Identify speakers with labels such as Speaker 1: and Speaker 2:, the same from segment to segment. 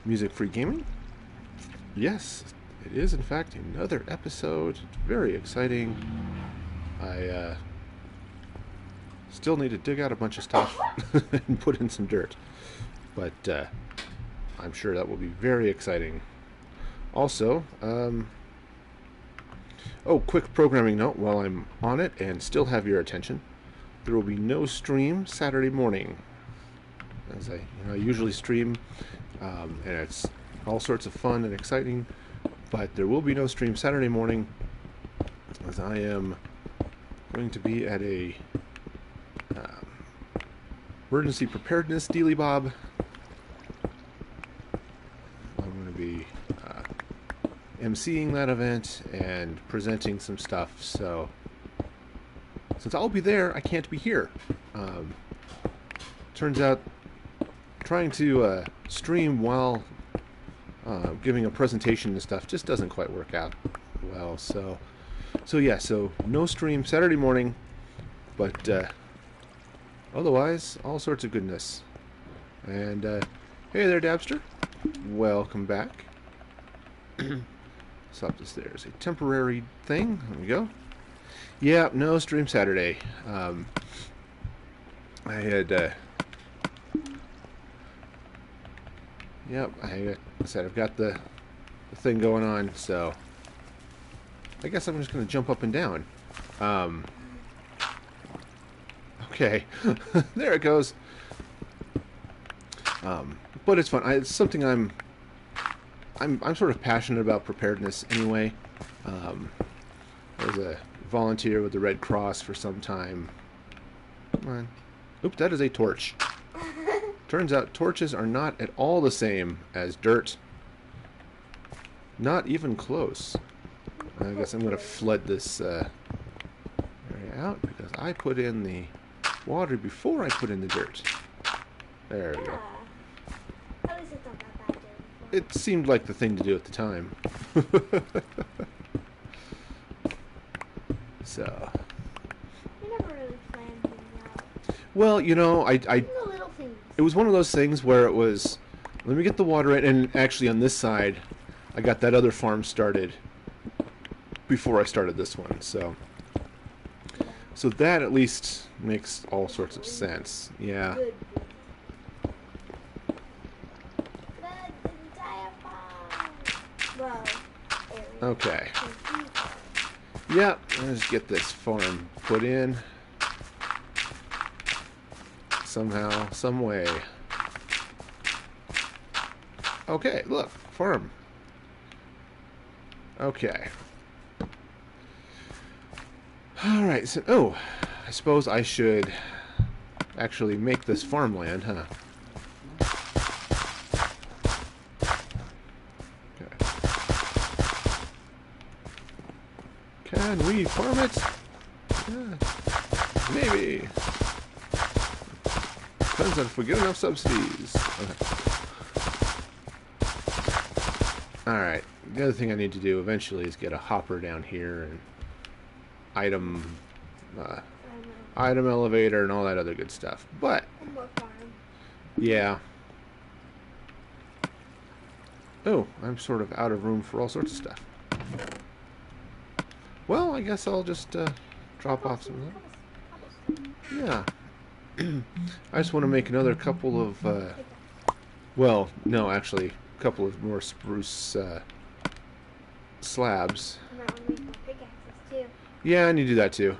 Speaker 1: Music-free gaming. Yes, it is in fact another episode. Very exciting. I still need to dig out a bunch of stuff and put in some dirt, but I'm sure that will be very exciting. Also, quick programming note while I'm on it and still have your attention. There will be no stream Saturday morning, as I usually stream, and it's all sorts of fun and exciting, but there will be no stream Saturday morning as I am going to be at a emergency preparedness dealy bob. I'm going to be emceeing that event and presenting some stuff, so since I'll be there, I can't be here. Turns out trying to stream while giving a presentation and stuff just doesn't quite work out well. So no stream Saturday morning, but otherwise all sorts of goodness. And hey there, Dabster, welcome back. Stop this. There's a temporary thing. There we go. Yeah, no stream Saturday. I had yep, I said I've got the thing going on, so I guess I'm just going to jump up and down. Okay, there it goes. But it's fun. It's something I'm sort of passionate about preparedness anyway. I was a volunteer with the Red Cross for some time. Come on. Oops, that is a torch. Turns out torches are not at all the same as dirt. Not even close. I guess I'm going to flood this area out because I put in the water before I put in the dirt. There we go.
Speaker 2: At least it's not that bad.
Speaker 1: It seemed like the thing to do at the time. So.
Speaker 2: You never really planned things out.
Speaker 1: Well,
Speaker 2: The little things.
Speaker 1: It was one of those things where it was, let me get the water in, and actually on this side, I got that other farm started before I started this one, so that at least makes all sorts of sense. Yeah.
Speaker 2: Good. The entire farm. Well, area.
Speaker 1: Okay. Yeah, let's get this farm put in somehow, some way. Okay, look, farm. Okay. Alright, so, I suppose I should actually make this farmland, huh? Okay. Can we farm it? Yeah, maybe. Depends on if we get enough subsidies. Okay. Alright, the other thing I need to do eventually is get a hopper down here and item elevator and all that other good stuff. But yeah. Oh, I'm sort of out of room for all sorts of stuff. Well, I guess I'll just drop off some of that. Yeah. I just want to make another couple of well, no, actually a couple of more spruce slabs. Yeah, I need to do that too.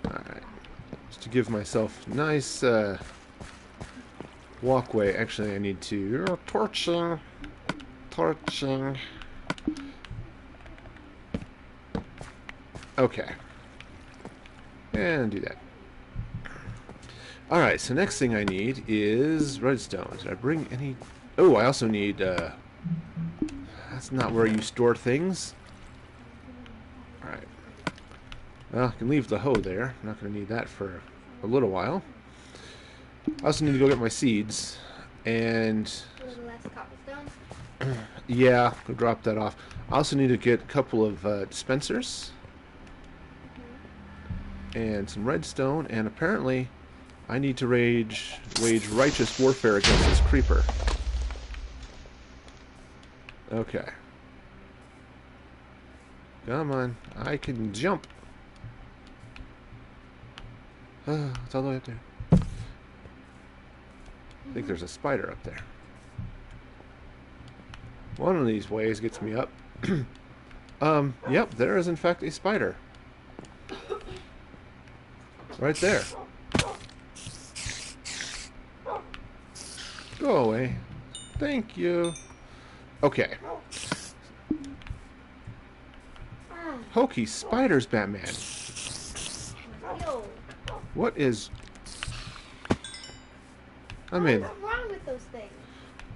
Speaker 1: Alright. Just to give myself a nice walkway. Actually, I need to... torching. Okay. And do that. Alright, so next thing I need is redstone. Did I bring any... Oh, I also need... That's not where you store things. Alright. Well, I can leave the hoe there. I'm not going to need that for a little while. I also need to go get my seeds. And... yeah, go drop that off. I also need to get a couple of dispensers. And some redstone. And apparently I need to wage righteous warfare against this creeper. Okay. Come on. I can jump. It's all the way up there. I think there's a spider up there. One of these ways gets me up. Yep, there is in fact a spider. Right there. Go away. Thank you. Okay. Hokey spiders, Batman.
Speaker 2: Yo.
Speaker 1: What is... I'm in.
Speaker 2: What's wrong with those things?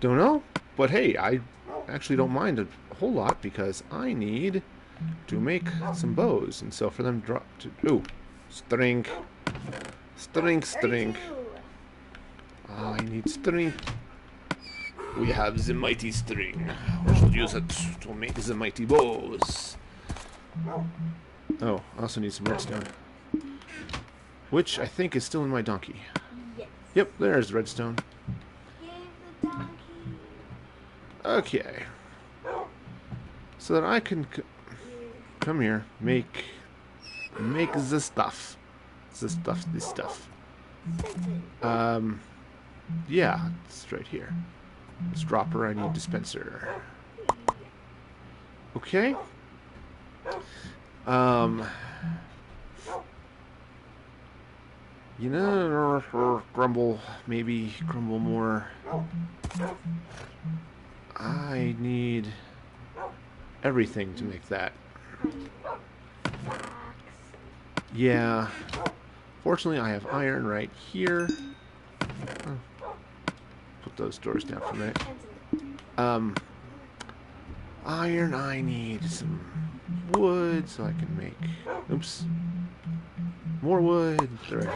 Speaker 1: Don't know, but hey, I actually don't mind a whole lot because I need to make some bows, and so for them drop to... Ooh. String. String.
Speaker 2: 32.
Speaker 1: I need string. We have the mighty string. We shall use it to make the mighty bows. Oh, I also need some redstone. Which I think is still in my donkey.
Speaker 2: Yes.
Speaker 1: Yep, there's redstone.
Speaker 2: Give the donkey.
Speaker 1: Okay. So that I can come here, make the stuff. This stuff. Yeah, it's right here. This dropper, I need dispenser. Okay. You know, grumble more. I need everything to make that. Yeah. Fortunately, I have iron right here. Put those doors down for a minute. Iron, I need some wood so I can make... Oops. More wood. There.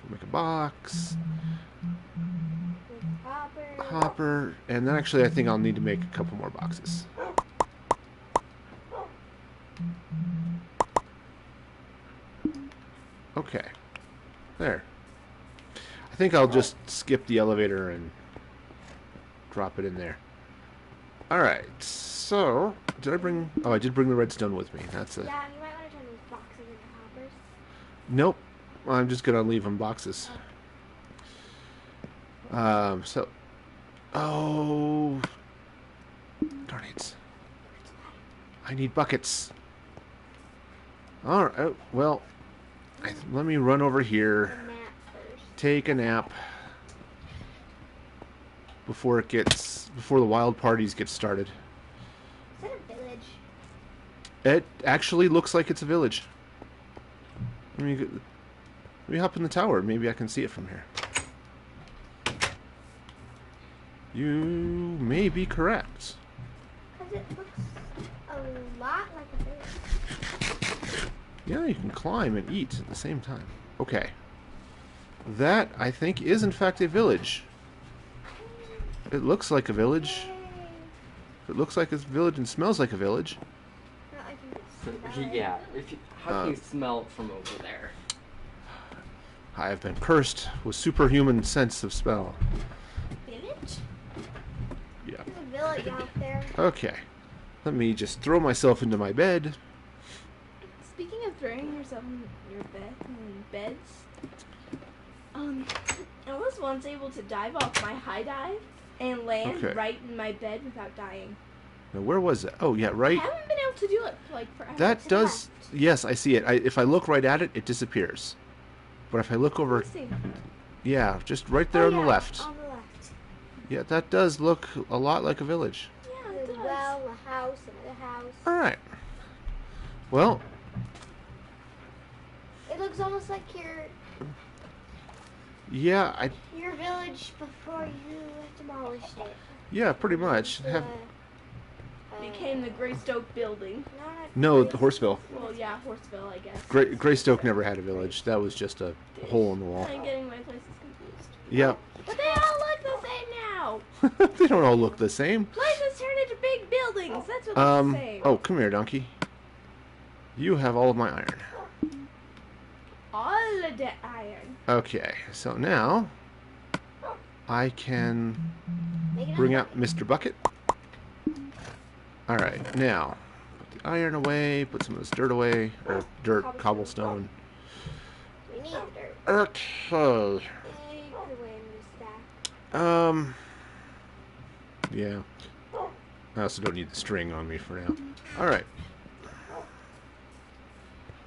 Speaker 1: Make a box. Hopper. And then actually I think I'll need to make a couple more boxes. Okay. There. I think I'll just skip the elevator and drop it in there. Alright, so did I bring... Oh, I did bring the redstone with me. That's a...
Speaker 2: Yeah, you might want to turn these boxes into hoppers.
Speaker 1: Nope. I'm just gonna leave them boxes. So... Oh... Darn it. I need buckets. Alright, well... let me run over here. Take a nap. Before the wild parties get started.
Speaker 2: Is that a village?
Speaker 1: It actually looks like it's a village. Let me hop in the tower. Maybe I can see it from here. You may be correct.
Speaker 2: Because it looks a lot like a village.
Speaker 1: Yeah, you can climb and eat at the same time. Okay. That, I think, is in fact a village. It looks like a village. If it looks like a village and smells like a village.
Speaker 3: Yeah, how can you smell it from over there?
Speaker 1: I have been cursed with superhuman sense of smell.
Speaker 2: Village?
Speaker 1: Yeah.
Speaker 2: There's a village out there.
Speaker 1: Okay. Let me just throw myself into my bed.
Speaker 4: Speaking of throwing yourself in your beds, I was once able to dive off my high dive and land right in my bed without dying.
Speaker 1: Now, where was it? Oh, yeah, right.
Speaker 4: I haven't been able to do it for like forever.
Speaker 1: That does... Yes, I see it. If I look right at it, it disappears. But if I look over...
Speaker 4: Let's see.
Speaker 1: Yeah, just right there on the left.
Speaker 2: On the left.
Speaker 1: Yeah, that does look a lot like a village.
Speaker 4: Yeah, it
Speaker 2: There's a
Speaker 4: does.
Speaker 2: well, a house, another house.
Speaker 1: Alright. Well...
Speaker 2: It looks almost like
Speaker 1: Yeah,
Speaker 2: your village before you demolished it.
Speaker 1: Yeah, pretty much.
Speaker 4: Became the Greystoke building.
Speaker 1: No, Horseville.
Speaker 4: Well, yeah, Horseville, I guess.
Speaker 1: Greystoke never had a village. That was just a hole in the wall.
Speaker 4: I'm getting my places confused.
Speaker 1: Yep.
Speaker 4: But they all look the same now.
Speaker 1: They don't all look the same.
Speaker 4: Places turn into big buildings. That's what I'm saying.
Speaker 1: Oh, come here, donkey. You have all of my iron.
Speaker 4: All of the iron.
Speaker 1: Okay, so now I can
Speaker 2: Make it
Speaker 1: bring
Speaker 2: up.
Speaker 1: out Mr. Bucket. Alright, now put the iron away, put some of this dirt away, or dirt, cobblestone.
Speaker 2: We need the dirt.
Speaker 1: Okay.
Speaker 2: Take away the stack.
Speaker 1: Yeah. I also don't need the string on me for now. Alright.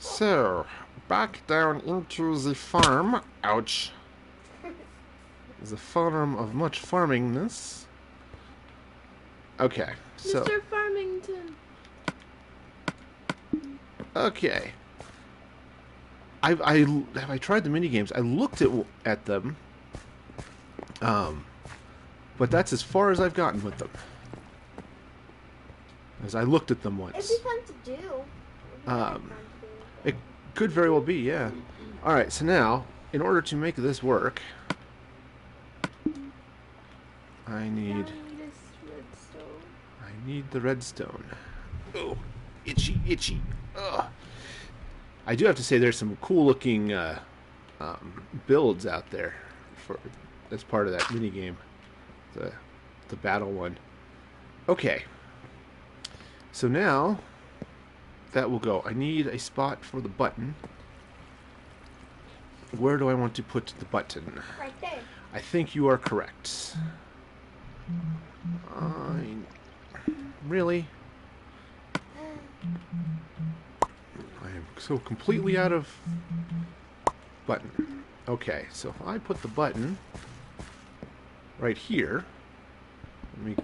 Speaker 1: So, back down into the farm. Ouch. The farm of much farmingness. Okay, so...
Speaker 4: Mr. Farmington.
Speaker 1: Okay. Have I tried the mini games? I looked at them. But that's as far as I've gotten with them. As I looked at them once.
Speaker 2: It'd be fun to do. It'd be fun to do.
Speaker 1: It could very well be, yeah. Alright, so now, in order to make this work, I need the redstone. Oh, itchy, itchy. Ugh. I do have to say there's some cool looking builds out there as part of that mini game, the battle one. Okay. So now that will go. I need a spot for the button. Where do I want to put the button?
Speaker 2: Right there.
Speaker 1: I think you are correct. Really? I am so completely out of button. Okay, so if I put the button right here, I'm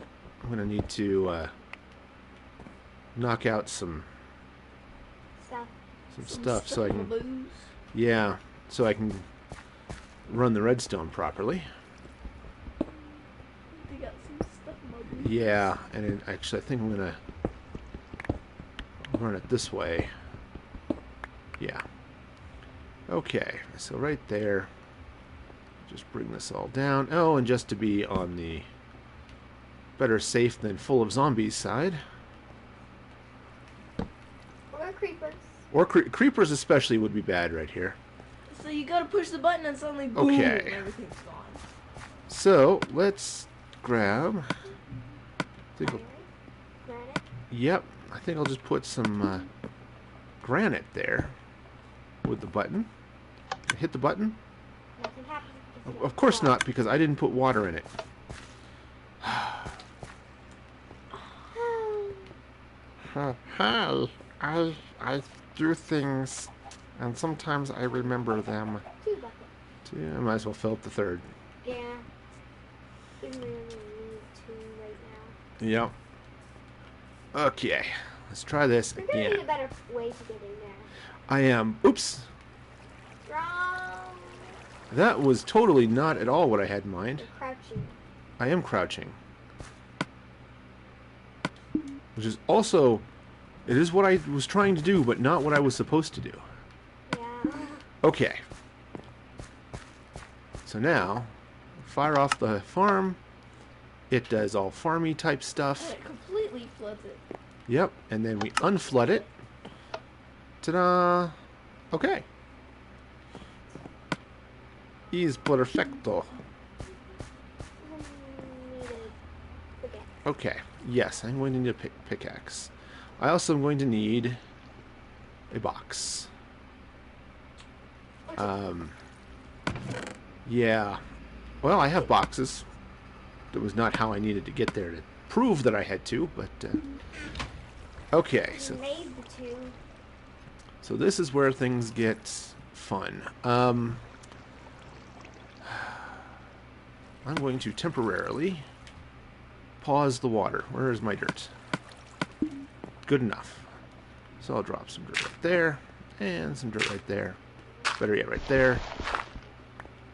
Speaker 1: going to need to knock out some stuff so I can... Yeah, so I can run the redstone properly.
Speaker 4: They got some stuff in my boots.
Speaker 1: Yeah, and actually I think I'm going to run it this way. Yeah. Okay, so right there, just bring this all down. Oh, and just to be on the better safe than full of zombies side.
Speaker 2: Or creepers.
Speaker 1: Or creepers especially would be bad right here.
Speaker 4: So you gotta push the button and suddenly boom,
Speaker 1: Okay.
Speaker 4: everything's gone.
Speaker 1: So, let's grab...
Speaker 2: Granite.
Speaker 1: Yep, I think I'll just put some granite there with the button. Hit the button.
Speaker 2: Nothing happens.
Speaker 1: Of course not, because I didn't put water in it. Hi, I do things, and sometimes I remember them.
Speaker 2: 2 buckets.
Speaker 1: Yeah, I might as well fill up the third.
Speaker 2: Yeah. We really need 2 right now.
Speaker 1: Yep. Okay, let's try this
Speaker 2: We're gonna
Speaker 1: again.
Speaker 2: need a better way to get in there.
Speaker 1: I am... Oops!
Speaker 2: Wrong.
Speaker 1: That was totally not at all what I had in mind.
Speaker 2: You're crouching.
Speaker 1: I am crouching. Which is also... It is what I was trying to do, but not what I was supposed to do.
Speaker 2: Yeah.
Speaker 1: Okay. So now, fire off the farm. It does all farmy type
Speaker 4: And
Speaker 1: stuff.
Speaker 4: it completely floods it.
Speaker 1: Yep, and then we unflood it. Ta-da! Okay. Is perfecto. Okay, yes, I'm going to need a pickaxe. I also am going to need a box. Yeah. Well, I have boxes. That was not how I needed to get there to prove that I had to, but... okay, so...
Speaker 2: Made the 2.
Speaker 1: So this is where things get fun. I'm going to temporarily pause the water. Where is my dirt? Good enough. So I'll drop some dirt right there, and some dirt right there. Better yet, right there.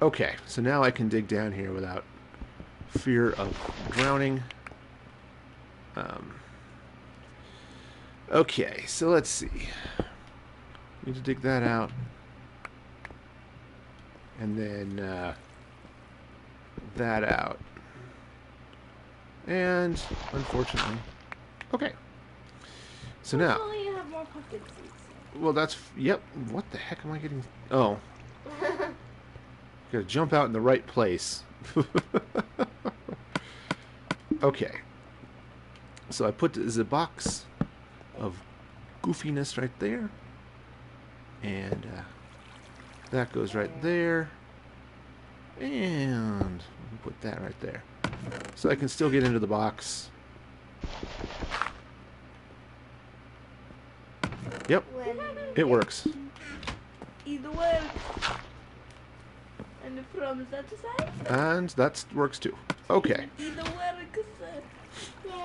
Speaker 1: Okay, so now I can dig down here without fear of drowning. Okay, so let's see. Need to dig that out. And then that out. And unfortunately, okay. So now,
Speaker 4: Hopefully you have more pumpkin seeds.
Speaker 1: well, that's, yep. What the heck am I getting? Oh, Gotta jump out in the right place. Okay. So I put the box of goofiness right there. And that goes right there. And put that right there. So I can still get into the box. Yep. It works.
Speaker 4: Either way. And from that side?
Speaker 1: And that works too. Okay.
Speaker 4: Either way.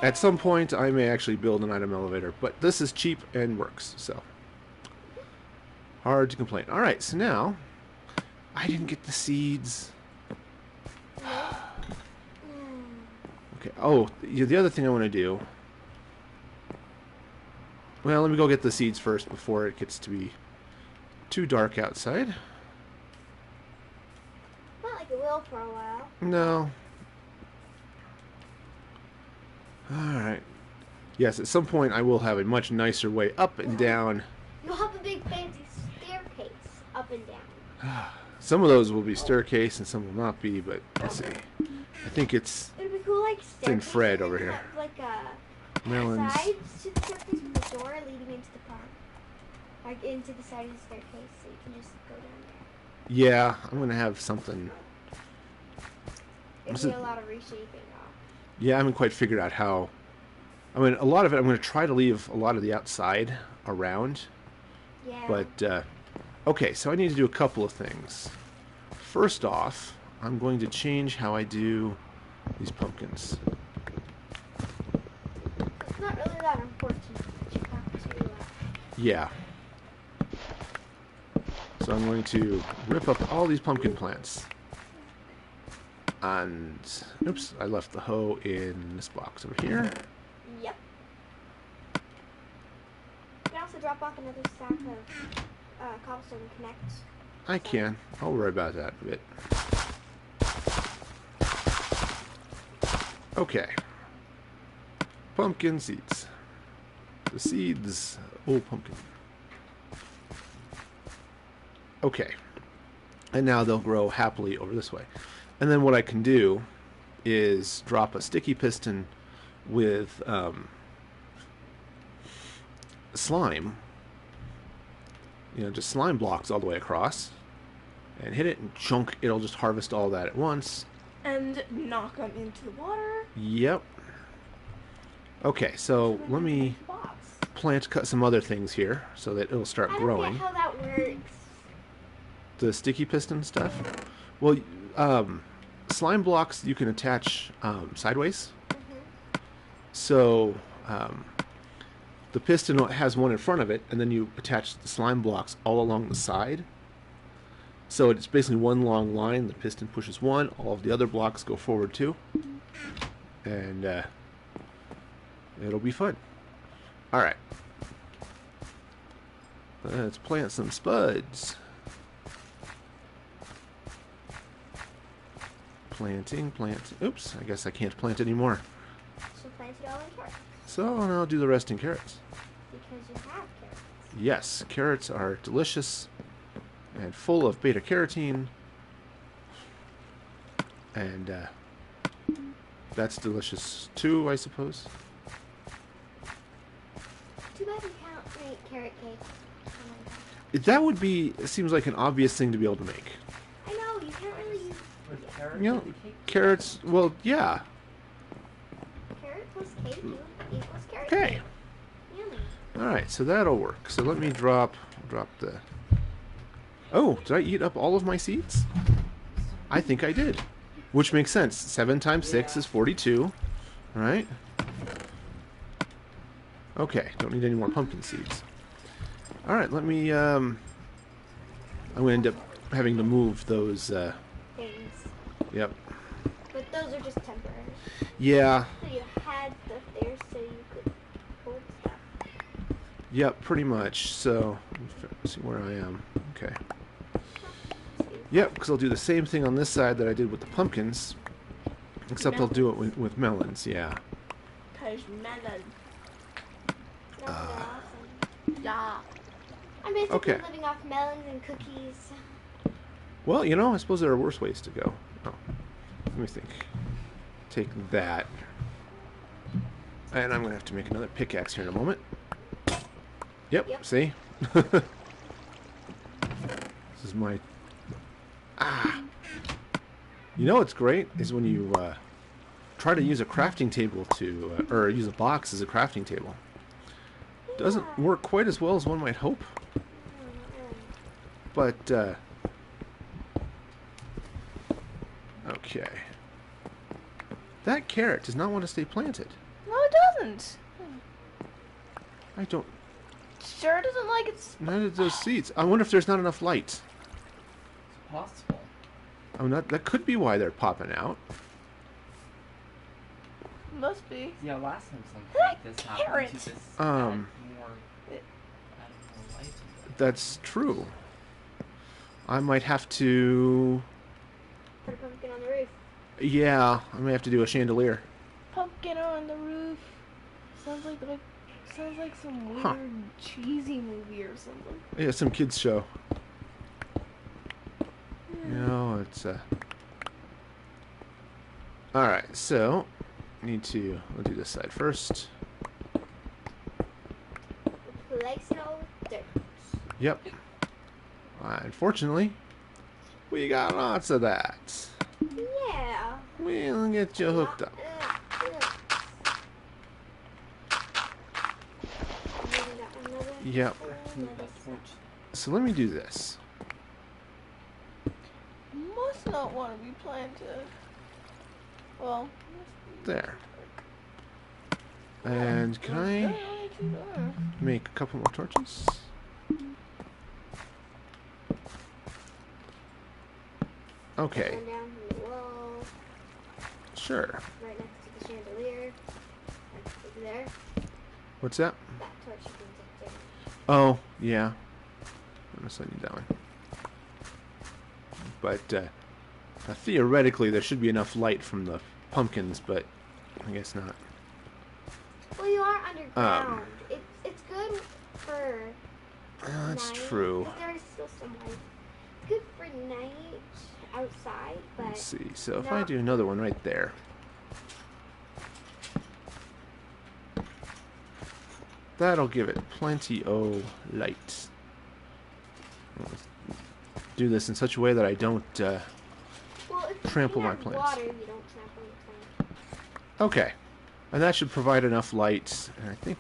Speaker 1: At some point, I may actually build an item elevator, but this is cheap and works, so hard to complain. All right, so now I didn't get the seeds. Okay. Oh, the other thing I want to do. Well, let me go get the seeds first before it gets to be too dark outside.
Speaker 2: Not like it will for a while.
Speaker 1: No. Alright. Yes, at some point I will have a much nicer way up and down.
Speaker 2: You'll have a big fancy staircase up and down.
Speaker 1: Some of those will be staircase and some will not be, but let's see. I think it's
Speaker 2: It'd be cool, like
Speaker 1: in Fred over here.
Speaker 2: Like
Speaker 1: Melons.
Speaker 2: sides to the staircase with a door leading into the pond. Like into the side of the staircase, so you can just go down there.
Speaker 1: Yeah, I'm going to have something.
Speaker 2: It'd be a lot of reshaping though.
Speaker 1: Yeah, I haven't quite figured out how. I mean, a lot of it, I'm going to try to leave a lot of the outside around.
Speaker 2: Yeah.
Speaker 1: But, okay, so I need to do a couple of things. First off, I'm going to change how I do these pumpkins.
Speaker 2: It's not really that important, but you have to.
Speaker 1: Yeah. So I'm going to rip up all these pumpkin plants. And, oops, I left the hoe in this box over here.
Speaker 2: Yep. You can also drop off another stack of cobblestone and connect.
Speaker 1: I can. I'll worry about that a bit. Okay. Pumpkin seeds. The seeds. Oh, pumpkin. Okay. And now they'll grow happily over this way. And then what I can do is drop a sticky piston with slime. You know, just slime blocks all the way across. And hit it and chunk. It'll just harvest all that at once.
Speaker 4: And knock them into the water.
Speaker 1: Yep. Okay, so let me cut some other things here so that it'll start growing.
Speaker 2: I don't get how that works.
Speaker 1: The sticky piston stuff? Well, slime blocks you can attach sideways.
Speaker 2: Mm-hmm.
Speaker 1: So the piston has one in front of it, and then you attach the slime blocks all along the side. So it's basically one long line. The piston pushes one, all of the other blocks go forward too. And it'll be fun. Alright. Let's plant some spuds. Planting. Oops, I guess I can't plant anymore.
Speaker 2: So plant it all in carrots.
Speaker 1: So I'll do the rest in carrots.
Speaker 2: Because you have carrots.
Speaker 1: Yes, carrots are delicious and full of beta carotene. And that's delicious too, I suppose.
Speaker 2: Too bad you can't make carrot cake. Oh my God.
Speaker 1: That would be, it seems like an obvious thing to be able to make.
Speaker 2: I know, you can't really use
Speaker 3: With carrots
Speaker 1: You know,
Speaker 3: in the cake?
Speaker 1: carrots, well, yeah.
Speaker 2: carrot plus cake equals carrot
Speaker 1: Okay.
Speaker 2: cake. Yummy.
Speaker 1: Alright, so that'll work. So let me drop the... Oh, did I eat up all of my seeds? I think I did. Which makes sense. 7 times 6 is 42. Right? Okay, don't need any more pumpkin seeds. Alright, let me... I'm going to end up having to move those...
Speaker 2: Things.
Speaker 1: Yep.
Speaker 2: But those are just temporary.
Speaker 1: Yeah.
Speaker 2: So you had stuff there so you could hold stuff.
Speaker 1: Yep, pretty much. So, let's see where I am. Okay. Yep, because I'll do the same thing on this side that I did with the pumpkins. Except I'll do it with melons, yeah.
Speaker 4: Because melon.
Speaker 2: That's awesome.
Speaker 4: Yeah.
Speaker 2: I'm basically
Speaker 1: Okay.
Speaker 2: living off melons and cookies.
Speaker 1: Well, you know, I suppose there are worse ways to go. Oh, let me think. Take that. And I'm going to have to make another pickaxe here in a moment. Yep. See? This is my... Ah! You know what's great is when you try to use a crafting table to... or use a box as a crafting table. Doesn't work quite as well as one might hope. But, okay. That carrot does not want to stay planted.
Speaker 4: No, it doesn't.
Speaker 1: I don't...
Speaker 4: Sure doesn't like its...
Speaker 1: None of those seeds. I wonder if there's not enough light.
Speaker 3: It's possible.
Speaker 1: Oh, that could be why they're popping out.
Speaker 4: Must be.
Speaker 3: Yeah, last time something like this happened, this added more light to it.
Speaker 1: That's true. I might have to...
Speaker 2: Put a pumpkin on the roof.
Speaker 1: Yeah, I may have to do a chandelier.
Speaker 4: Pumpkin on the roof. Sounds like some weird cheesy movie or something.
Speaker 1: Yeah, some kids show. You know, it's Alright, so we'll do this side first.
Speaker 2: Replace it all with dirt.
Speaker 1: Yep. Unfortunately, we got lots of that.
Speaker 2: Yeah.
Speaker 1: We'll get you hooked up. Yep. So let me do this.
Speaker 4: Must not want to be planted. Well,
Speaker 1: There. And can I make a couple more torches? Okay.
Speaker 2: Going down from the wall,
Speaker 1: Sure.
Speaker 2: right next to the chandelier. Over there.
Speaker 1: What's that?
Speaker 2: That torch you can take down.
Speaker 1: Oh, yeah. I'm gonna send you that one. But theoretically, there should be enough light from the pumpkins, but I guess not.
Speaker 2: Well, you are underground. It's good for
Speaker 1: That's
Speaker 2: night,
Speaker 1: true.
Speaker 2: 'cause there is still some light. Good for night outside, but
Speaker 1: Let's see. So if I do another one right there. That'll give it plenty of light. Let's do this in such a way that I don't
Speaker 2: well, if
Speaker 1: trample
Speaker 2: you
Speaker 1: my
Speaker 2: have
Speaker 1: plants.
Speaker 2: water, you don't trample your plant.
Speaker 1: Okay. And that should provide enough light. And I think...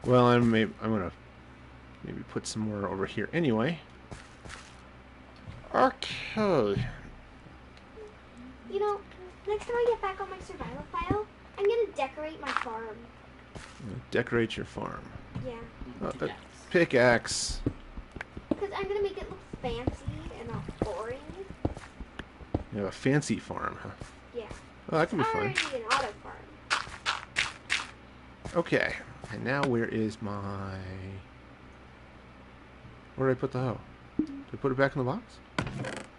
Speaker 1: Well, I'm going to maybe put some more over here anyway. Okay.
Speaker 2: You know, next time I get back on my survival file, I'm gonna decorate my farm.
Speaker 1: Decorate your farm.
Speaker 2: Yeah.
Speaker 1: Pickaxe.
Speaker 2: Because I'm gonna make it look fancy and not boring.
Speaker 1: You have a fancy farm, huh?
Speaker 2: Yeah.
Speaker 1: Oh, that can be
Speaker 2: It's
Speaker 1: fun.
Speaker 2: already an auto farm.
Speaker 1: Okay. And now where is my... Where did I put the hoe? Did I put it back in the box?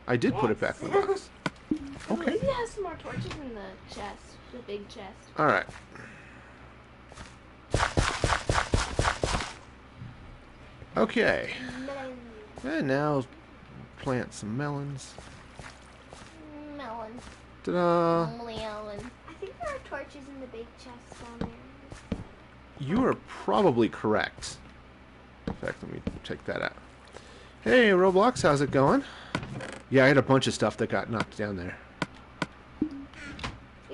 Speaker 1: I did put it back in the box.
Speaker 4: I
Speaker 1: Okay.
Speaker 4: believe it has some more torches in the chest, the big chest.
Speaker 1: Alright. Okay.
Speaker 2: Melon.
Speaker 1: And now plant some melons.
Speaker 4: Melon.
Speaker 1: Ta-da!
Speaker 4: Melon.
Speaker 2: I think there are torches in the big chest down there.
Speaker 1: You are probably correct. In fact, let me check that out. Hey, Roblox, how's it going? Yeah, I had a bunch of stuff that got knocked down there.
Speaker 2: You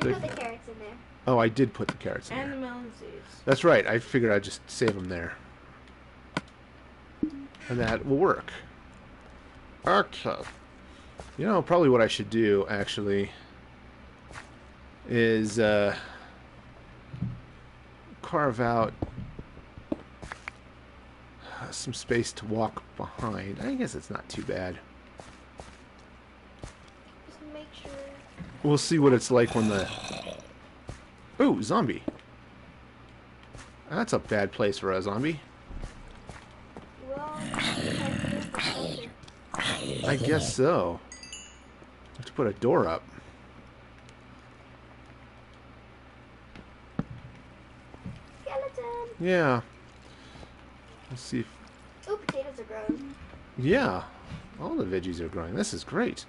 Speaker 2: put the carrots in there.
Speaker 1: Oh, I did put the carrots in
Speaker 4: And
Speaker 1: there.
Speaker 4: the melon seeds.
Speaker 1: That's right. I figured I'd just save them there. And that will work. Okay. You know, probably what I should do, actually, is carve out some space to walk behind. I guess it's not too bad.
Speaker 2: Just make sure.
Speaker 1: We'll see what it's like when the... Ooh, zombie. That's a bad place for a zombie.
Speaker 2: Well,
Speaker 1: I guess so. Have to put a door up.
Speaker 2: skeleton.
Speaker 1: Yeah. Let's see if...
Speaker 2: Oh, potatoes are growing.
Speaker 1: Yeah. All the veggies are growing. This is great.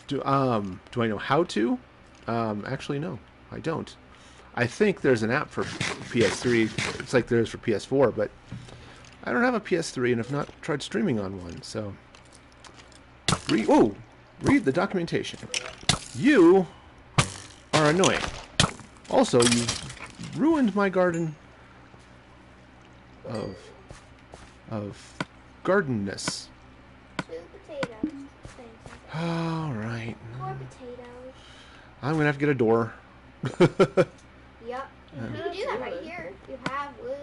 Speaker 1: Do I know how to? Actually, no, I don't. I think there's an app for PS3. It's like there is for PS4, but I don't have a PS3 and have not tried streaming on one. So, read the documentation. You are annoying. Also, you ruined my garden of gardenness.
Speaker 2: 2 potatoes.
Speaker 1: All right.
Speaker 2: 4 potatoes.
Speaker 1: I'm gonna have to get a door.
Speaker 2: Yep. You can do that right here. You have wood.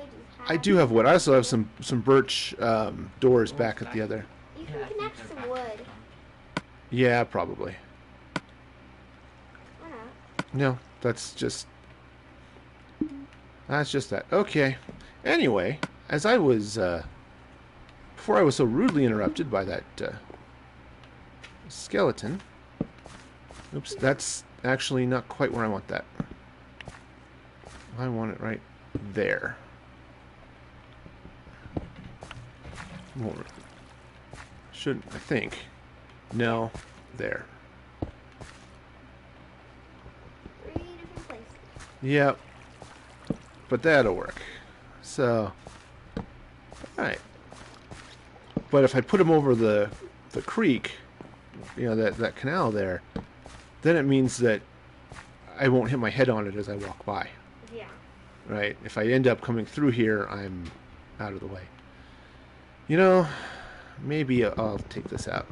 Speaker 1: I do have wood. I also have some birch doors back at the other.
Speaker 2: You can connect some wood.
Speaker 1: Yeah, probably.
Speaker 2: Why not?
Speaker 1: No, that's just that. Okay. Anyway, as I was before I was so rudely interrupted by that skeleton. Oops, that's actually not quite where I want that. I want it right there. More. Shouldn't, I think. No, there.
Speaker 2: 3 different places.
Speaker 1: Yep. But that'll work. So, alright. But if I put them over the creek, you know, that canal there, then it means that I won't hit my head on it as I walk by.
Speaker 2: Yeah.
Speaker 1: Right? If I end up coming through here, I'm out of the way. You know, maybe I'll take this out.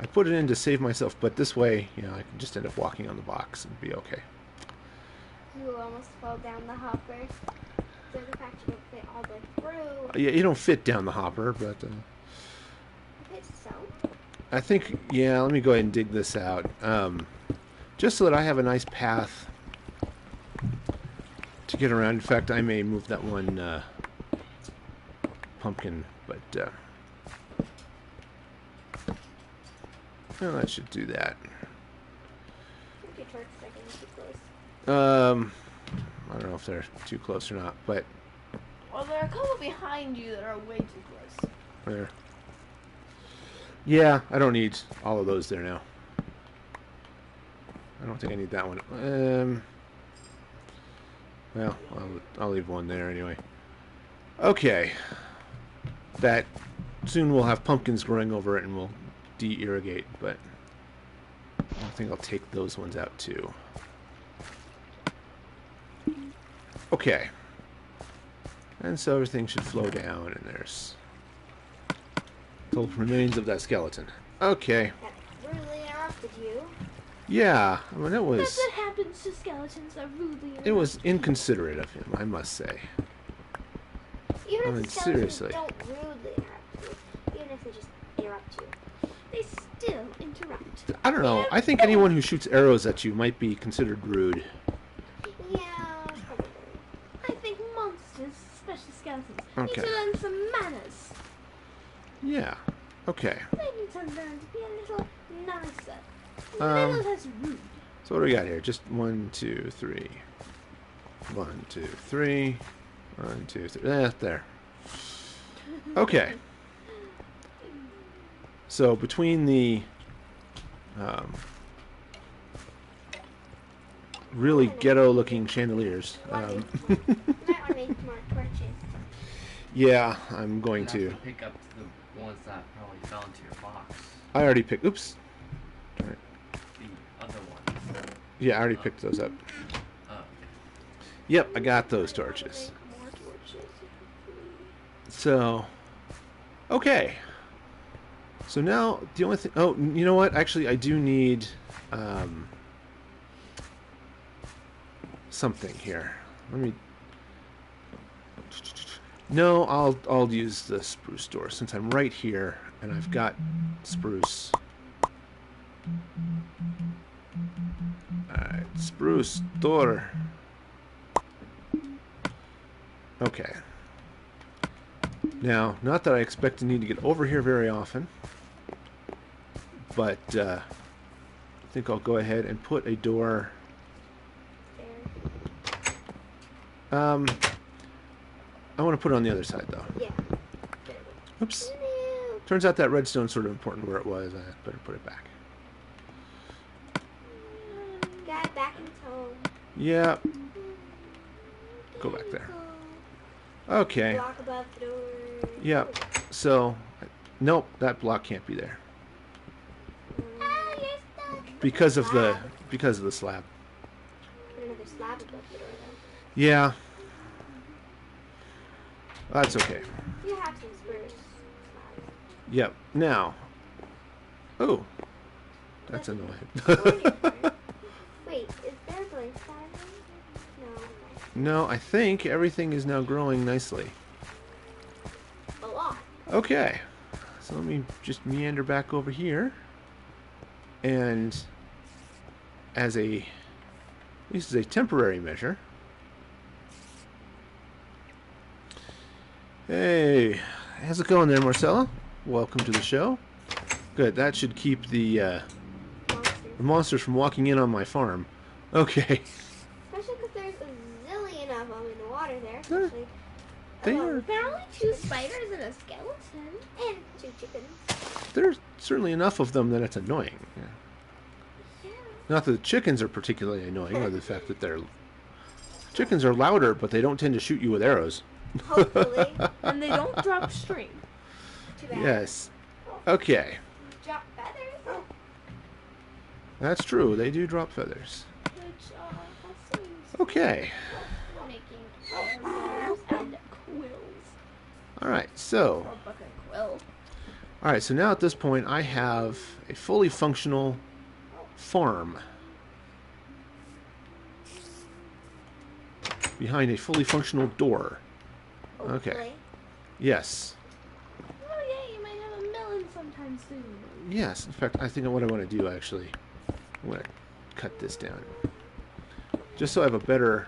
Speaker 1: I put it in to save myself, but this way, you know, I can just end up walking on the box and be okay.
Speaker 2: You almost fell down the hopper. So the fact you don't fit all the through.
Speaker 1: Yeah, you don't fit down the hopper, but
Speaker 2: It's so.
Speaker 1: I think, yeah, let me go ahead and dig this out. Just so that I have a nice path to get around. In fact, I may move that one pumpkin, but well, that should do that.
Speaker 2: I think your torches are getting too close.
Speaker 1: I don't know if they're too close or not, but
Speaker 4: Well, there are a couple behind you that are way too close.
Speaker 1: there. Yeah, I don't need all of those there now. I don't think I need that one. Well, I'll leave one there anyway. Okay. That soon we'll have pumpkins growing over it and we'll de-irrigate, but I think I'll take those ones out too. Okay. And so everything should flow down and there's the remains of that skeleton. Okay.
Speaker 2: That really interrupted you.
Speaker 1: Yeah, I mean,
Speaker 4: That's what happens to skeletons that rudely
Speaker 1: it was inconsiderate of him, I must say.
Speaker 2: Even
Speaker 1: I
Speaker 2: if
Speaker 1: mean,
Speaker 2: the skeletons
Speaker 1: seriously.
Speaker 2: don't rudely interrupt you, even if they just interrupt you, they still interrupt.
Speaker 1: I don't know. I think anyone who shoots arrows at you might be considered rude.
Speaker 2: Yeah, probably.
Speaker 4: I think monsters, especially skeletons,
Speaker 1: Okay.
Speaker 4: need to learn some manners.
Speaker 1: Yeah. Okay.
Speaker 4: They need to learn to be a little nicer.
Speaker 1: Um,
Speaker 4: Little less rude.
Speaker 1: So what do we got here? Just 1, 2, 3. 1, 2, 3. 1, 2, 3. There. Okay. So between the really ghetto-looking chandeliers,
Speaker 2: You might want to make more torches.
Speaker 1: yeah, I'm going
Speaker 3: You
Speaker 1: to.
Speaker 3: have to pick up the ones that probably fell into your box.
Speaker 1: I already picked. Oops. Darn it.
Speaker 3: The other ones.
Speaker 1: Yeah, I already picked those up.
Speaker 3: Oh.
Speaker 1: Yep, I got those torches.
Speaker 4: More torches.
Speaker 1: So, okay. So now the only thing. Oh, you know what? Actually, I do need something here. Let me. No, I'll use the spruce door since I'm right here and I've got spruce. Alright, spruce door. Okay. Now, not that I expect to need to get over here very often, but I think I'll go ahead and put a door.
Speaker 2: There.
Speaker 1: I want to put it on the other side though.
Speaker 2: Yeah.
Speaker 1: Oops.
Speaker 2: No.
Speaker 1: Turns out that redstone's sort of important where it was. I better put it back.
Speaker 2: Got it back in its home.
Speaker 1: Yeah. Go back there. Okay.
Speaker 2: Block above the door.
Speaker 1: Yep. So, nope, that block can't be there
Speaker 2: Ah, you're stuck.
Speaker 1: because of the slab.
Speaker 2: Put another slab above the door, though.
Speaker 1: Yeah. That's okay.
Speaker 2: You have some spruce slabs.
Speaker 1: Yep. Now. Oh. That's annoying.
Speaker 2: Wait, is there a blank side? No.
Speaker 1: No, I think everything is now growing nicely.
Speaker 2: A lot.
Speaker 1: Okay. So let me just meander back over here. And as a this is a temporary measure. Hey, how's it going there, Marcella? Welcome to the show. Good, that should keep the monsters from walking in on my farm. Okay.
Speaker 2: Especially because there's a zillion of them in the water there.
Speaker 1: They're-
Speaker 2: Especially
Speaker 1: They are,
Speaker 4: There are only 2 spiders and a skeleton.
Speaker 2: and 2 chickens.
Speaker 1: there's certainly enough of them that it's annoying. Yeah.
Speaker 2: Yeah.
Speaker 1: Not that the chickens are particularly annoying, or the fact that chickens are louder, but they don't tend to shoot you with arrows.
Speaker 2: Hopefully.
Speaker 4: And they don't drop string.
Speaker 2: Too bad.
Speaker 1: Yes. Okay.
Speaker 2: Drop feathers.
Speaker 1: That's true. They do drop feathers.
Speaker 4: Which seems
Speaker 1: Okay.
Speaker 4: making arrows and quills.
Speaker 1: All right. So,
Speaker 4: Or bucket quill.
Speaker 1: all right. So now at this point, I have a fully functional farm behind a fully functional door. Okay.
Speaker 2: Hopefully.
Speaker 1: Yes.
Speaker 4: Oh yeah, you might have a melon sometime soon.
Speaker 1: Yes. In fact, I think what I want to do actually, I'm going to cut this down, just so I have a better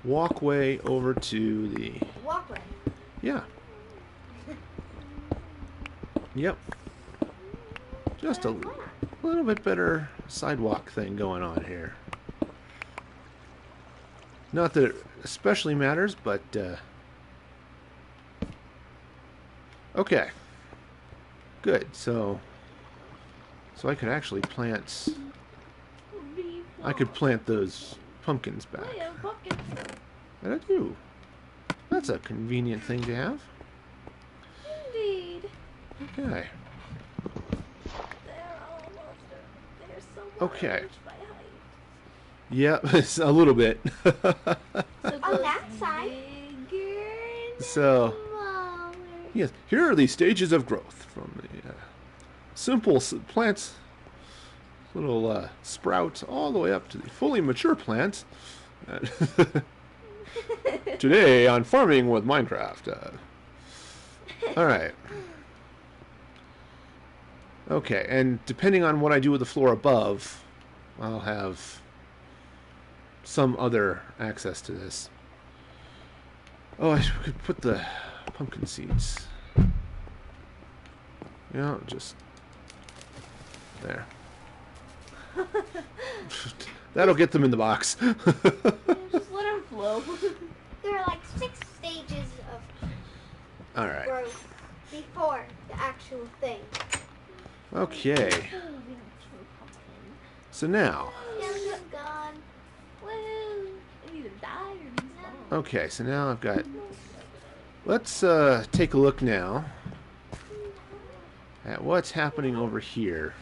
Speaker 1: walkway over to the.
Speaker 2: Walkway.
Speaker 1: Yeah. Yep. Just a little bit better sidewalk thing going on here. Not that it especially matters, but okay. Good. So I could actually plant. I could plant those pumpkins back.
Speaker 4: I have pumpkins.
Speaker 1: And I do. That's a convenient thing to have.
Speaker 4: Indeed.
Speaker 1: Okay.
Speaker 4: They're almost. They're so
Speaker 1: Okay.
Speaker 4: large by height.
Speaker 1: Yep, it's a little bit.
Speaker 4: So
Speaker 2: On that side.
Speaker 4: bigger and
Speaker 1: So,
Speaker 4: smaller.
Speaker 1: yes, here are the stages of growth from the simple plants, little sprout, all the way up to the fully mature plant. Today on Farming with Minecraft. All right. Okay, and depending on what I do with the floor above, I'll have some other access to this. Oh, I could put the pumpkin seeds. Yeah, just there. That'll get them in the box.
Speaker 4: Yeah, just let them flow.
Speaker 2: There are like 6 stages of
Speaker 1: All right.
Speaker 2: growth before the actual thing.
Speaker 1: Okay. So now.
Speaker 2: Skeleton's gone.
Speaker 4: Woo! It either die or be small.
Speaker 1: Okay, so now I've got. Let's take a look now at what's happening over here.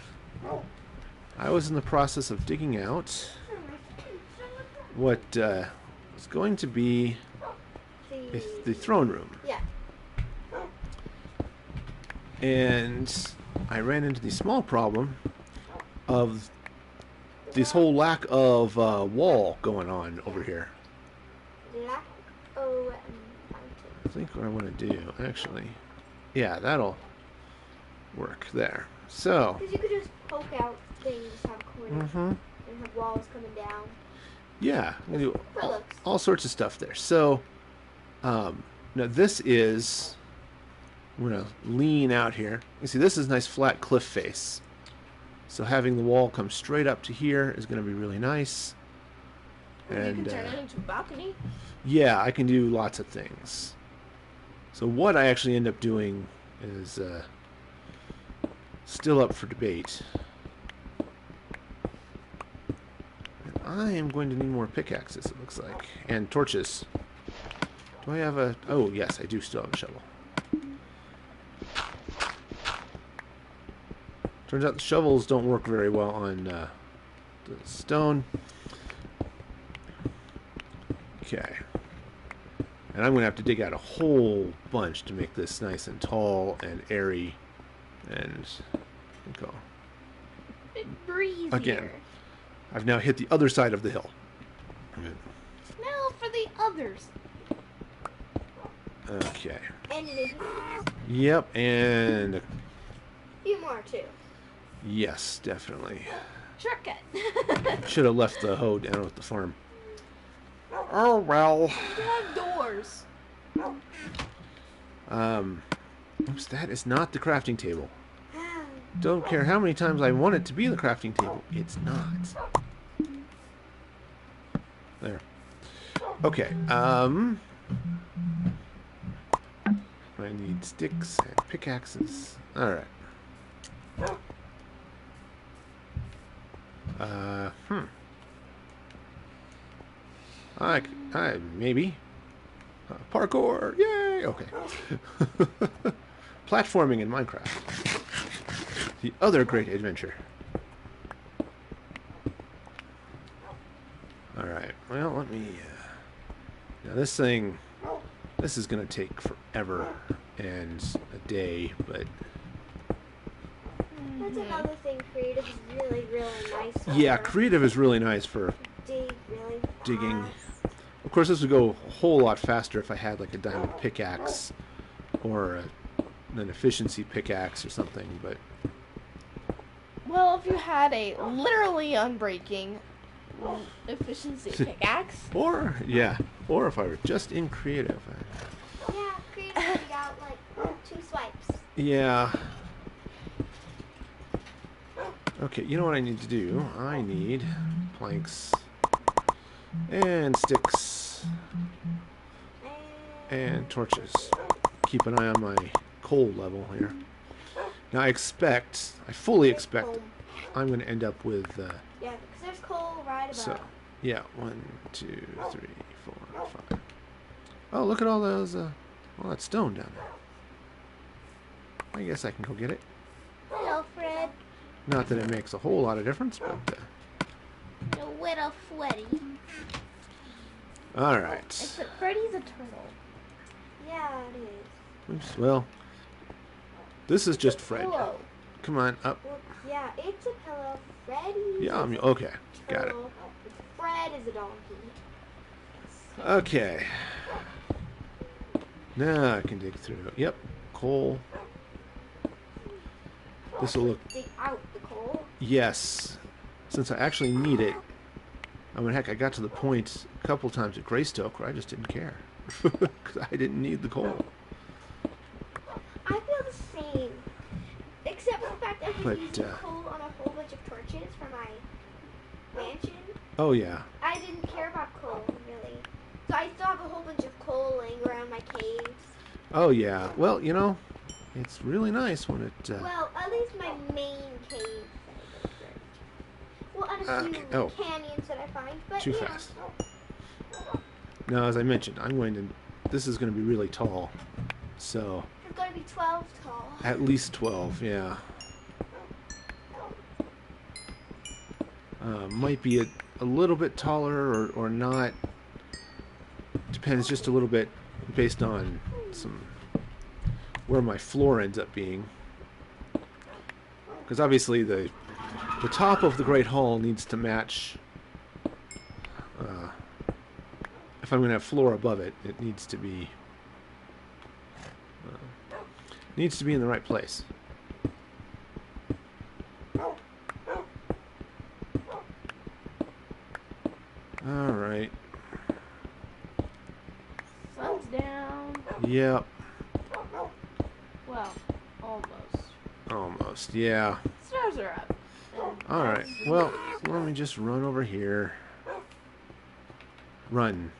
Speaker 1: I was in the process of digging out what is going to be the throne room.
Speaker 2: Yeah.
Speaker 1: And I ran into the small problem of this whole lack of wall going on over here.
Speaker 2: Black O mountain.
Speaker 1: I think what I want to do, actually, yeah, that'll work there. So,
Speaker 2: Because you could just poke out things, have corners, and have walls coming down.
Speaker 1: yeah, I'm gonna do
Speaker 2: For looks.
Speaker 1: all sorts of stuff there. So, now this is, I'm going to lean out here. You see, this is a nice flat cliff face. So having the wall come straight up to here is going to be really nice. And
Speaker 4: you can turn it into a balcony.
Speaker 1: yeah, I can do lots of things. So what I actually end up doing is still up for debate. And I am going to need more pickaxes, it looks like. And torches. Do I have a... Oh, yes, I do still have a shovel. Turns out the shovels don't work very well on the stone. Okay. And I'm going to have to dig out a whole bunch to make this nice and tall and airy. And go.
Speaker 4: Breezier.
Speaker 1: Again, I've now hit the other side of the hill.
Speaker 4: Now for the others.
Speaker 1: Okay.
Speaker 2: And maybe
Speaker 1: Yep, and...
Speaker 2: a few more, too.
Speaker 1: Yes, definitely.
Speaker 4: Shortcut.
Speaker 1: Should have left the hoe down at the farm. Oh, well.
Speaker 4: You have doors.
Speaker 1: Oops, that is not the crafting table. Don't care how many times I want it to be the crafting table. It's not. There. Okay, I need sticks and pickaxes. Alright. Maybe. Parkour! Yay! Okay. Platforming in Minecraft. The other great adventure. Alright, well, let me... now this thing... This is going to take forever and a day, but...
Speaker 2: That's another thing. Creative is really, really nice.
Speaker 1: Yeah, creative is really nice for
Speaker 2: Really
Speaker 1: digging.
Speaker 2: fast.
Speaker 1: Of course, this would go a whole lot faster if I had like a diamond pickaxe or an efficiency pickaxe or something, but...
Speaker 4: Well, if you had a literally unbreaking efficiency pickaxe.
Speaker 1: Or, yeah, or if I were just in creative.
Speaker 2: Yeah, creative you got like 2 swipes.
Speaker 1: Yeah. Okay, you know what I need to do? I need planks and sticks and torches. Keep an eye on my coal level here. Now I fully expect I'm going to end up with...
Speaker 2: yeah, because there's coal right above.
Speaker 1: so, yeah, 1, 2, 3, 4, 5. Oh, look at all those, all that stone down there. I guess I can go get it.
Speaker 2: Hello, Fred.
Speaker 1: Not that it makes a whole lot of difference, but...
Speaker 2: The little Freddy.
Speaker 1: Alright.
Speaker 4: Except Freddy's a turtle.
Speaker 2: Yeah, it is.
Speaker 1: Oops, well... This is just Fred.
Speaker 4: Hello.
Speaker 1: Come on, up.
Speaker 2: Well, yeah, it's a pillow. Freddy.
Speaker 1: Yeah, okay. Got it.
Speaker 2: Fred is a donkey.
Speaker 1: Okay. Now I can dig through. Yep. Coal. This will look...
Speaker 2: Dig out the coal.
Speaker 1: Yes. Since I actually need it. I mean, heck, I got to the point a couple times at Greystoke where I just didn't care. Because I didn't need the coal.
Speaker 2: I feel the same. Except for the fact that I
Speaker 1: But,
Speaker 2: can use coal on a whole bunch of torches for my mansion.
Speaker 1: Oh, yeah.
Speaker 2: I didn't care about coal, really. So I still have a whole bunch of coal laying around my caves.
Speaker 1: Oh, yeah. Well, you know, it's really nice when it...
Speaker 2: Well, at least my main cave. Well, and a few
Speaker 1: oh.
Speaker 2: canyons that I find, but
Speaker 1: Too
Speaker 2: yeah.
Speaker 1: fast. Now, as I mentioned, I'm going to... This is going to be really tall. So...
Speaker 2: It's going to be 12 tall.
Speaker 1: At least 12, yeah. Might be a little bit taller or not. Depends just a little bit based on where my floor ends up being. Because obviously the top of the Great Hall needs to match. If I'm going to have floor above it, it needs to be in the right place. All right.
Speaker 4: Sun's down.
Speaker 1: Yep.
Speaker 4: Well, almost.
Speaker 1: Almost. Yeah.
Speaker 4: Stars are up.
Speaker 1: All right. Well, let me just run over here. Run.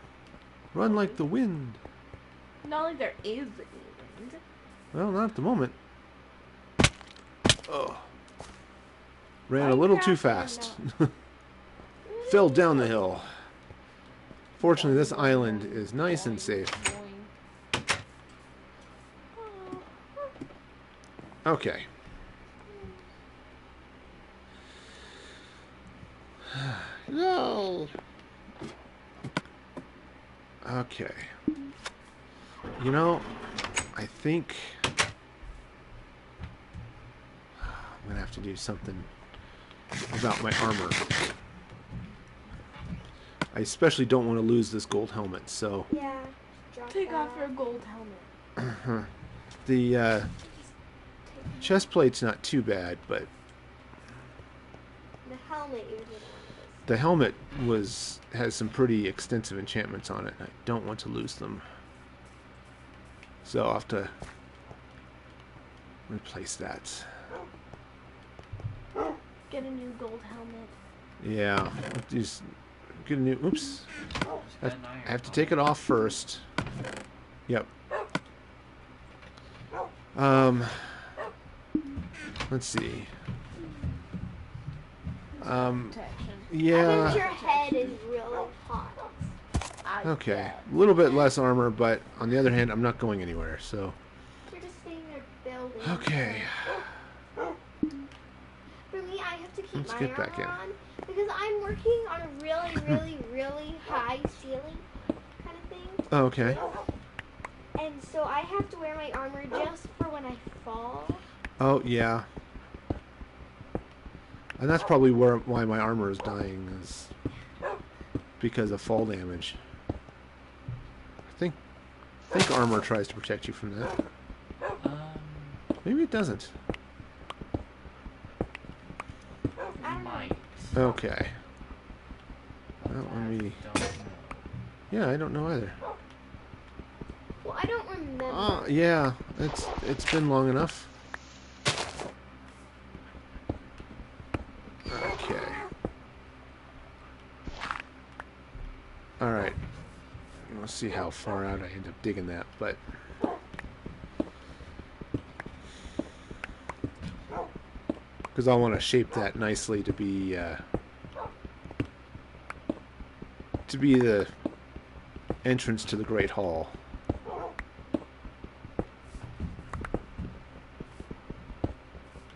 Speaker 1: Run like the wind.
Speaker 4: Not like there is any wind.
Speaker 1: Well, not at the moment. Oh. Ran a little too fast. Fell down the hill. Fortunately, this island is nice and safe. Okay.
Speaker 4: No.
Speaker 1: Okay. You know, I think I'm gonna have to do something about my armor. I especially don't want to lose this gold helmet, so
Speaker 2: Yeah.
Speaker 4: Take off your gold helmet.
Speaker 1: the chest plate's not too bad, but
Speaker 2: The helmet you would want this.
Speaker 1: the helmet has some pretty extensive enchantments on it. I don't want to lose them. So I'll have to replace that.
Speaker 4: Get a new gold helmet.
Speaker 1: Yeah, just get a new. Oops, I have to take it off first. Yep. Let's see.
Speaker 4: Protection.
Speaker 2: I
Speaker 1: Yeah.
Speaker 2: think your head is really hot.
Speaker 1: Okay, a little bit less armor, but on the other hand, I'm not going anywhere. So.
Speaker 2: You're just sitting there building.
Speaker 1: Okay.
Speaker 2: For me, I have to keep
Speaker 1: Let's
Speaker 2: my
Speaker 1: get back
Speaker 2: armor
Speaker 1: in.
Speaker 2: on because I'm working on a really, really, really high ceiling kind of thing.
Speaker 1: Okay.
Speaker 2: And so I have to wear my armor just for when I fall.
Speaker 1: Oh yeah. And that's probably why my armor is dying, is because of fall damage. I think armor tries to protect you from that. Maybe it doesn't.
Speaker 3: Might.
Speaker 1: Okay. Well, let me.
Speaker 3: Don't know.
Speaker 1: Yeah, I don't know either.
Speaker 2: Well, I don't remember.
Speaker 1: Oh yeah, it's been long enough. Okay. All right. We'll see how far out I end up digging that, but. Because I want to shape that nicely to be the entrance to the Great Hall.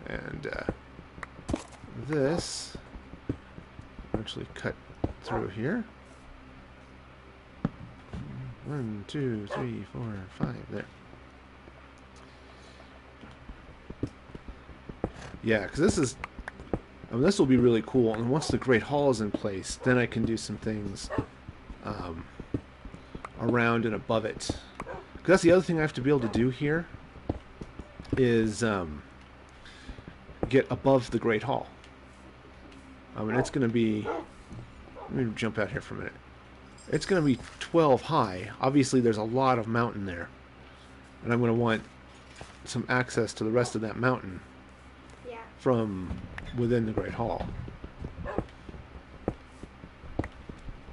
Speaker 1: And this actually cut through here. 1, 2, 3, 4, 5. There. Yeah, because this will be really cool. And once the Great Hall is in place, then I can do some things around and above it. Because that's the other thing I have to be able to do here is get above the Great Hall. And it's going to be. Let me jump out here for a minute. It's going to be 12 high. Obviously, there's a lot of mountain there, and I'm going to want some access to the rest of that mountain. From within the Great Hall.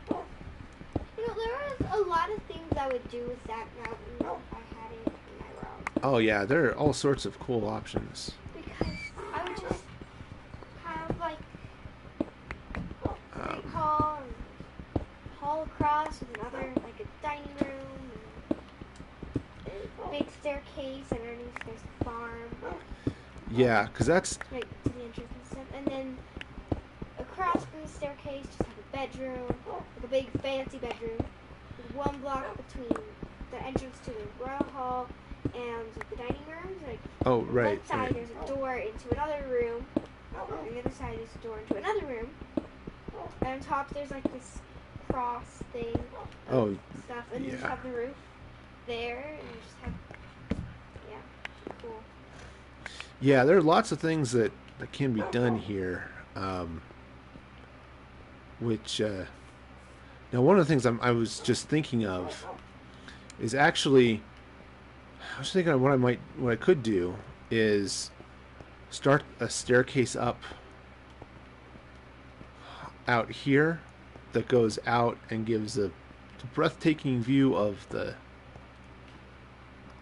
Speaker 2: You know, there was a lot of things I would do with that mountain if I had it in my world.
Speaker 1: Oh yeah, there are all sorts of cool options.
Speaker 2: Because I would just have like a big hall and hall across with another, like a dining room and a big staircase, and underneath there's a farm.
Speaker 1: Yeah, because that's...
Speaker 2: Right to the entrance and stuff. And then across from the staircase, just have a bedroom, like a big fancy bedroom, with one block between the entrance to the Royal Hall and the dining rooms. Like,
Speaker 1: oh,
Speaker 2: on
Speaker 1: right.
Speaker 2: one side there's a door into another room, on the other side there's a door into another room. And on top there's like this cross thing of stuff. And you just have the roof there, and you just have, yeah, cool.
Speaker 1: Yeah, there are lots of things that can be done here. Which, now one of the things I was just thinking of is actually, I was thinking of what I could do is start a staircase up out here that goes out and gives a breathtaking view of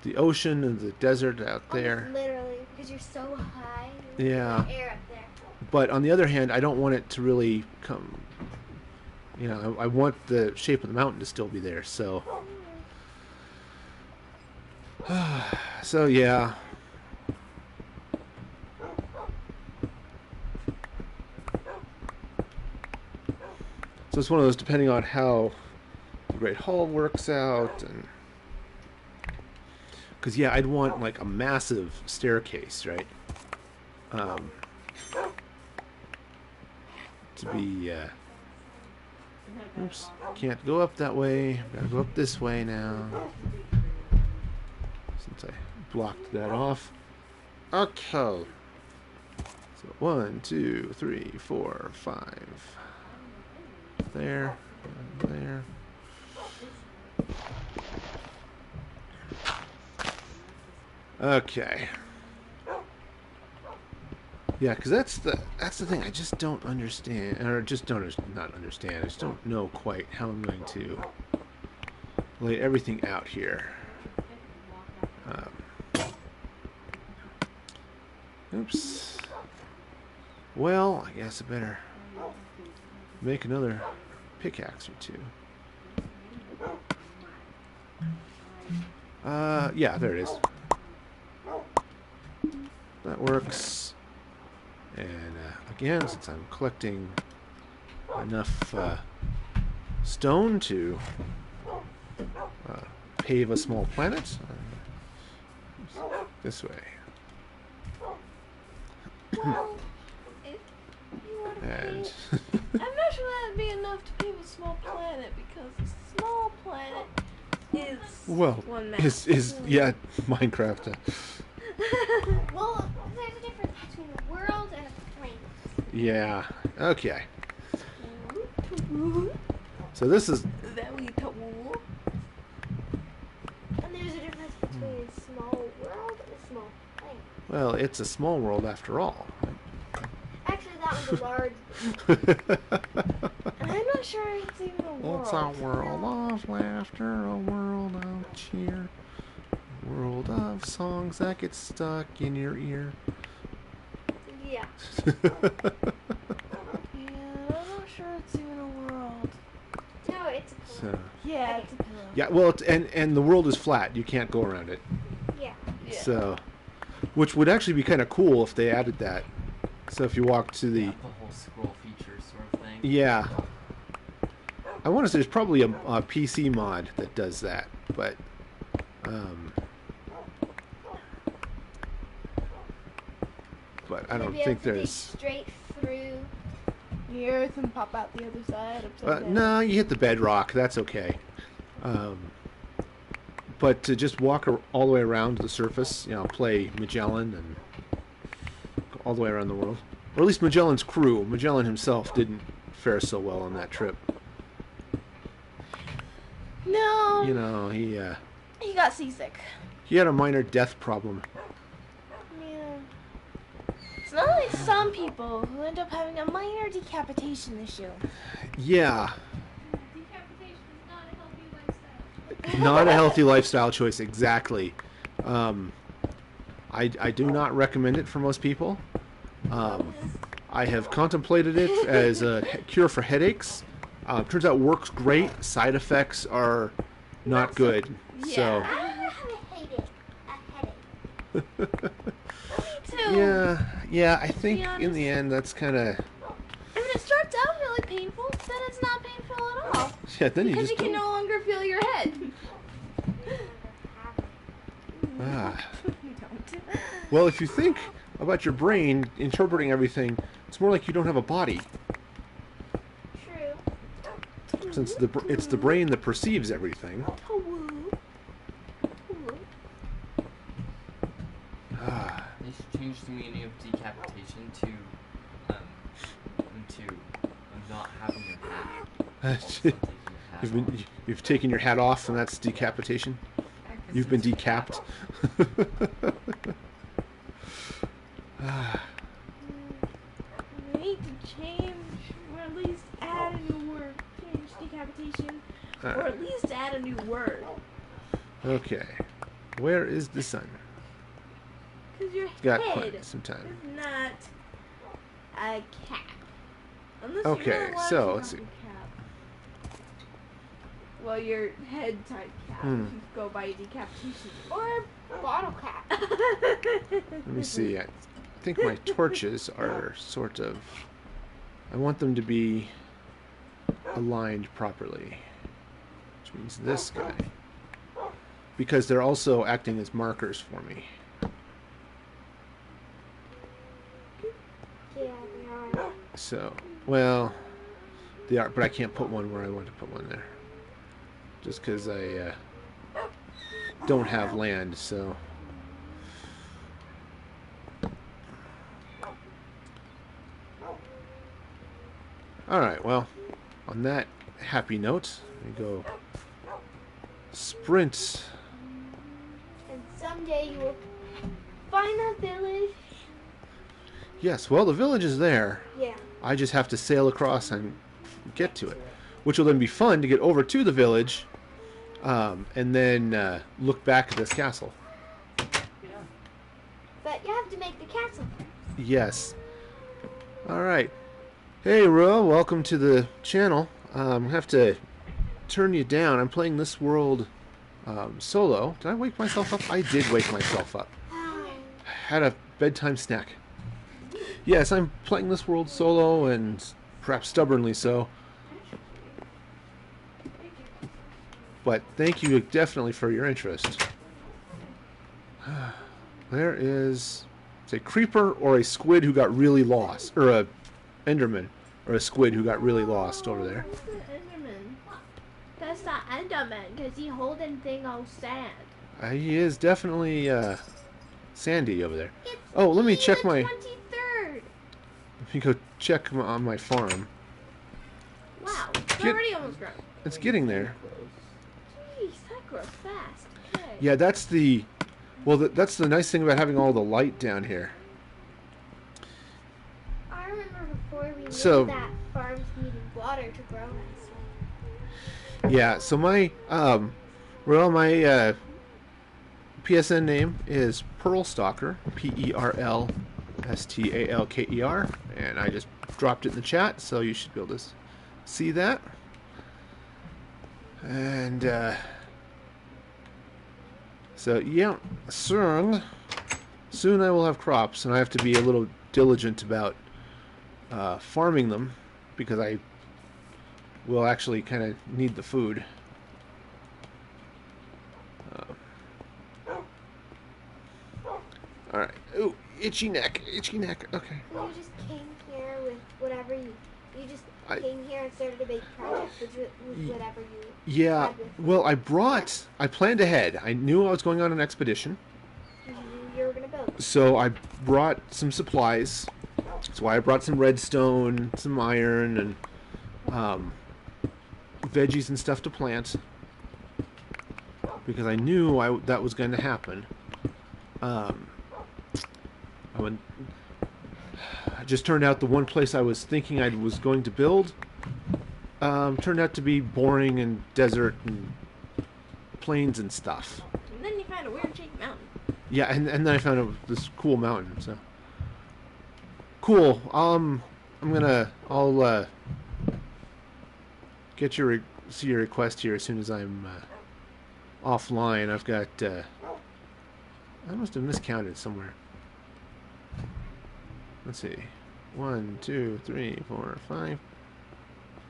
Speaker 1: the ocean and the desert out there.
Speaker 2: Literally, because you're so high.
Speaker 1: Yeah.
Speaker 2: Air up there.
Speaker 1: But on the other hand, I don't want it to really come. You know, I want the shape of the mountain to still be there. So, so yeah. So it's one of those, depending on how the Great Hall works out, and because yeah, I'd want like a massive staircase, right? To be. Oops, can't go up that way. Gotta go up this way now. Since I blocked that off. Okay. So 1, 2, 3, 4, 5. There, there. Okay. Yeah, because that's the thing I just don't understand, or just not understand. I just don't know quite how I'm going to lay everything out here. Oops. Well, I guess I better make another pickaxe or two. Yeah, there it is. That works. And again, since I'm collecting enough stone to pave a small planet, this way.
Speaker 4: Well,
Speaker 1: And
Speaker 4: I'm not sure that'd be enough to pave a small planet, because a small planet is one map.
Speaker 1: is yeah, Minecraft.
Speaker 2: Well, there's a difference between a world and a plane.
Speaker 1: Yeah. Okay. So this is.
Speaker 2: And there's a difference between a small world and a small plane.
Speaker 1: Well, it's a small world after all.
Speaker 2: Actually, that was a large.
Speaker 4: And I'm not sure it's even a world.
Speaker 1: It's a world of laughter, a world of cheer, a world of songs that get stuck in your ear.
Speaker 2: Yeah.
Speaker 4: Yeah, I'm not sure it's even a world.
Speaker 2: No, it's a plane.
Speaker 1: So,
Speaker 4: Yeah, it's a pillow.
Speaker 1: yeah, well, and the world is flat. You can't go around it.
Speaker 2: Yeah.
Speaker 4: Yeah.
Speaker 1: So, which would actually be kind of cool if they added that. So if you walk to the
Speaker 3: whole scroll feature sort of thing.
Speaker 1: yeah, I want to say there's probably a PC mod that does that, but I don't think there's.
Speaker 2: Straight through.
Speaker 4: The earth and pop out the other side. Upside down.
Speaker 1: No, you hit the bedrock. That's okay. But to just walk all the way around the surface, you know, play Magellan and go all the way around the world, or at least Magellan's crew. Magellan himself didn't fare so well on that trip.
Speaker 4: No.
Speaker 1: You know,
Speaker 4: he got seasick.
Speaker 1: he had a minor death problem.
Speaker 4: Yeah. It's not like some people who end up having a minor decapitation issue.
Speaker 1: Yeah,
Speaker 5: Decapitation is not a healthy lifestyle.
Speaker 1: not a healthy lifestyle choice. Exactly. I do not recommend it for most people. I have contemplated it as a cure for headaches. Turns out it works great. Side effects are not good. So
Speaker 2: I hate it. A headache.
Speaker 4: Too.
Speaker 1: yeah. I think in the end that's kind of
Speaker 4: I mean, it starts out really painful, then it's not painful at all.
Speaker 1: yeah. Then you
Speaker 4: Because
Speaker 1: just
Speaker 4: you can no longer feel your head.
Speaker 1: ah.
Speaker 4: Don't.
Speaker 1: Well, if you think about your brain interpreting everything, it's more like you don't have a body,
Speaker 2: True.
Speaker 1: since it's the brain that perceives everything. Ah.
Speaker 3: They should change the meaning of decapitation to not having your hat.
Speaker 1: You've taken your hat off, and that's decapitation. You've been decapped.
Speaker 4: We need to change, or at least add a new word. Change decapitation, or at least add a new word.
Speaker 1: Okay. Where is the sun?
Speaker 4: Because your
Speaker 1: Got
Speaker 4: head
Speaker 1: quite some time.
Speaker 4: is not a cap. Unless
Speaker 1: Okay,
Speaker 4: you're not
Speaker 1: so,
Speaker 4: allowed
Speaker 1: let's
Speaker 4: to
Speaker 1: see.
Speaker 4: have a cap. Well, your head type cap. If you go by decapitation.
Speaker 2: Or a bottle cap.
Speaker 1: Let me see. I think my torches are sort of... I want them to be aligned properly. Which means this guy. Because they're also acting as markers for me.
Speaker 2: Yeah, they are.
Speaker 1: So, well, they are, but I can't put one where I want to put one there. Just because I don't have land, so... Alright, well, on that happy note, we go sprint.
Speaker 2: And someday you will find that village.
Speaker 1: Yes, well, the village is there.
Speaker 2: Yeah.
Speaker 1: I just have to sail across and get to it. Which will then be fun to get over to the village and then look back at this castle.
Speaker 2: But you have to make the castle first.
Speaker 1: Yes. Alright. Hey, Ro, welcome to the channel. I have to turn you down. I'm playing this world solo. Did I wake myself up? I did wake myself up. Had a bedtime snack. Yes, I'm playing this world solo, and perhaps stubbornly so. But thank you definitely for your interest. There is a creeper or a squid who got really lost, or a enderman or a squid who got really lost over there.
Speaker 4: Who's the Enderman? That's the Enderman, because he holding thing on sand.
Speaker 1: He is definitely sandy over there. Oh, let me check my...
Speaker 4: 23rd.
Speaker 1: Let me go check on my farm.
Speaker 4: Wow, it's already almost grown.
Speaker 1: It's getting there.
Speaker 4: Jeez, that grows fast. Okay.
Speaker 1: Yeah, that's the... Well, that's the nice thing about having all the light down here.
Speaker 2: I remember before we
Speaker 1: So-
Speaker 2: knew that farms needed water to grow nicely.
Speaker 1: Yeah, so my... well, my PSN name is Pearlstalker. Pearlstalker. And I just dropped it in the chat, so you should be able to see that. And... So, yeah, soon I will have crops, and I have to be a little diligent about farming them, because I will actually kind of need the food. Alright. Ooh, itchy neck, okay.
Speaker 2: So you just came here with whatever you just came here and started a big project with whatever you
Speaker 1: Yeah,
Speaker 2: had with you.
Speaker 1: well, I planned ahead. I knew I was going on an expedition.
Speaker 2: You knew you were going to build.
Speaker 1: So I brought some supplies. That's why I brought some redstone, some iron, and veggies and stuff to plant. Because I knew that was going to happen. It just turned out the one place I was thinking I was going to build turned out to be boring and desert and plains and stuff.
Speaker 4: And then you found a weird shaped mountain.
Speaker 1: Yeah, and then I found this cool mountain. So cool. I'll get see your request here as soon as I'm offline. I've got I must have miscounted somewhere. Let's see. 1, 2, 3, 4, 5.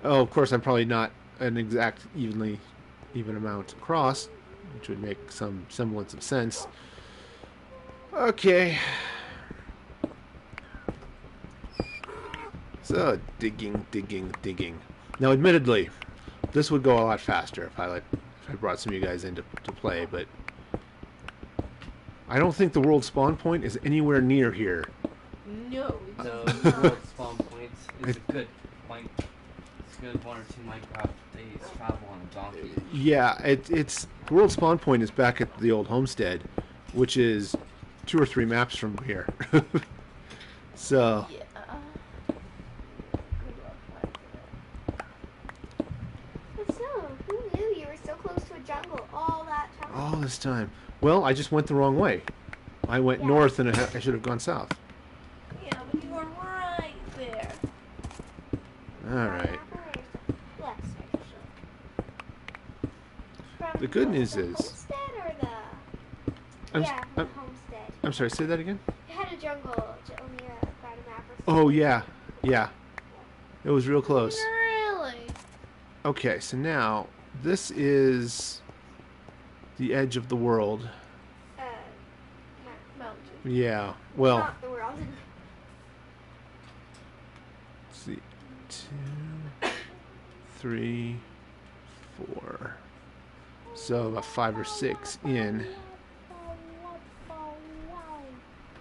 Speaker 1: Oh, of course, I'm probably not an exact even amount across, which would make some semblance of sense. Okay. So, digging. Now, admittedly, this would go a lot faster if I brought some of you guys in to play, but I don't think the world spawn point is anywhere near here.
Speaker 4: No.
Speaker 3: No, the world spawn points is a good point. It's good 1 or 2 Minecraft days travel on a donkey.
Speaker 1: Yeah, it's the world spawn point is back at the old homestead, which is 2 or 3 maps from here. So.
Speaker 4: Yeah.
Speaker 2: But still, who knew you were so close to a jungle all that time?
Speaker 1: All this time. Well, I just went the wrong way. I went north and I should have gone south.
Speaker 4: Yeah, but you were right there.
Speaker 1: Alright. The good news is...
Speaker 2: Homestead or the...
Speaker 1: I'm,
Speaker 2: the
Speaker 1: I'm,
Speaker 2: homestead.
Speaker 1: I'm sorry, say that again?
Speaker 2: It had a jungle on the about a map or something.
Speaker 1: Oh, yeah. Yeah. It was real close.
Speaker 4: Really?
Speaker 1: Okay, so now, this is the edge of the world.
Speaker 2: Mountain.
Speaker 1: Yeah, well...
Speaker 2: Not the world.
Speaker 1: Let's see. 2, 3, 4. So about 5 or 6 in.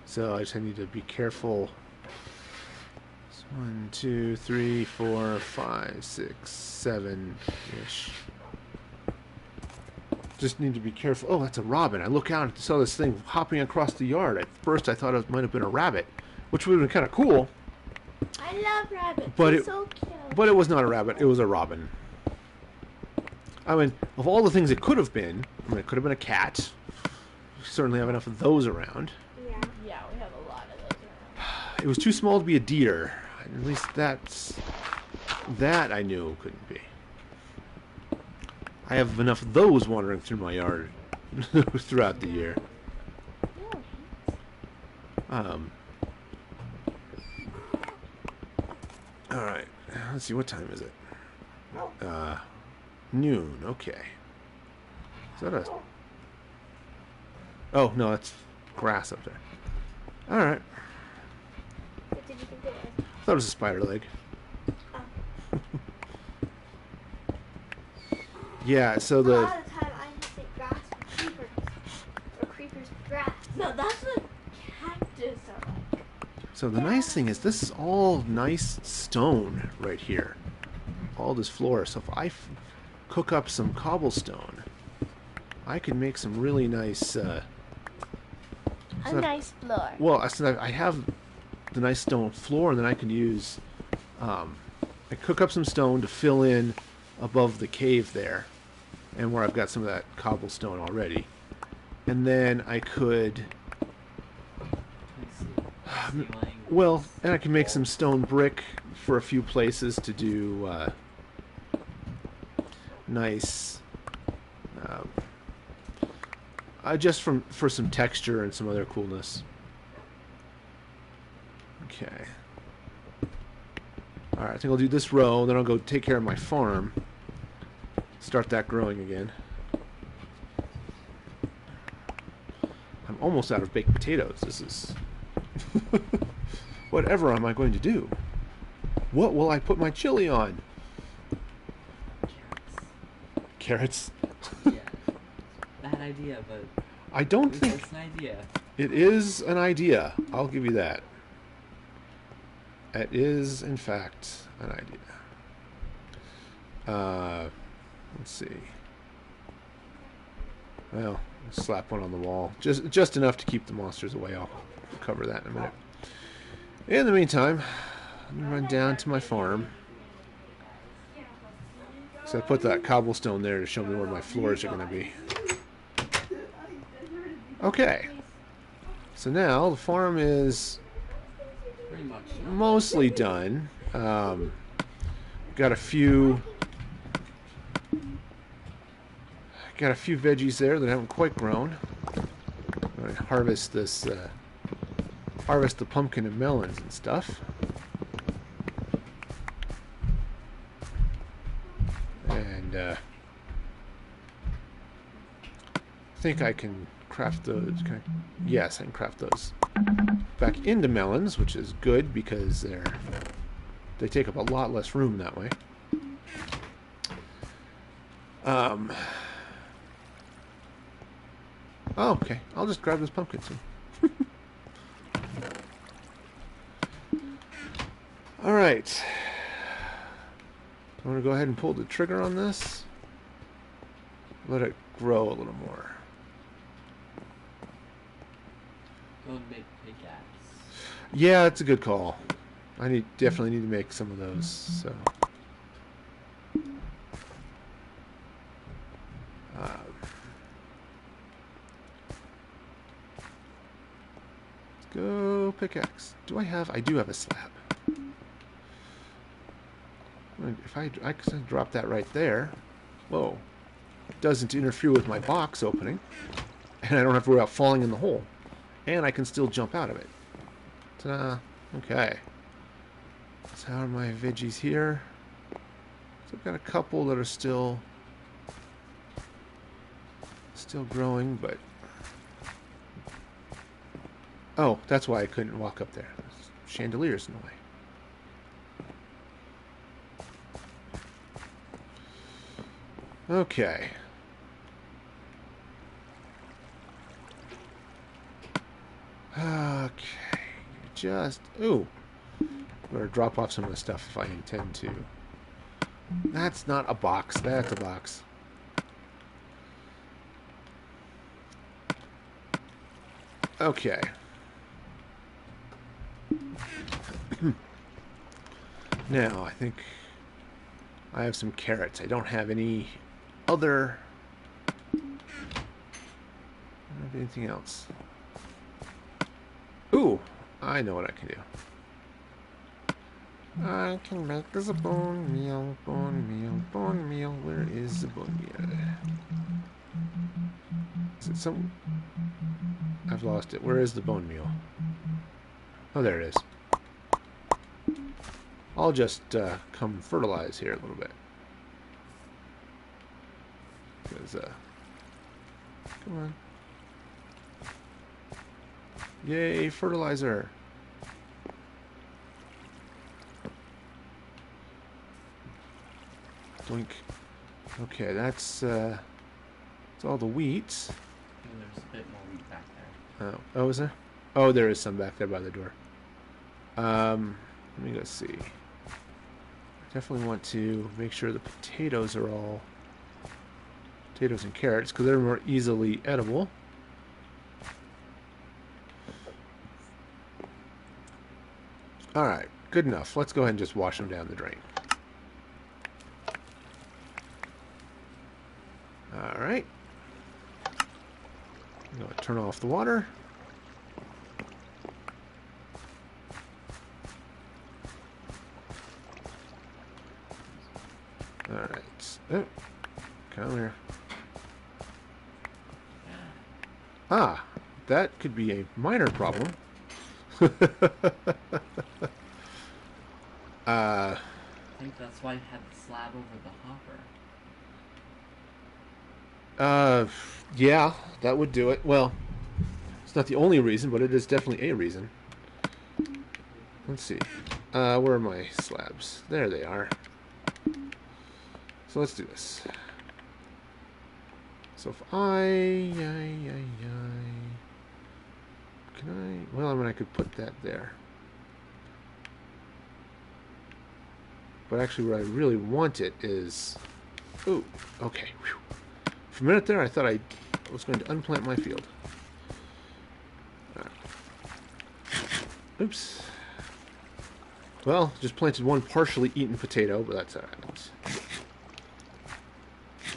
Speaker 1: So I just need to be careful. 1, 2, 3, 4, 5, 6, 7-ish. Just need to be careful. Oh, that's a robin. I look out and saw this thing hopping across the yard. At first I thought it might have been a rabbit, which would have been kind of cool.
Speaker 4: I love rabbits.
Speaker 1: But
Speaker 4: They're
Speaker 1: it,
Speaker 4: so cute.
Speaker 1: but it was not a rabbit. It was a robin. I mean, of all the things it could have been, I mean, it could have been a cat. We certainly have enough of those around.
Speaker 2: Yeah.
Speaker 4: Yeah, we have a lot of those around.
Speaker 1: It was too small to be a deer. At least that I knew couldn't be. I have enough of those wandering through my yard throughout the year. Alright, let's see, what time is it? Noon, okay. Is that a... Oh, no, that's grass up there. Alright.
Speaker 2: What did you think it was?
Speaker 1: I thought it was a spider leg.
Speaker 2: Oh.
Speaker 1: Yeah, so
Speaker 2: A
Speaker 1: the...
Speaker 2: lot of the time I mistake grass for creepers. Or creepers for grass.
Speaker 4: No, that's what cactus are like.
Speaker 1: So the nice thing is this is all nice stone right here. All this floor. So if I cook up some cobblestone, I can make some really nice...
Speaker 4: nice floor.
Speaker 1: Well, so I have the nice stone floor, and then I can use... I cook up some stone to fill in above the cave there, and where I've got some of that cobblestone already. And then I could... Well, and I can make some stone brick for a few places to do nice, just for some texture and some other coolness. Okay. All right, I think I'll do this row, then I'll go take care of my farm. Start that growing again. I'm almost out of baked potatoes. This is... Whatever am I going to do? What will I put my chili on? Carrots?
Speaker 3: Yeah. Bad idea, but...
Speaker 1: I don't think...
Speaker 3: It's an idea.
Speaker 1: It is an idea. I'll give you that. It is, in fact, an idea. Let's see. Well, slap one on the wall. Just enough to keep the monsters away. I'll cover that in a minute. In the meantime, let me run down to my farm. So I put that cobblestone there to show me where my floors are going to be. Okay. So now the farm is
Speaker 3: Pretty much.
Speaker 1: mostly done. Got a few veggies there that haven't quite grown. I'm going to harvest this. Harvest the pumpkin and melons and stuff. And I think I can craft those. Yes, I can craft those back into melons, which is good because they take up a lot less room that way. Oh, okay. I'll just grab this pumpkin soon. All right. I want to go ahead and pull the trigger on this. Let it grow a little more.
Speaker 3: Go and make pickaxe.
Speaker 1: Yeah, it's a good call. I definitely need to make some of those. So. Go pickaxe. Do I have? I do have a slab. If I can drop that right there. Whoa. It doesn't interfere with my box opening. And I don't have to worry about falling in the hole. And I can still jump out of it. Ta-da. Okay. So how are my veggies here? So I've got a couple that are still growing, but... Oh, that's why I couldn't walk up there. There's chandeliers in the way. Okay. Okay. Just... Ooh. Better drop off some of the stuff if I intend to. That's not a box. That's a box. Okay. Now, I think I have some carrots. I don't have any other... I don't have anything else. Ooh! I know what I can do. I can make this a bone meal, bone meal, bone meal. Where is the bone meal? Is it some... I've lost it. Where is the bone meal? Oh, there it is. I'll just come fertilize here a little bit. Because, come on. Yay, fertilizer! Doink. Okay, that's all the wheat.
Speaker 3: And there's a bit more wheat back there.
Speaker 1: Oh, is there? Oh, there is some back there by the door. Let me go see. I definitely want to make sure the potatoes are all potatoes and carrots because they're more easily edible. All right, good enough. Let's go ahead and just wash them down the drain. All right. I'm going to turn off the water. All right. Oh, come here. Ah, that could be a minor problem.
Speaker 3: I think that's why you had the slab over the hopper.
Speaker 1: Yeah, that would do it. Well, it's not the only reason, but it is definitely a reason. Let's see. Where are my slabs? There they are. So let's do this. So if can I? Well, I mean, I could put that there. But actually, what I really want it is... Ooh, okay. Whew. For a minute there, I thought I was going to unplant my field. Right. Oops. Well, just planted one partially eaten potato, but that's alright.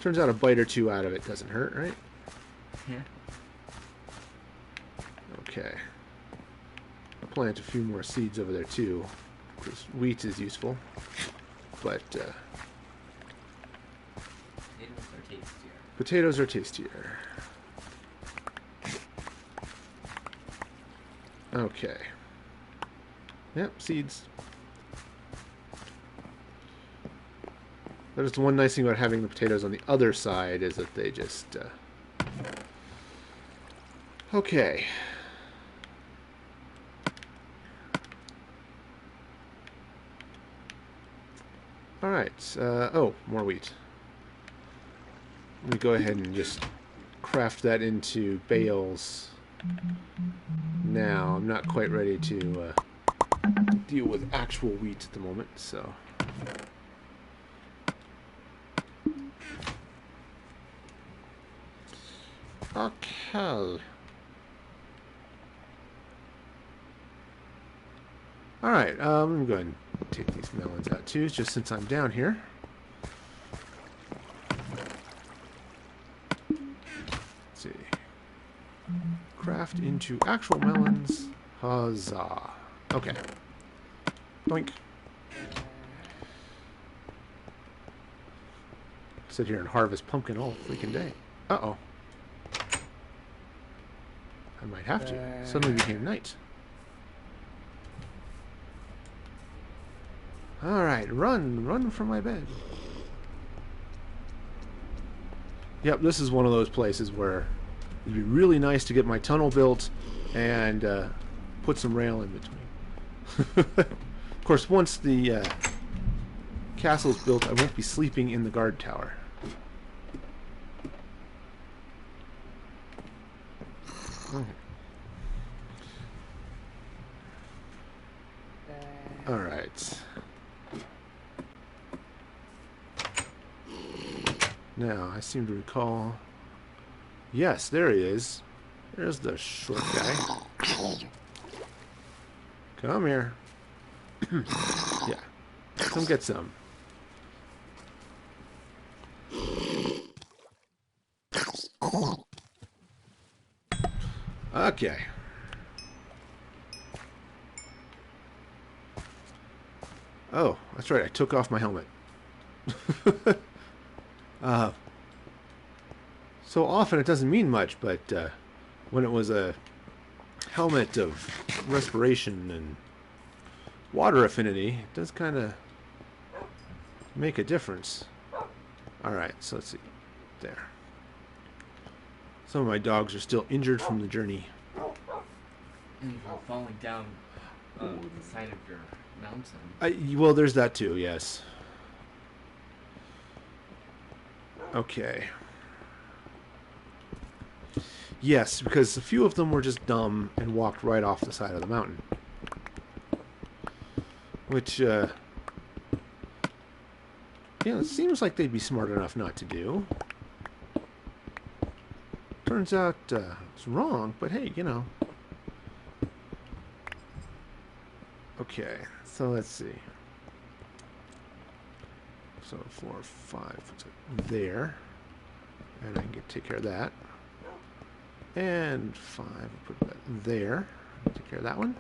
Speaker 1: Turns out a bite or two out of it doesn't hurt, right?
Speaker 3: Yeah.
Speaker 1: Okay. I'll plant a few more seeds over there too, because wheat is useful. But potatoes are tastier. Okay. Yep, seeds. That is the one nice thing about having the potatoes on the other side is that they just... Okay. Alright, oh, more wheat. Let me go ahead and just craft that into bales. Now, I'm not quite ready to deal with actual wheat at the moment, so... Okay. Alright, let me go ahead and take these melons out too, just since I'm down here. Let's see. Craft into actual melons. Huzzah. Okay. Doink. Sit here and harvest pumpkin all freaking day. Uh-oh. I might have to. Suddenly became night. Alright, run from my bed. Yep, this is one of those places where it'd be really nice to get my tunnel built and put some rail in between. Of course, once the castle's built, I won't be sleeping in the guard tower. Okay. Alright. Now, I seem to recall... Yes, there he is. There's the short guy. Come here. Yeah. Come get some. Okay. Oh, that's right. I took off my helmet. So often it doesn't mean much, but when it was a helmet of respiration and water affinity, it does kind of make a difference. Alright, so let's see. There. Some of my dogs are still injured from the journey.
Speaker 3: And from falling down the side of your mountain.
Speaker 1: Well, there's that too, yes. Okay. Yes, because a few of them were just dumb and walked right off the side of the mountain. Which, it seems like they'd be smart enough not to do. Turns out it's wrong, but hey, Okay, so let's see. So 4, 5, there. And I can take care of that. And 5, I'll put that there. Take care of that one.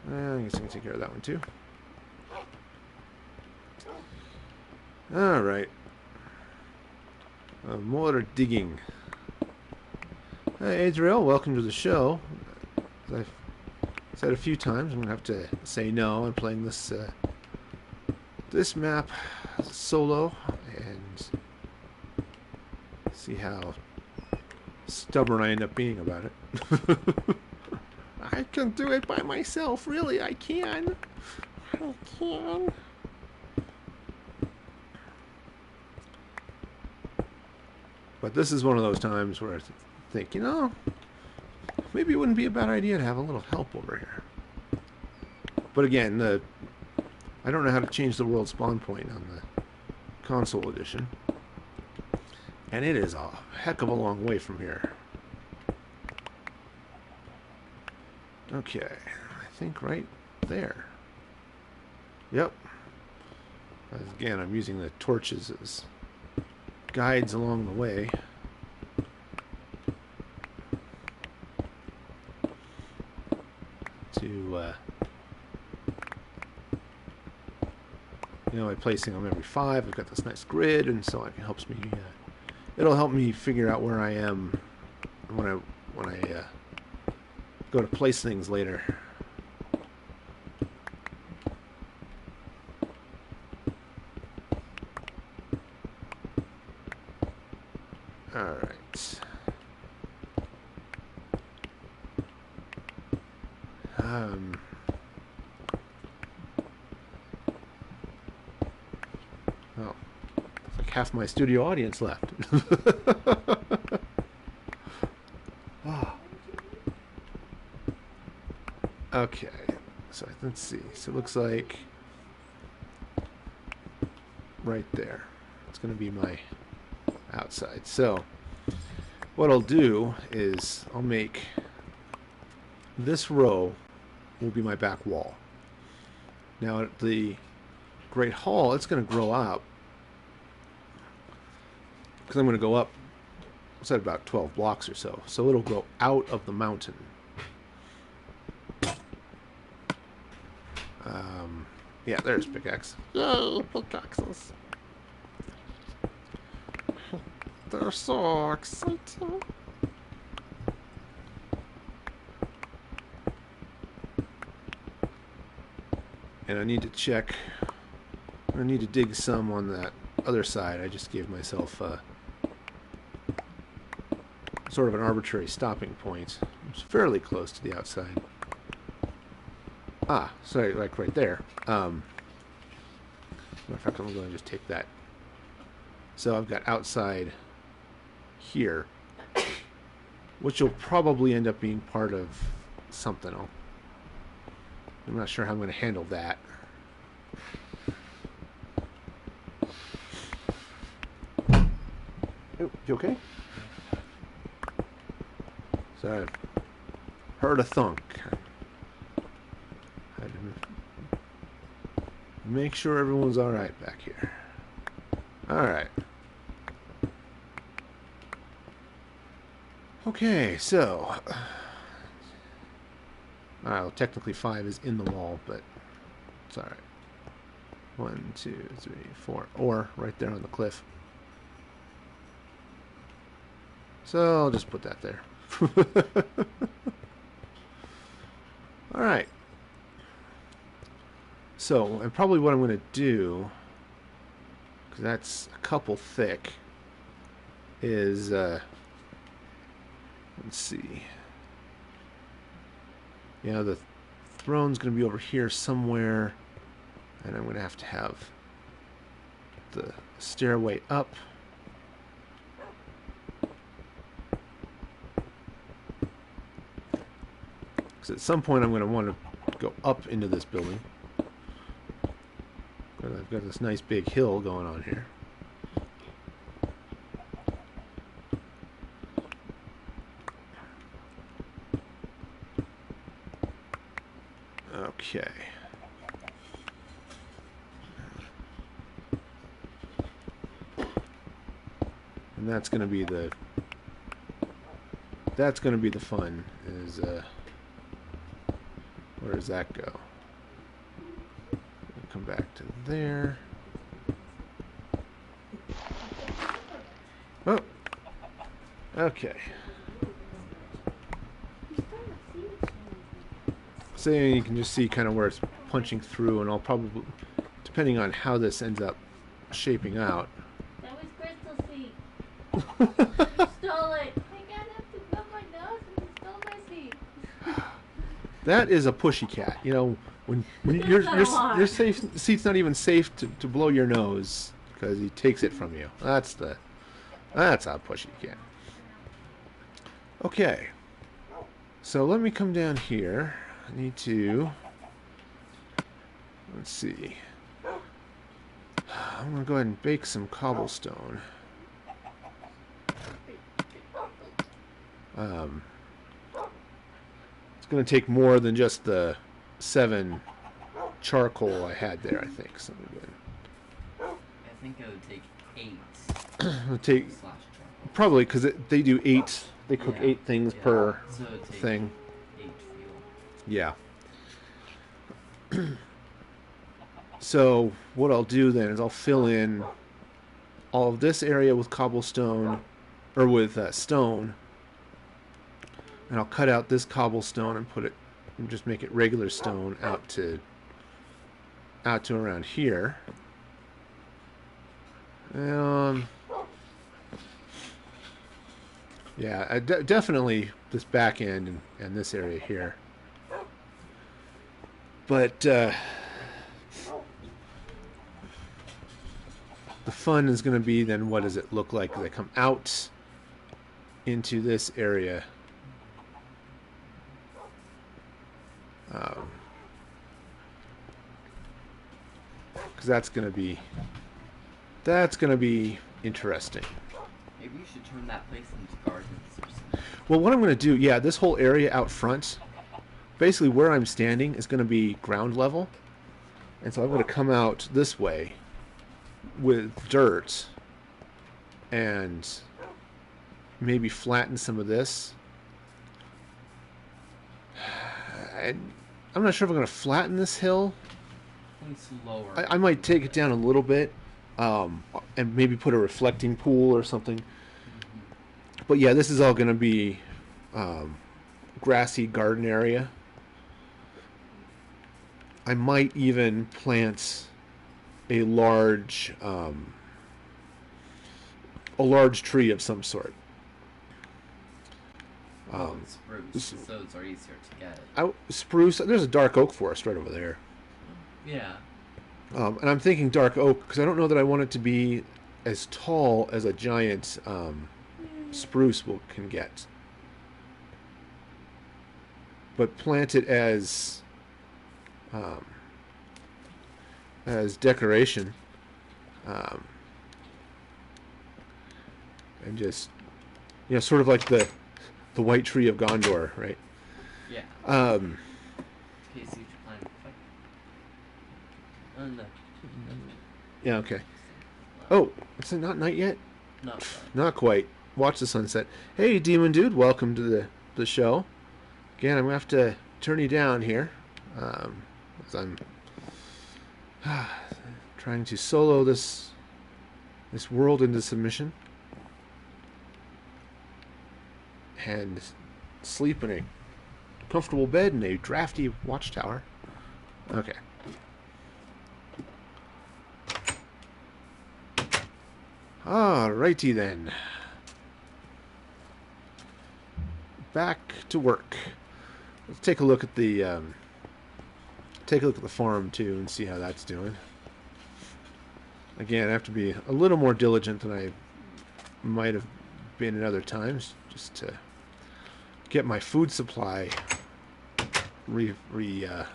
Speaker 1: I guess I can take care of that one too. Alright. More digging. Hey, Adriel, welcome to the show. As I've said a few times, I'm going to have to say no. I'm playing this this map solo and see how stubborn I end up being about it. I can do it by myself. Really, I can. I can. But this is one of those times where I think, maybe it wouldn't be a bad idea to have a little help over here. But again, I don't know how to change the world spawn point on the console edition. And it is a heck of a long way from here. Okay, I think right there. Yep. Again, I'm using the torches as guides along the way. To, by placing them every 5, I've got this nice grid, and so it helps me. It'll help me figure out where I am when I go to place things later. All right. Oh, it's like half my studio audience left. Oh. Okay, so let's see. So it looks like right there. It's going to be my outside. So what I'll do is I'll make this row will be my back wall. Now at the Great Hall, it's going to grow out because I'm going to go up said about 12 blocks or so. So it'll go out of the mountain. Yeah, there's pickaxe.
Speaker 6: Yay, pickaxes. They're so exciting.
Speaker 1: And I need to check. I need to dig some on that other side. I just gave myself sort of an arbitrary stopping point. It's fairly close to the outside. Ah, sorry, like right there. Matter of fact, I'm going to just take that. So I've got outside here, which will probably end up being part of something. I'm not sure how I'm going to handle that. Oh, you okay? So I heard a thunk. I had to make sure everyone's alright back here. Alright. Okay, so well, technically 5 is in the wall, but it's alright. 1, 2, 3, 4. Or right there on the cliff. So I'll just put that there. Alright. So, and probably what I'm going to do, because that's a couple thick, is, let's see. Yeah, the throne's going to be over here somewhere, and I'm going to have the stairway up. Because at some point I'm going to want to go up into this building. I've got this nice big hill going on here. Okay. And that's going to be the fun is where does that go? We'll come back to there. Oh. Okay. So you can just see kind of where it's punching through, and I'll probably, depending on how this ends up shaping out.
Speaker 5: That was Crystal seed. You stole it. I got up to blow my nose and you stole my seed.
Speaker 1: That is a pushy cat. You know, when your seat's not even safe to blow your nose because he takes it from you. That's a pushy cat. Okay. So let me come down here. I need to, let's see. I'm going to go ahead and bake some cobblestone. It's going to take more than just the 7 charcoal I had there, I think. So
Speaker 3: I think it would take 8.
Speaker 1: It'll take probably because they do 8. They cook 8 things per
Speaker 3: so it would take
Speaker 1: thing.
Speaker 3: 8 fuel.
Speaker 1: Yeah. So what I'll do then is I'll fill in all of this area with cobblestone, or with stone, and I'll cut out this cobblestone and put it, and just make it regular stone out to around here. Yeah, definitely this back end and this area here. But the fun is going to be then, what does it look like as I come out into this area? Because that's going to be interesting.
Speaker 3: Maybe you should turn that place into gardens or something.
Speaker 1: Well, what I'm going to do, yeah, this whole area out front, basically where I'm standing is going to be ground level. And so I'm going to come out this way with dirt and maybe flatten some of this. I'm not sure if I'm going to flatten this hill.
Speaker 3: It's lower.
Speaker 1: I might take it down a little bit, and maybe put a reflecting pool or something.
Speaker 3: Mm-hmm.
Speaker 1: But yeah, this is all going to be grassy garden area. I might even plant a large tree of some sort.
Speaker 3: Spruce. Those are easier to get.
Speaker 1: Spruce. There's a dark oak forest right over there.
Speaker 3: Yeah.
Speaker 1: And I'm thinking dark oak because I don't know that I want it to be as tall as a giant spruce can get. But plant it as decoration, and just sort of like the white tree of Gondor, right?
Speaker 3: Yeah. Casey, you plan to
Speaker 1: Yeah. Okay. Oh, is it not night yet?
Speaker 3: No.
Speaker 1: Not quite. Watch the sunset. Hey, Demon Dude, welcome to the show. Again, I'm gonna have to turn you down here, as I'm trying to solo this world into submission and sleep in a comfortable bed in a drafty watchtower. Okay. Alrighty then. Back to work. Let's take a look at the farm too and see how that's doing. Again, I have to be a little more diligent than I might have been at other times, just to get my food supply refilled,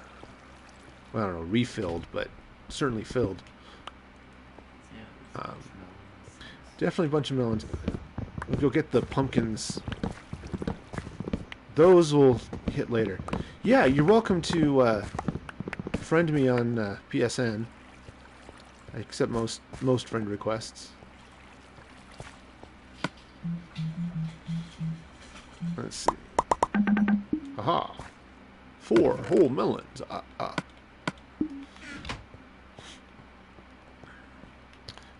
Speaker 1: but certainly filled. Definitely a bunch of melons. We'll go get the pumpkins. Those will hit later. Yeah, you're welcome to friend me on PSN. I accept most friend requests. Let's see. Aha! 4 whole melons.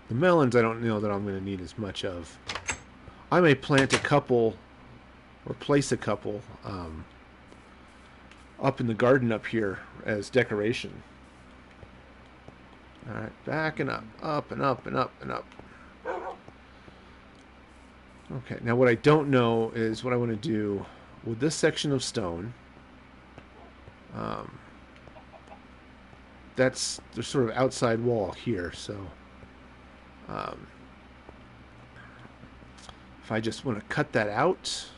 Speaker 1: The melons I don't know that I'm going to need as much of. I may plant a couple, or place a couple, up in the garden up here as decoration. Alright, backing up. Up and up and up and up. Okay, now what I don't know is what I want to do with this section of stone. That's the sort of outside wall here, so if I just want to cut that out,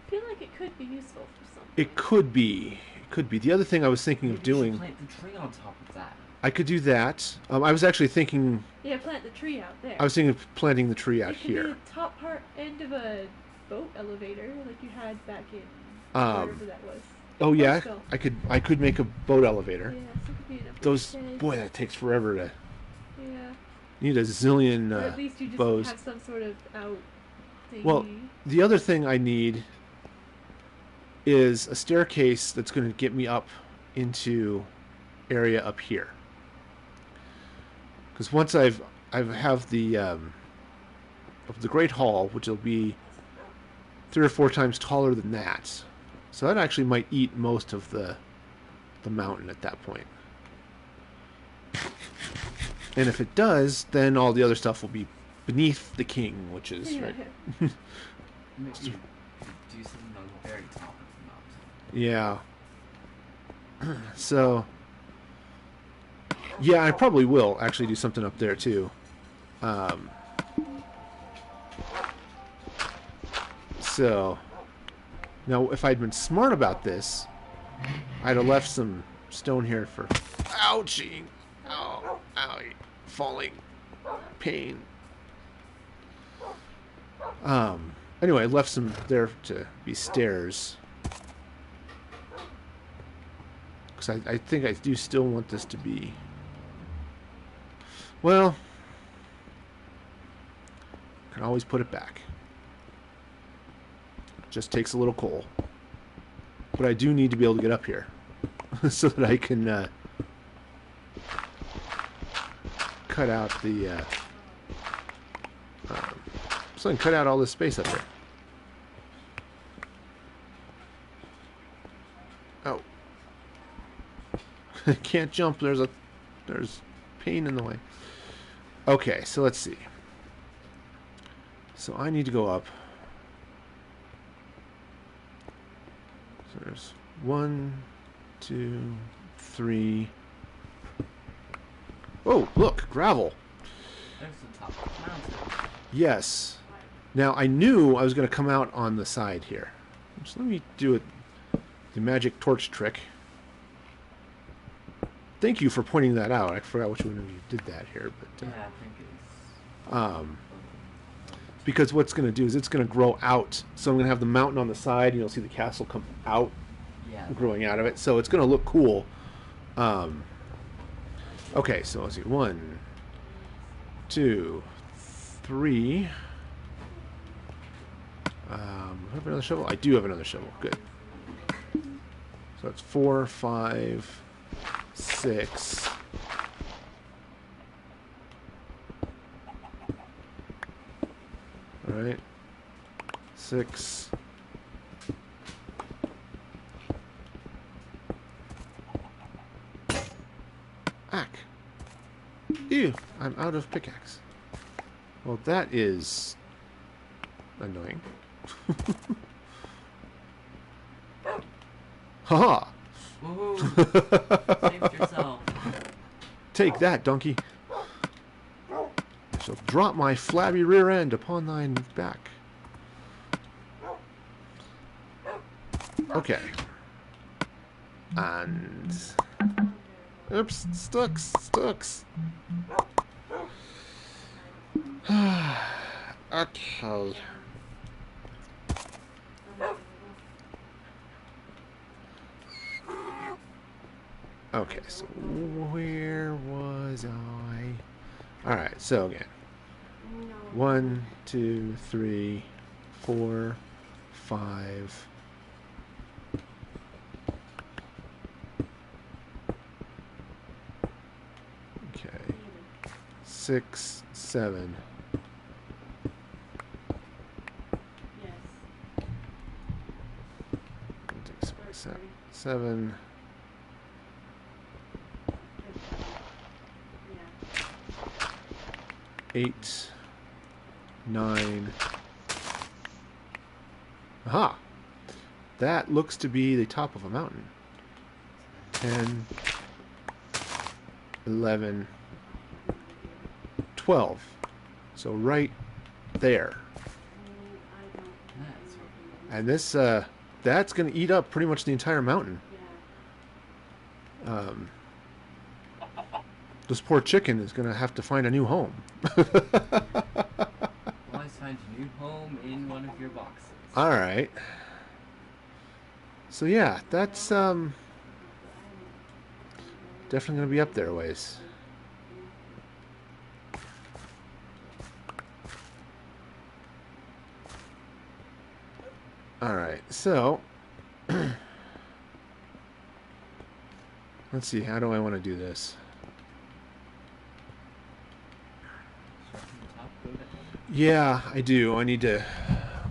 Speaker 4: I feel like it could be useful for something.
Speaker 1: it could be. It could be. The other thing I was thinking of doing,
Speaker 3: plant the tree on top of that.
Speaker 1: I could do that. I was actually thinking.
Speaker 4: Yeah, plant the tree out there.
Speaker 1: I was thinking of planting the tree out
Speaker 4: it could
Speaker 1: here.
Speaker 4: be the top part end of a boat elevator, like you had back in wherever that was.
Speaker 1: Oh yeah,
Speaker 4: Still.
Speaker 1: I could make a boat elevator.
Speaker 4: Yeah, so it could be an upper
Speaker 1: Those
Speaker 4: stage.
Speaker 1: boy, that takes forever to.
Speaker 4: Yeah.
Speaker 1: Need a zillion
Speaker 4: Or at least you just
Speaker 1: bows.
Speaker 4: have some sort of out thingy.
Speaker 1: Well, the other thing I need is a staircase that's going to get me up into area up here. Because once I have the Great Hall, which will be 3 or 4 times taller than that, so that actually might eat most of the mountain at that point. And if it does, then all the other stuff will be beneath the king, which is right.
Speaker 3: Maybe do something on the very top of the mountain.
Speaker 1: Yeah. So, yeah, I probably will actually do something up there too. So, now if I'd been smart about this, I'd have left some stone here for. Ouchie! Ow! Owie! Falling. Pain. Anyway, I left some there to be stairs. Because I think I do still want this to be. Well, can always put it back. Just takes a little coal. But I do need to be able to get up here so that I can cut out the so I can cut out all this space up there. Oh. I can't jump. There's pain in the way. Okay, so let's see. So I need to go up. So there's 1, 2, 3. Oh, look, gravel.
Speaker 3: There's the top of the mountain.
Speaker 1: Yes. Now I knew I was going to come out on the side here. So let me do it. The magic torch trick. Thank you for pointing that out. I forgot which one of you did that here, but
Speaker 3: Yeah, I think it's...
Speaker 1: because what's going to do is it's going to grow out. So I'm going to have the mountain on the side, and you'll see the castle come out, growing out of it. So it's going to look cool. Okay, so let's see. 1, 2, 3. Do I have another shovel? I do have another shovel. Good. So that's 4, 5, 6. All right. 6. Ack. Ew, I'm out of pickaxe. Well, that is annoying. Haha!
Speaker 3: Woohoo! Saved yourself.
Speaker 1: Take that, donkey. I shall drop my flabby rear end upon thine back. Okay. And... Oops, sticks.
Speaker 6: Okay.
Speaker 1: Okay, so where was I? Alright, so again. 1, 2, 3, 4, 5. Okay. 6, 7.
Speaker 5: Yes.
Speaker 1: 7.
Speaker 5: Yeah.
Speaker 1: 8, 9. Aha! That looks to be the top of a mountain. 10, 11, 12. So right there. And this, that's going to eat up pretty much the entire mountain. This poor chicken is going to have to find a new home.
Speaker 3: Always find a new home in one of your boxes.
Speaker 1: Alright. So yeah, that's definitely going to be up there a ways. Alright, so let's see, how do I want to do this? Yeah, I do. I need to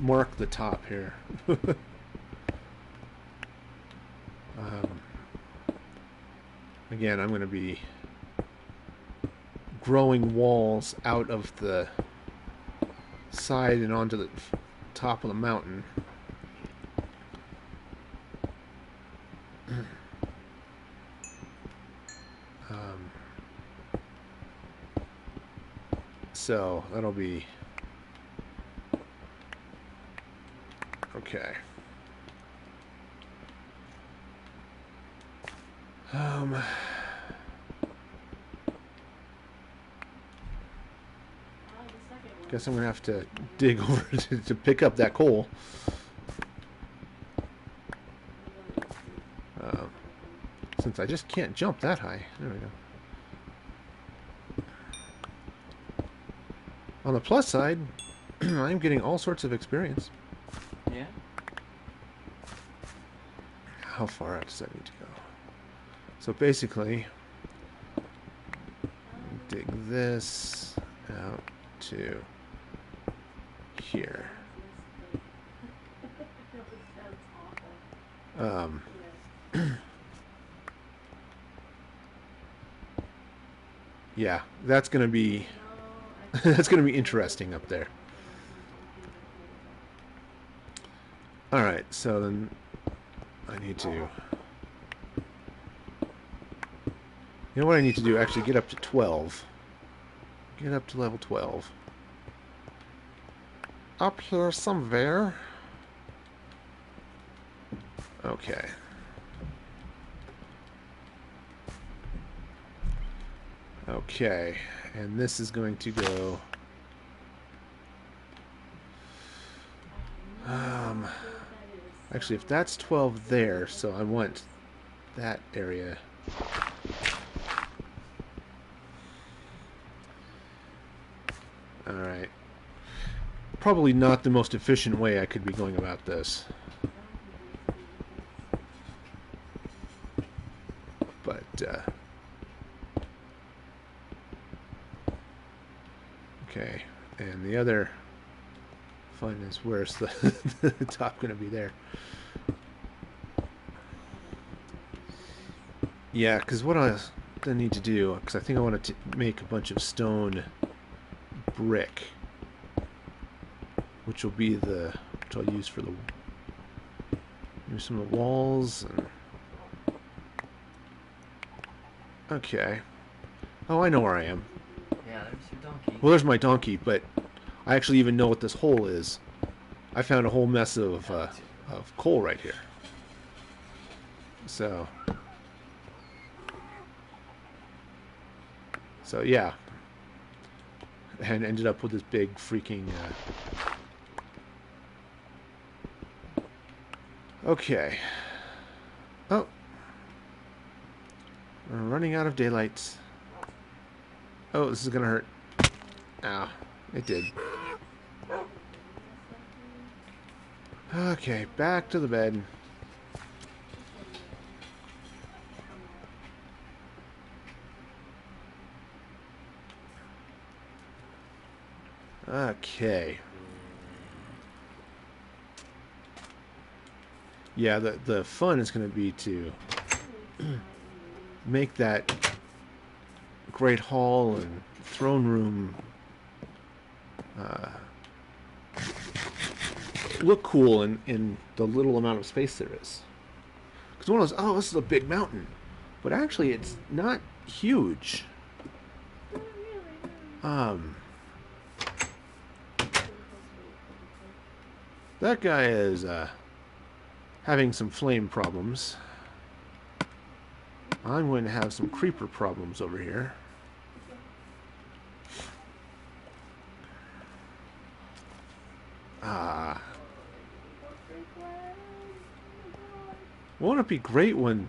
Speaker 1: mark the top here. Again, I'm going to be growing walls out of the side and onto the top of the mountain. So that'll be okay. Guess I'm gonna have to dig over to pick up that coal. Since I just can't jump that high. There we go. On the plus side, I'm getting all sorts of experience.
Speaker 3: Yeah?
Speaker 1: how far out does that need to go? So basically, dig this out to here. Yeah, that's gonna be that's gonna be interesting up there. All right, so then I need to. You know what I need to do? Actually, get up to 12. Get up to level 12.
Speaker 6: Up here somewhere.
Speaker 1: Okay. Okay, and this is going to go. Actually, if that's 12 there, so I want that area. Alright. Probably not the most efficient way I could be going about this. But, okay. And the other fun is where's the, the top going to be there. Yeah, because what I need to do, because I think I want to make a bunch of stone brick, which will be the, which I'll use for the, maybe some of the walls. And okay. Oh, I know where I am.
Speaker 3: Yeah, there's your donkey.
Speaker 1: Well, there's my donkey, but I actually even know what this hole is. I found a whole mess of coal right here. So yeah, and ended up with this big freaking. Okay. Oh, we're running out of daylight. Oh, this is gonna hurt. Ow, it did. Okay, back to the bed. Okay. Yeah, the fun is going to be to make that great hall and throne room look cool in the little amount of space there is. Because one of those, oh, this is a big mountain, but actually it's not huge. That guy is having some flame problems. I'm going to have some creeper problems over here. Won't it be great when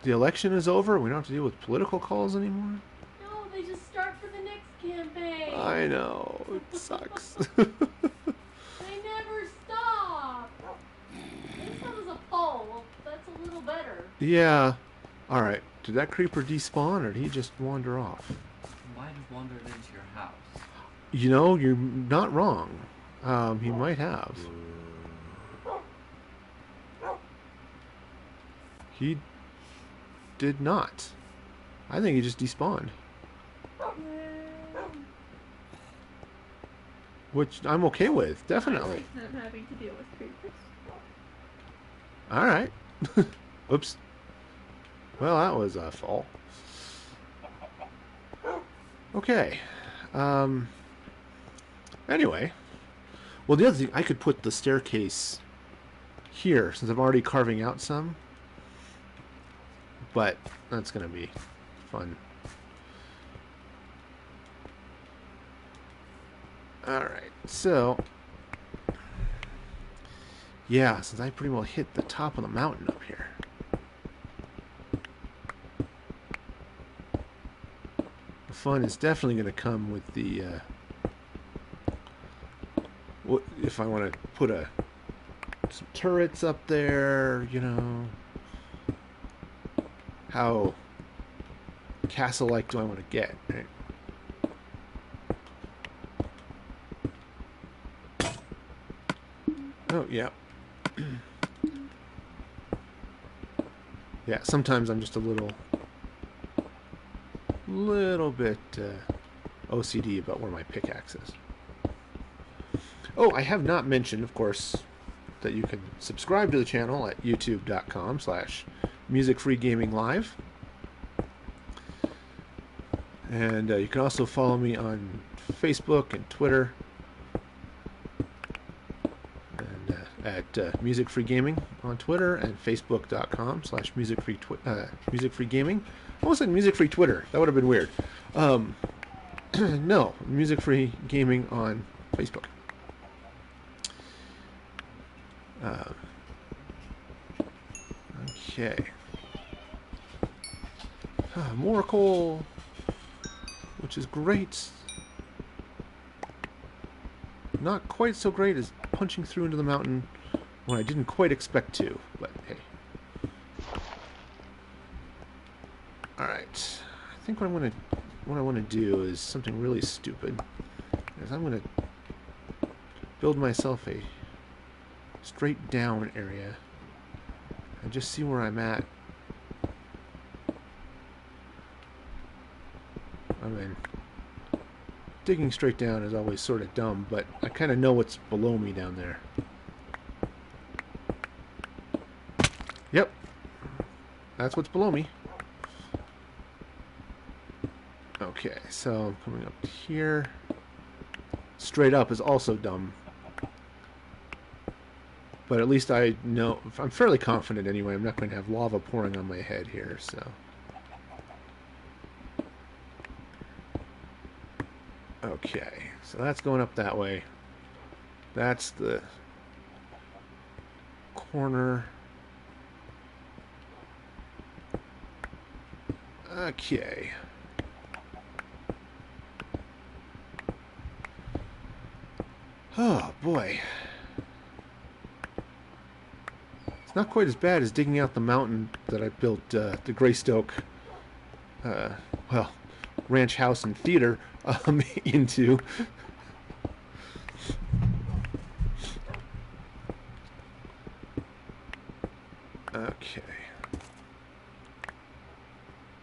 Speaker 1: the election is over and we don't have to deal with political calls anymore?
Speaker 5: No, they just start for the next campaign.
Speaker 1: I know. It sucks.
Speaker 5: They never stop. This one was a poll. Well, that's a little better.
Speaker 1: Yeah. Alright. Did that creeper despawn or did he just wander off?
Speaker 3: He might have wandered into your house.
Speaker 1: You know, you're not wrong. He might have. He did not. I think he just despawned. Which I'm okay with, definitely.
Speaker 4: I'm having to deal with creepers.
Speaker 1: Alright. Oops. Well, that was a fall. Okay. Anyway. Well, the other thing, I could put the staircase here, since I'm already carving out some. But that's going to be fun. Alright, so... yeah, since I pretty well hit the top of the mountain up here. The fun is definitely going to come with the... if I want to put some turrets up there, you know... how castle-like do I want to get, right? Oh, yeah. Yeah, sometimes I'm just a little bit OCD about where my pickaxe is. Oh, I have not mentioned, of course, that you can subscribe to the channel at youtube.com/musicfreegaminglive. And you can also follow me on Facebook and Twitter and at Music Free Gaming on Twitter and Facebook.com/musicfreegaming. I almost said Music Free Twitter. That would have been weird. No, Music Free Gaming on Facebook. Okay. More coal, which is great. Not quite so great as punching through into the mountain when I didn't quite expect to, but hey. Alright. I think what I want to do is something really stupid. Is I'm going to build myself a straight down area and just see where I'm at. I mean, digging straight down is always sort of dumb, but I kind of know what's below me down there. Yep. That's what's below me. Okay, so I'm coming up here. Straight up is also dumb. But at least I know, I'm fairly confident anyway, I'm not going to have lava pouring on my head here, so. Okay, so that's going up that way. That's the corner. Okay. Oh, boy. It's not quite as bad as digging out the mountain that I built the Greystoke, well, ranch house and theater into. Okay.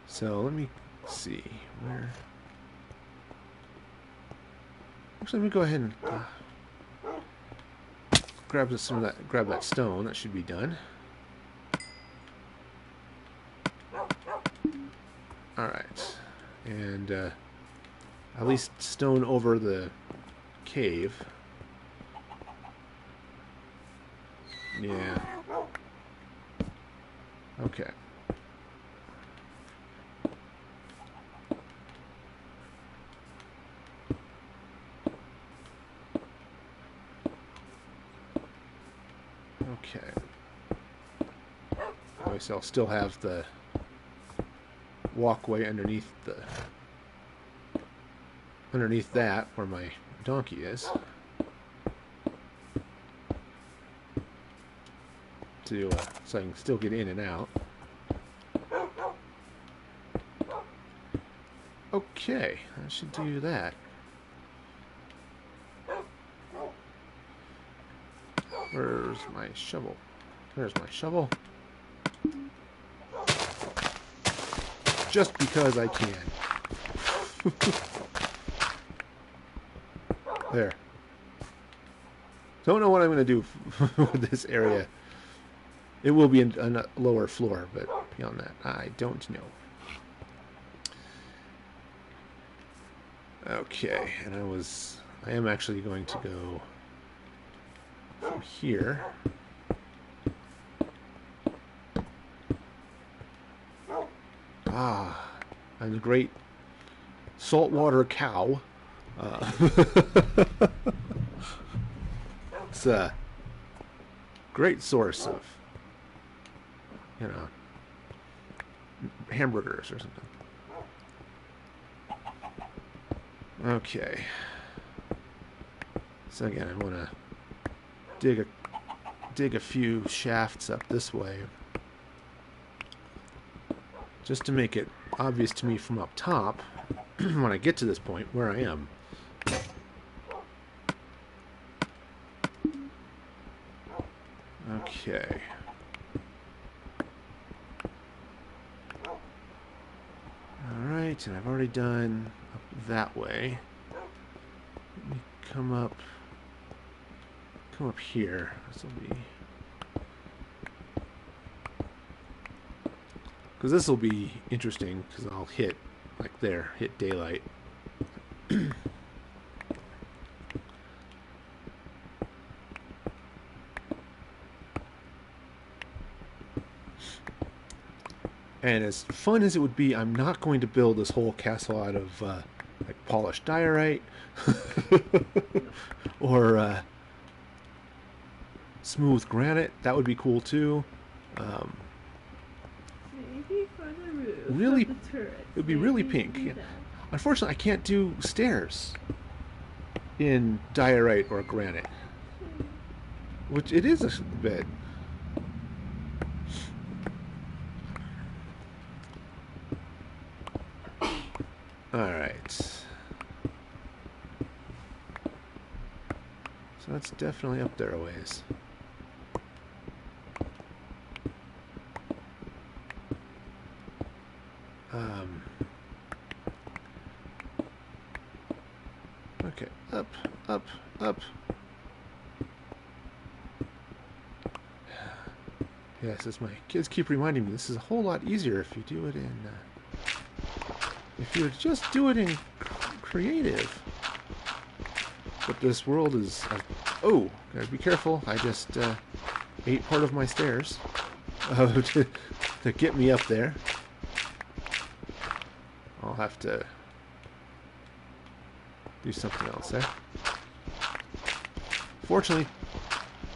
Speaker 1: So let me see where. Actually, let me go ahead and grab some of that. Grab that stone. That should be done. All right, and at least stone over the cave. Yeah. Okay. Okay. Obviously, I'll still have the walkway underneath that where my donkey is to so I can still get in and out. Okay, that should do that. Where's my shovel? There's my shovel. Just because I can. There. Don't know what I'm going to do with this area. It will be a lower floor, but beyond that, I don't know. Okay, and I am actually going to go from here. Ah, and the great saltwater cow. It's a great source of, hamburgers or something. Okay. So again, I want to dig a few shafts up this way. just to make it obvious to me from up top when I get to this point where I am. Okay. Alright, and I've already done up that way. Let me come up here. This will be... because this will be interesting, because I'll hit, like there, hit daylight. And as fun as it would be, I'm not going to build this whole castle out of like polished diorite or smooth granite. That would be cool too. Really, it would be really pink. Yeah. Unfortunately, I can't do stairs in diorite or granite, which it is a bit. Alright. So that's definitely up there a ways. Okay, up, up, up. Yes, as my kids keep reminding me, this is a whole lot easier if you do it in... if you would just do it in creative. But this world is... oh, gotta be careful. I just ate part of my stairs to get me up there. I'll have to do something else there. Fortunately,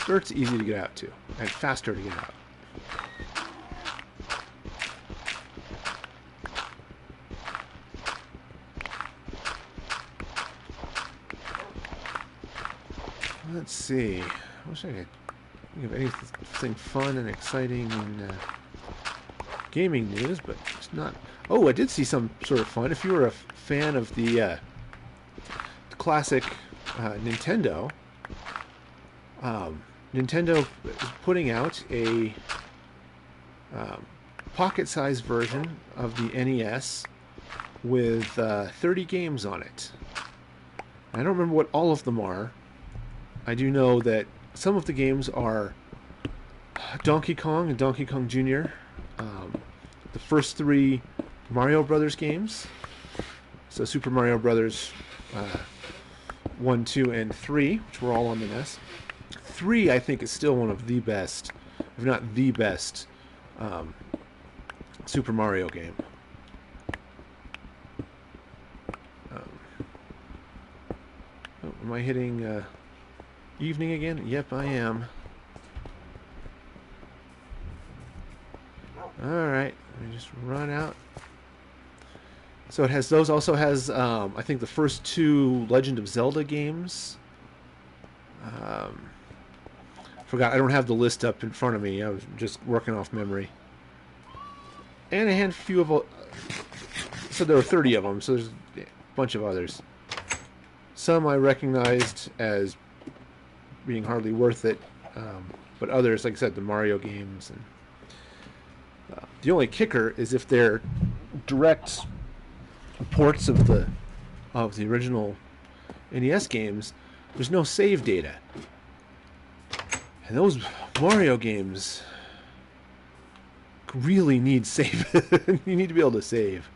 Speaker 1: dirt's easy to get out to, and faster to get out. Let's see. I wish I could think of anything fun and exciting in gaming news, but it's not. Oh, I did see some sort of fun. If you were a fan of the classic Nintendo, Nintendo is putting out a pocket-sized version of the NES with 30 games on it. I don't remember what all of them are. I do know that some of the games are Donkey Kong and Donkey Kong Jr., the first 3 Mario Brothers games, so Super Mario Brothers 1, 2, and 3, which were all on the NES. 3, I think, is still one of the best, if not the best, Super Mario game. Oh, am I hitting evening again? Yep, I am. Alright, let me just run out. So it has those, also has, I think, the first 2 Legend of Zelda games. Forgot, I don't have the list up in front of me. I was just working off memory. And a handful of... so there were 30 of them, so there's a bunch of others. Some I recognized as being hardly worth it, but others, like I said, the Mario games. And the only kicker is if they're direct ports of the original NES games, there's no save data. And those Mario games really need save. You need to be able to save.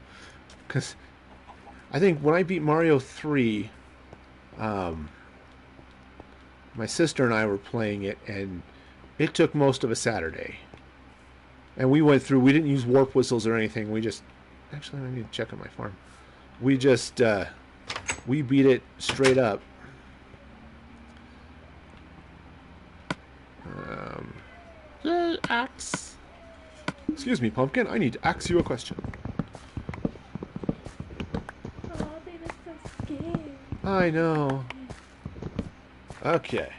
Speaker 1: Because I think when I beat Mario 3, my sister and I were playing it, and it took most of a Saturday. And we went through, we didn't use warp whistles or anything, we just, actually I need to check on my farm. We just, we beat it straight up.
Speaker 6: Yay, axe!
Speaker 1: Excuse me, Pumpkin, I need to ask you a question.
Speaker 4: Oh, they look so scared.
Speaker 1: I know. Okay.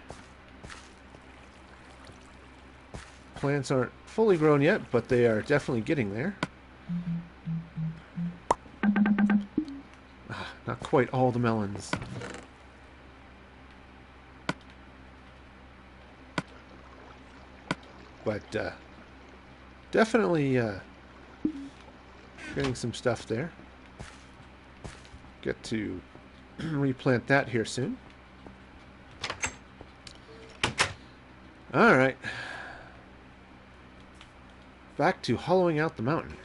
Speaker 1: Plants aren't fully grown yet, but they are definitely getting there. Not quite all the melons. But definitely getting some stuff there. Get to replant that here soon. All right. Back to hollowing out the mountain.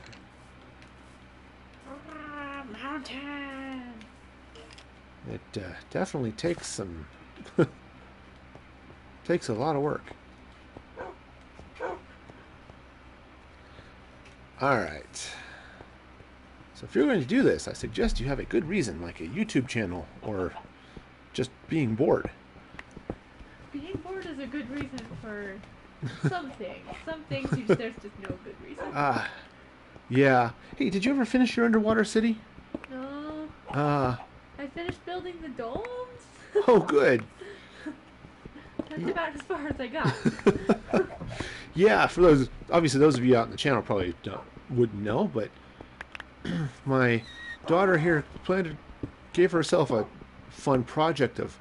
Speaker 4: Mountain.
Speaker 1: It definitely takes some takes a lot of work. All right. So if you're going to do this, I suggest you have a good reason, like a YouTube channel or just being bored.
Speaker 4: Being bored is a good reason for some things. Some things there's just no good reason.
Speaker 1: Yeah. Hey, did you ever finish your underwater city?
Speaker 4: No. I finished building the domes.
Speaker 1: Oh, good.
Speaker 4: That's about as far as I got.
Speaker 1: Yeah, for those, obviously those of you out in the channel probably wouldn't know, but my daughter here gave herself a fun project of,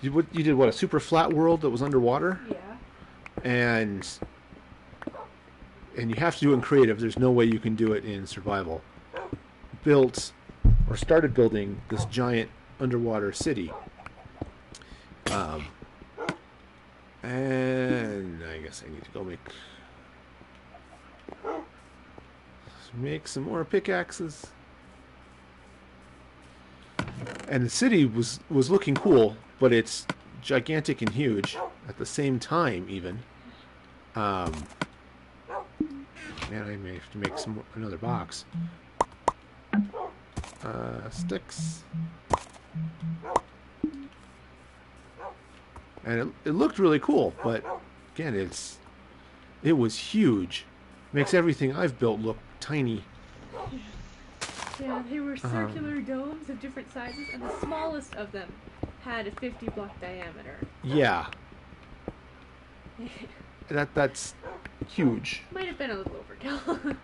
Speaker 1: you did what, a super flat world that was underwater?
Speaker 4: Yeah.
Speaker 1: And you have to do it in creative. There's no way you can do it in survival. Started building this giant underwater city. And I guess I need to go make some more pickaxes. And the city was looking cool, but it's gigantic and huge at the same time even. Man, I may have to make another box. Sticks. And it looked really cool, but again, it was huge. Makes everything I've built look tiny.
Speaker 4: Yeah, they were circular domes of different sizes, and the smallest of them had a 50-block diameter.
Speaker 1: Yeah. That's huge.
Speaker 4: Might have been a little overkill.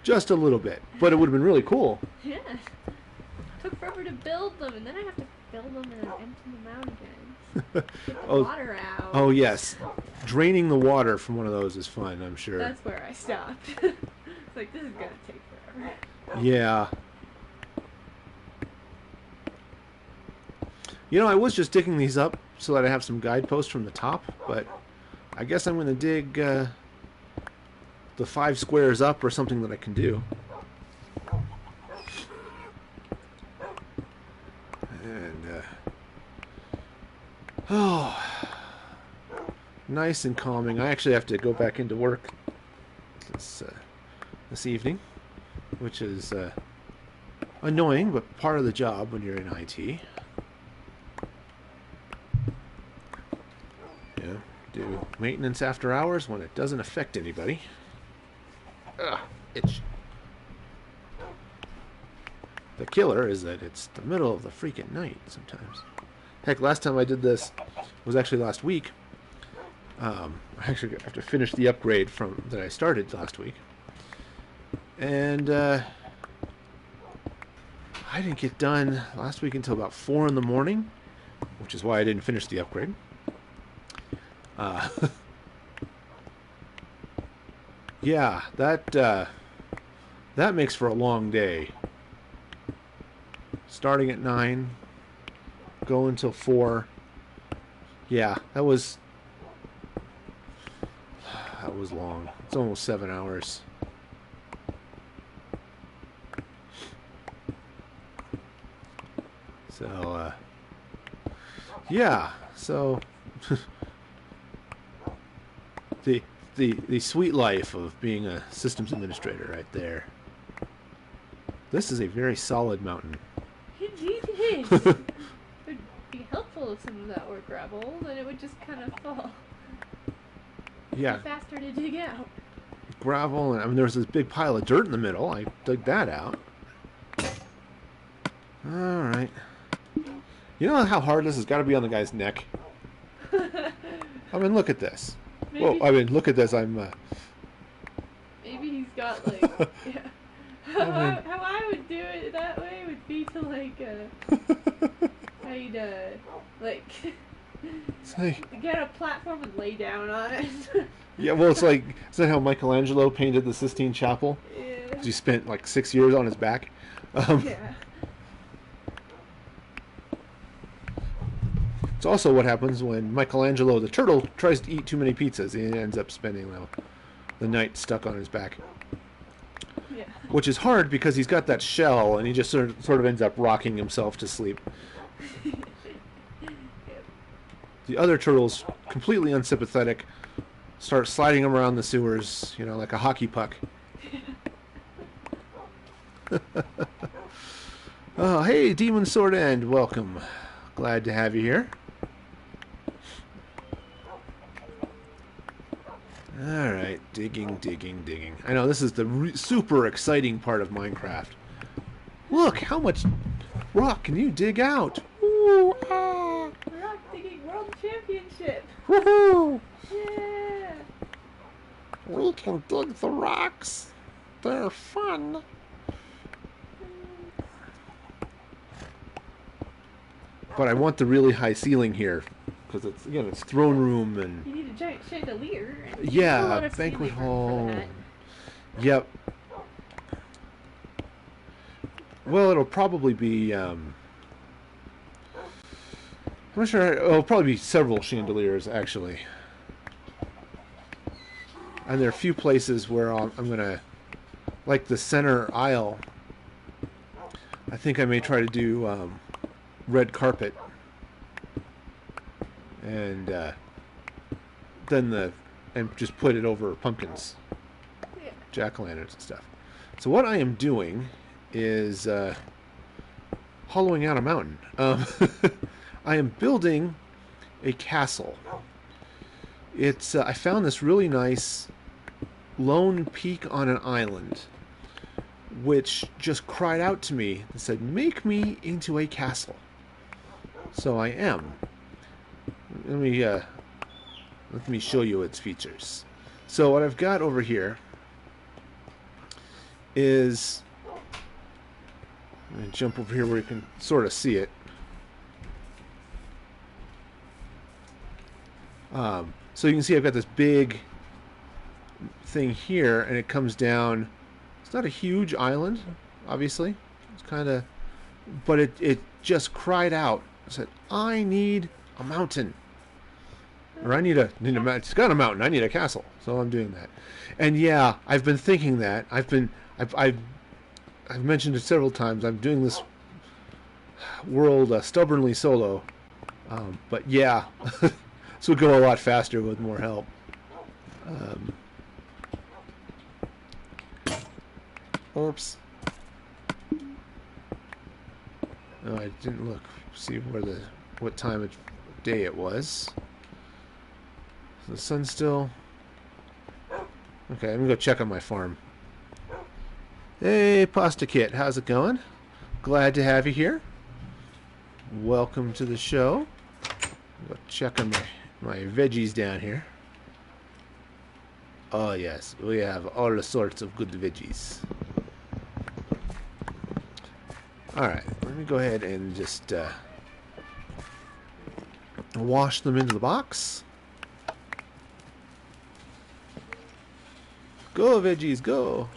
Speaker 1: Just a little bit, but it would have been really cool.
Speaker 4: Yeah. Took forever to build them, and then I have to fill them and then empty them out again. Get the water out.
Speaker 1: Oh yes, draining the water from one of those is fun, I'm sure.
Speaker 4: That's where I stopped. It's like, this is gonna take forever.
Speaker 1: Yeah. You know, I was just digging these up so that I have some guideposts from the top, but I guess I'm going to dig the 5 squares up or something that I can do. And, oh, nice and calming. I actually have to go back into work this evening, which is annoying, but part of the job when you're in IT. Yeah, do maintenance after hours when it doesn't affect anybody. Ugh, itch. The killer is that it's the middle of the freaking night sometimes. Heck, last time I did this was actually last week. I actually have to finish the upgrade that I started last week. And I didn't get done last week until about 4 in the morning, which is why I didn't finish the upgrade. Yeah, that makes for a long day. Starting at 9, go until 4. Yeah, that was long. It's almost 7 hours. So, yeah, so the sweet life of being a systems administrator right there. This is a very solid mountain.
Speaker 4: Indeed it is. It would be helpful if some of that were gravel, then it would just kind of fall.
Speaker 1: Yeah.
Speaker 4: Faster to dig out.
Speaker 1: Gravel, and I mean, there was this big pile of dirt in the middle. I dug that out. All right. You know how hard this has got to be on the guy's neck? I mean, look at this.
Speaker 4: Maybe,
Speaker 1: Whoa, I mean, look at this.
Speaker 4: Maybe he's got, like, yeah. How I would do it that way would be to like I'd like get a platform and lay down on it.
Speaker 1: Yeah, well, it's like, is that how Michelangelo painted the Sistine Chapel?
Speaker 4: Yeah.
Speaker 1: He spent like 6 years on his back.
Speaker 4: Yeah.
Speaker 1: It's also what happens when Michelangelo the turtle tries to eat too many pizzas. He ends up spending the night stuck on his back.
Speaker 4: Yeah.
Speaker 1: Which is hard because he's got that shell and he just sort of ends up rocking himself to sleep. The other turtles, completely unsympathetic, start sliding him around the sewers, like a hockey puck. Oh, hey, Demon Sword End, welcome. Glad to have you here. Alright, digging. I know, this is the super exciting part of Minecraft. Look, how much rock can you dig out? Ooh, ah.
Speaker 4: Rock digging world championship.
Speaker 1: Woohoo!
Speaker 4: Yeah.
Speaker 6: We can dig the rocks. They're fun.
Speaker 1: But I want the really high ceiling here. Because it's throne room and...
Speaker 4: You need a giant chandelier.
Speaker 1: Yeah, banquet hall. Yep. Well, it'll probably be... I'm not sure. It'll probably be several chandeliers, actually. And there are a few places where I'm going to... Like the center aisle. I think I may try to do red carpet. And then just put it over pumpkins,
Speaker 4: Yeah.
Speaker 1: jack-o'-lanterns and stuff. So what I am doing is hollowing out a mountain. I am building a castle. It's I found this really nice lone peak on an island, which just cried out to me and said, "Make me into a castle." So I am. Let me show you its features. So what I've got over here is, I'm going to jump over here where you can sort of see it. So you can see I've got this big thing here, and it comes down. It's not a huge island, obviously. It's kind of, but it just cried out. It said, "I need a mountain." Or I need a mountain. It's got a mountain. I need a castle. So I'm doing that. And yeah, I've been thinking that. I've mentioned it several times. I'm doing this world stubbornly solo. But yeah, this would go a lot faster with more help. Oops. Oh, I didn't look. See what time of day it was. The sun's still... Okay, I'm going to go check on my farm. Hey, Pasta Kit, how's it going? Glad to have you here. Welcome to the show. Go check on my veggies down here. Oh yes, we have all sorts of good veggies. Alright, let me go ahead and just wash them into the box. Go, veggies, go!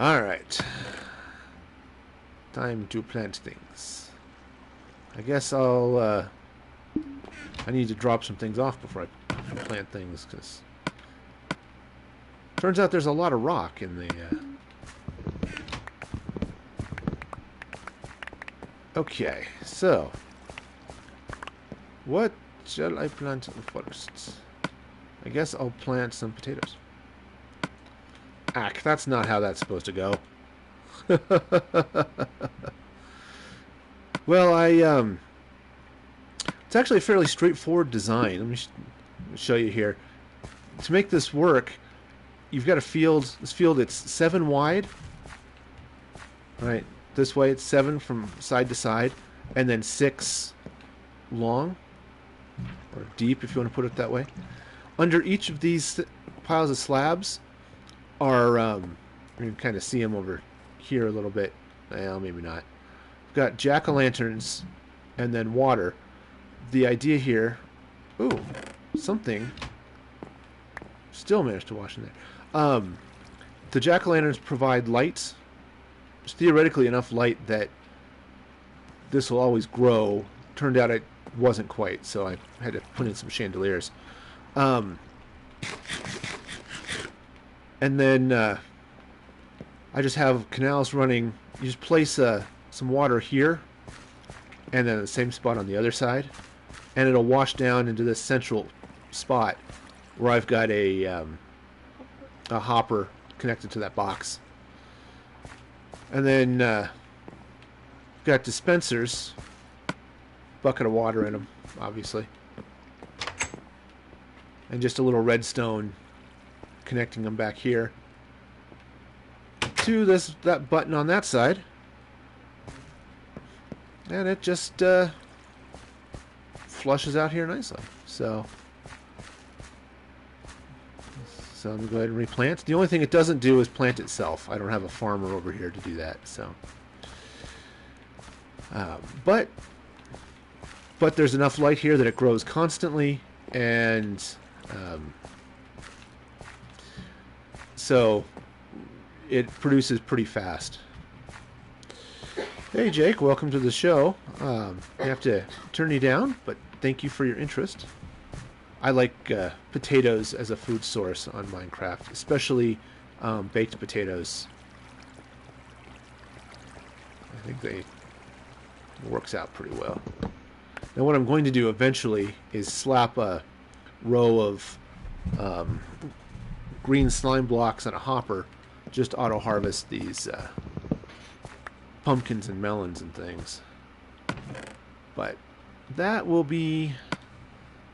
Speaker 1: Alright. Time to plant things. I guess I need to drop some things off before I plant things, because turns out there's a lot of rock in the... Okay, so what shall I plant first? I guess I'll plant some potatoes. Ack, that's not how that's supposed to go. Well, it's actually a fairly straightforward design. Let me show you here. To make this work, you've got a field. This field, it's 7 wide. Right, this way it's 7 from side to side, and then 6 long, or deep if you want to put it that way. Under each of these piles of slabs are, you can kind of see them over here a little bit. Well, maybe not. We've got jack-o'-lanterns and then water. The idea here... Ooh, something... Still managed to wash in there. The jack-o'-lanterns provide light. It's theoretically enough light that this will always grow. Turned out it wasn't quite, so I had to put in some chandeliers. And then I just have canals running. You just place some water here, and then the same spot on the other side, and it'll wash down into this central spot where I've got a hopper connected to that box. And then got dispensers, bucket of water in them, obviously, and just a little redstone connecting them back here to that button on that side, and it just flushes out here nicely. So I'm going to go ahead and replant. The only thing it doesn't do is plant itself. I don't have a farmer over here to do that. So, but there's enough light here that it grows constantly, and so it produces pretty fast. Hey Jake, welcome to the show. I have to turn you down, but thank you for your interest. I like potatoes as a food source on Minecraft, especially baked potatoes. I think it works out pretty well. Now what I'm going to do eventually is slap a row of green slime blocks on a hopper, just auto-harvest these pumpkins and melons and things. But that will be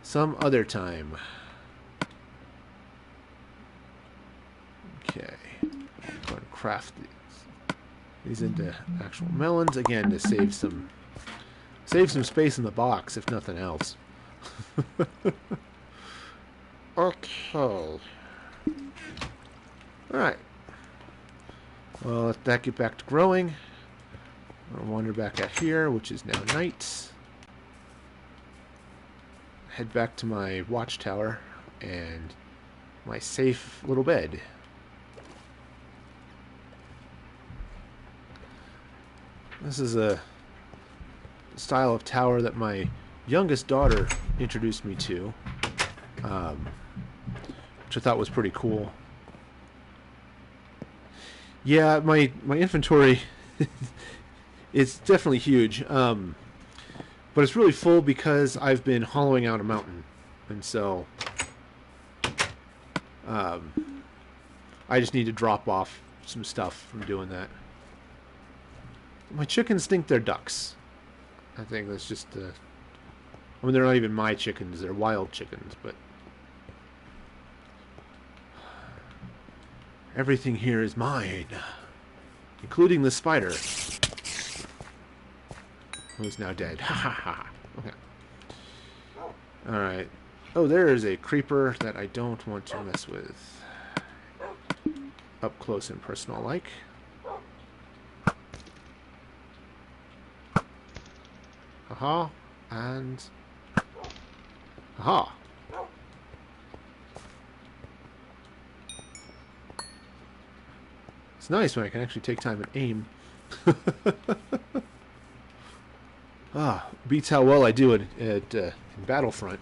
Speaker 1: some other time. Okay. I'm going to craft these into actual melons again to save some space in the box, if nothing else.
Speaker 6: Okay.
Speaker 1: Alright. Well, let that get back to growing. I'll wander back out here, which is now night. Head back to my watchtower and my safe little bed. This is a style of tower that my youngest daughter introduced me to, which I thought was pretty cool. Yeah, my inventory is definitely huge. But it's really full because I've been hollowing out a mountain. And so I just need to drop off some stuff from doing that. My chickens think they're ducks. I think that's just I mean, they're not even my chickens. They're wild chickens, but everything here is mine, including the spider, who's now dead. Ha ha ha. Okay. Alright. Oh, there is a creeper that I don't want to mess with. Up close and personal like. Aha. And... aha. It's nice when I can actually take time and aim. Beats how well I do it in Battlefront.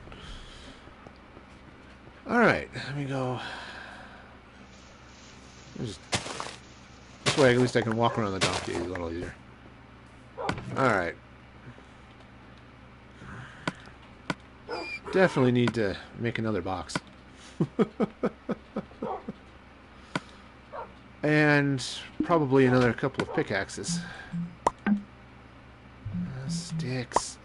Speaker 1: Alright, let me go. This way at least I can walk around the donkey a little easier. Alright. Definitely need to make another box. And probably another couple of pickaxes. Sticks.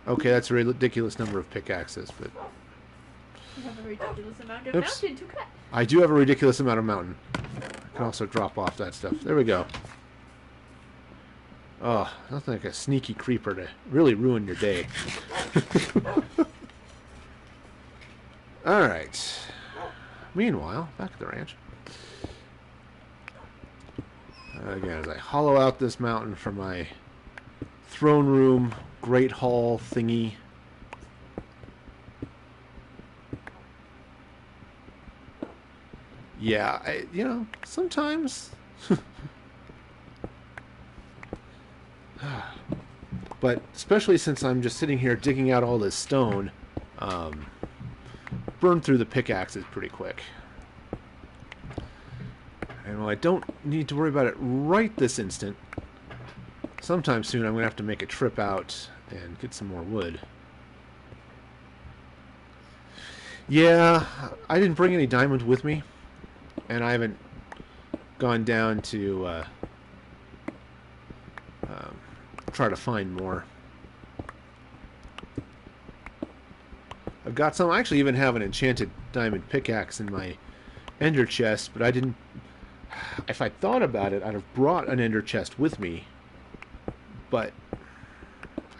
Speaker 1: Okay, that's a ridiculous number of pickaxes, but...
Speaker 5: You have a ridiculous amount of
Speaker 1: Oops.
Speaker 5: mountain to cut.
Speaker 1: I do have a ridiculous amount of mountain. I can also drop off that stuff. There we go. Oh, nothing like a sneaky creeper to really ruin your day. Alright. Meanwhile, back at the ranch. Again, as I hollow out this mountain for my throne room, great hall thingy. Yeah, you know, sometimes... But especially since I'm just sitting here digging out all this stone, burn through the pickaxes pretty quick. And while I don't need to worry about it right this instant, sometime soon I'm going to have to make a trip out and get some more wood. Yeah, I didn't bring any diamonds with me, and I haven't gone down to try to find more. I've got some. I actually even have an enchanted diamond pickaxe in my ender chest, but I didn't... If I thought about it, I'd have brought an ender chest with me, but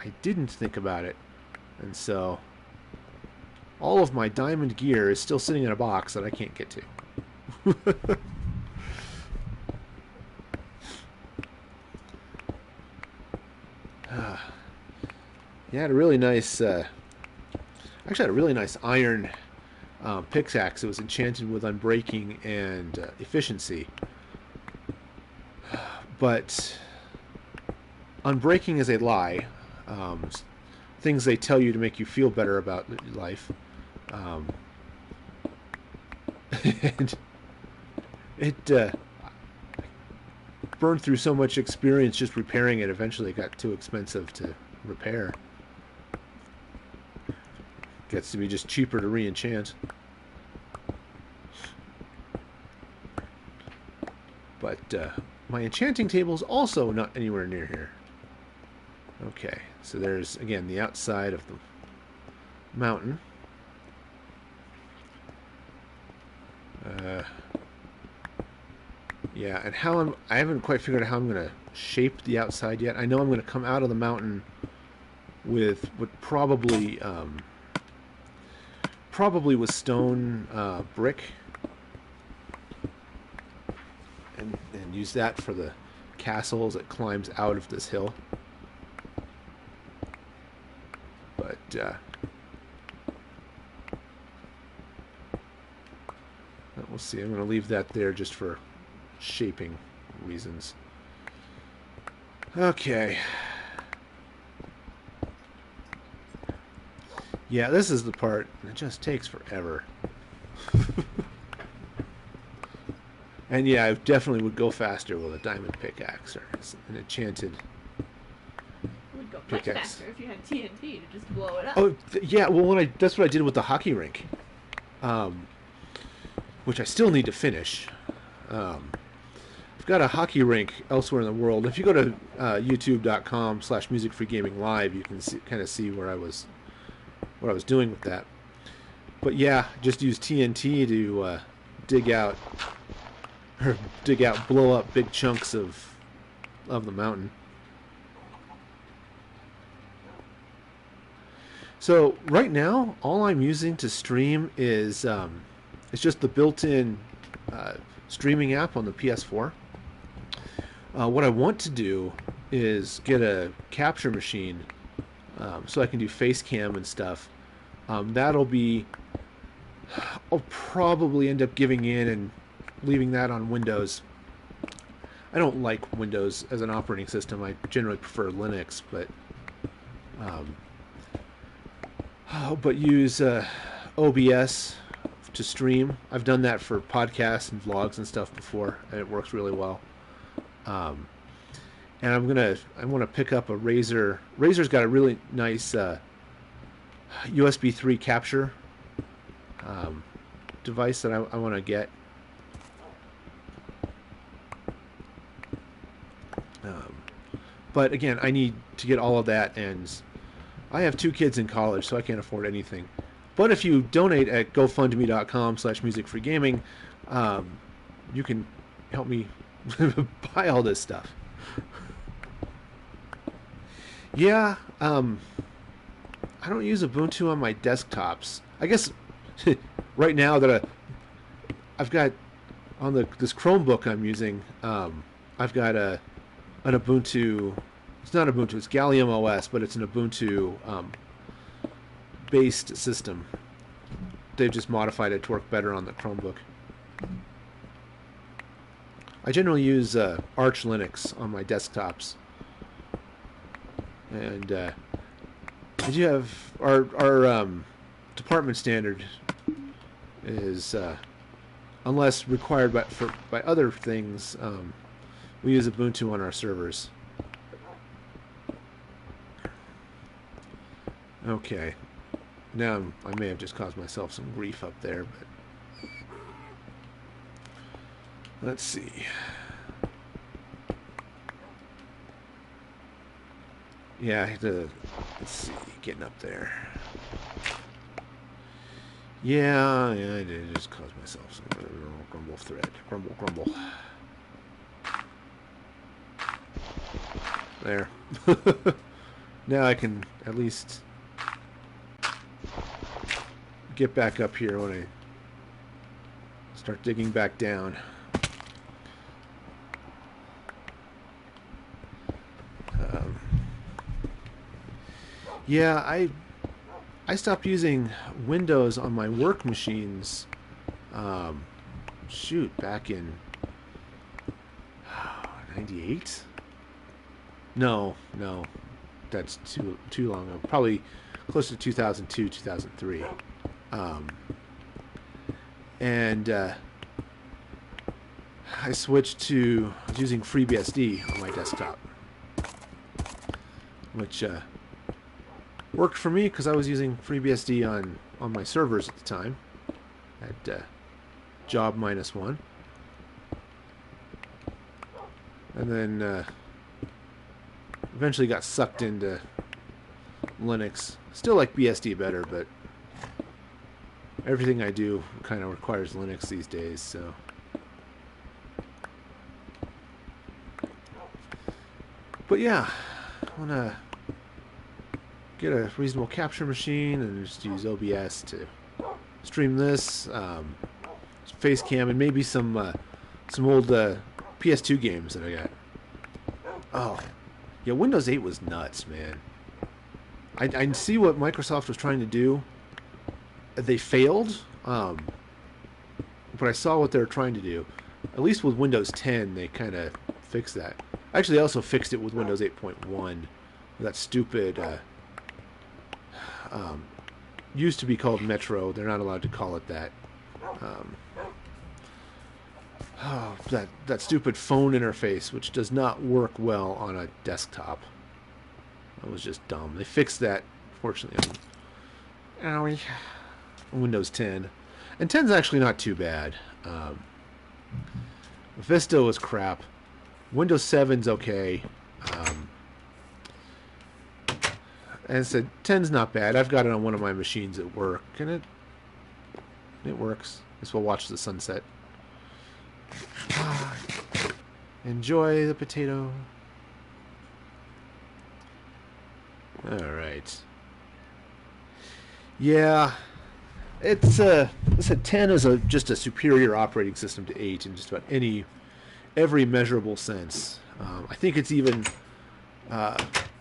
Speaker 1: I didn't think about it, and so all of my diamond gear is still sitting in a box that I can't get to. Yeah, I had a really nice, actually had a really nice iron pickaxe. It was enchanted with unbreaking and efficiency. But unbreaking is a lie. Things they tell you to make you feel better about life. And it burned through so much experience just repairing it. Eventually it got too expensive to repair. Gets to be just cheaper to re-enchant. But my enchanting table is also not anywhere near here. Okay, so there's again the outside of the mountain. Yeah, and how I haven't quite figured out how I'm going to shape the outside yet. I know I'm going to come out of the mountain with what probably with stone brick, and use that for the castle as it climbs out of this hill. But we'll see. I'm going to leave that there just for shaping reasons. Okay. Yeah, this is the part that just takes forever. And yeah, I definitely would go faster with a diamond pickaxe or an enchanted
Speaker 4: Would go much
Speaker 1: pickaxe.
Speaker 4: faster if you had TNT to just blow it up.
Speaker 1: Oh, yeah, well, that's what I did with the hockey rink. Which I still need to finish. I've got a hockey rink elsewhere in the world. If you go to youtube.com/musicfreegaming.live, you can kind of see what I was doing with that. But yeah, just use TNT to blow up big chunks of the mountain. So right now, all I'm using to stream is it's just the built-in streaming app on the PS4. What I want to do is get a capture machine so I can do face cam and stuff. I'll probably end up giving in and leaving that on Windows. I don't like Windows as an operating system. I generally prefer Linux, but use OBS to stream. I've done that for podcasts and vlogs and stuff before, and it works really well. And I want to pick up a Razer. Razer's got a really nice USB 3 capture device that I want to get. But again, I need to get all of that, and I have 2 kids in college, so I can't afford anything. But if you donate at gofundme.com/musicfreegaming, you can help me buy all this stuff. Yeah, I don't use Ubuntu on my desktops. I guess right now that I've got on this Chromebook I'm using, I've got an Ubuntu. It's not Ubuntu. It's Gallium OS, but it's an Ubuntu based system. They've just modified it to work better on the Chromebook. I generally use Arch Linux on my desktops, and did you have our department standard is unless required by other things, we use Ubuntu on our servers. Okay, now I may have just caused myself some grief up there, but let's see. Yeah, I had to, let's see, getting up there. Yeah, I did just cause myself some grumble thread. Grumble. There. Now I can at least get back up here when I start digging back down. Yeah, I stopped using Windows on my work machines. Back in '98. No, that's too long ago. Probably close to 2002, 2003. And I switched to using FreeBSD on my desktop, which worked for me because I was using FreeBSD on my servers at the time at job -1, and then eventually got sucked into Linux. Still like BSD better, but everything I do kind of requires Linux these days, so. But yeah, I want to get a reasonable capture machine and just use OBS to stream this, face cam, and maybe some old PS2 games that I got. Oh, yeah, Windows 8 was nuts, man. I see what Microsoft was trying to do. They failed, but I saw what they were trying to do. At least with Windows 10, they kind of fixed that. Actually, they also fixed it with Windows 8.1. That stupid, used to be called Metro. They're not allowed to call it that. That stupid phone interface, which does not work well on a desktop. That was just dumb. They fixed that, fortunately, on Windows 10. And 10's actually not too bad. Vista was crap. Windows 7's okay. And I said, 10's not bad. I've got it on one of my machines at work, and it works. Guess we'll watch the sunset. Enjoy the potato. Alright. Yeah. It's I said 10 is just a superior operating system to 8 in just about every measurable sense. I think it's even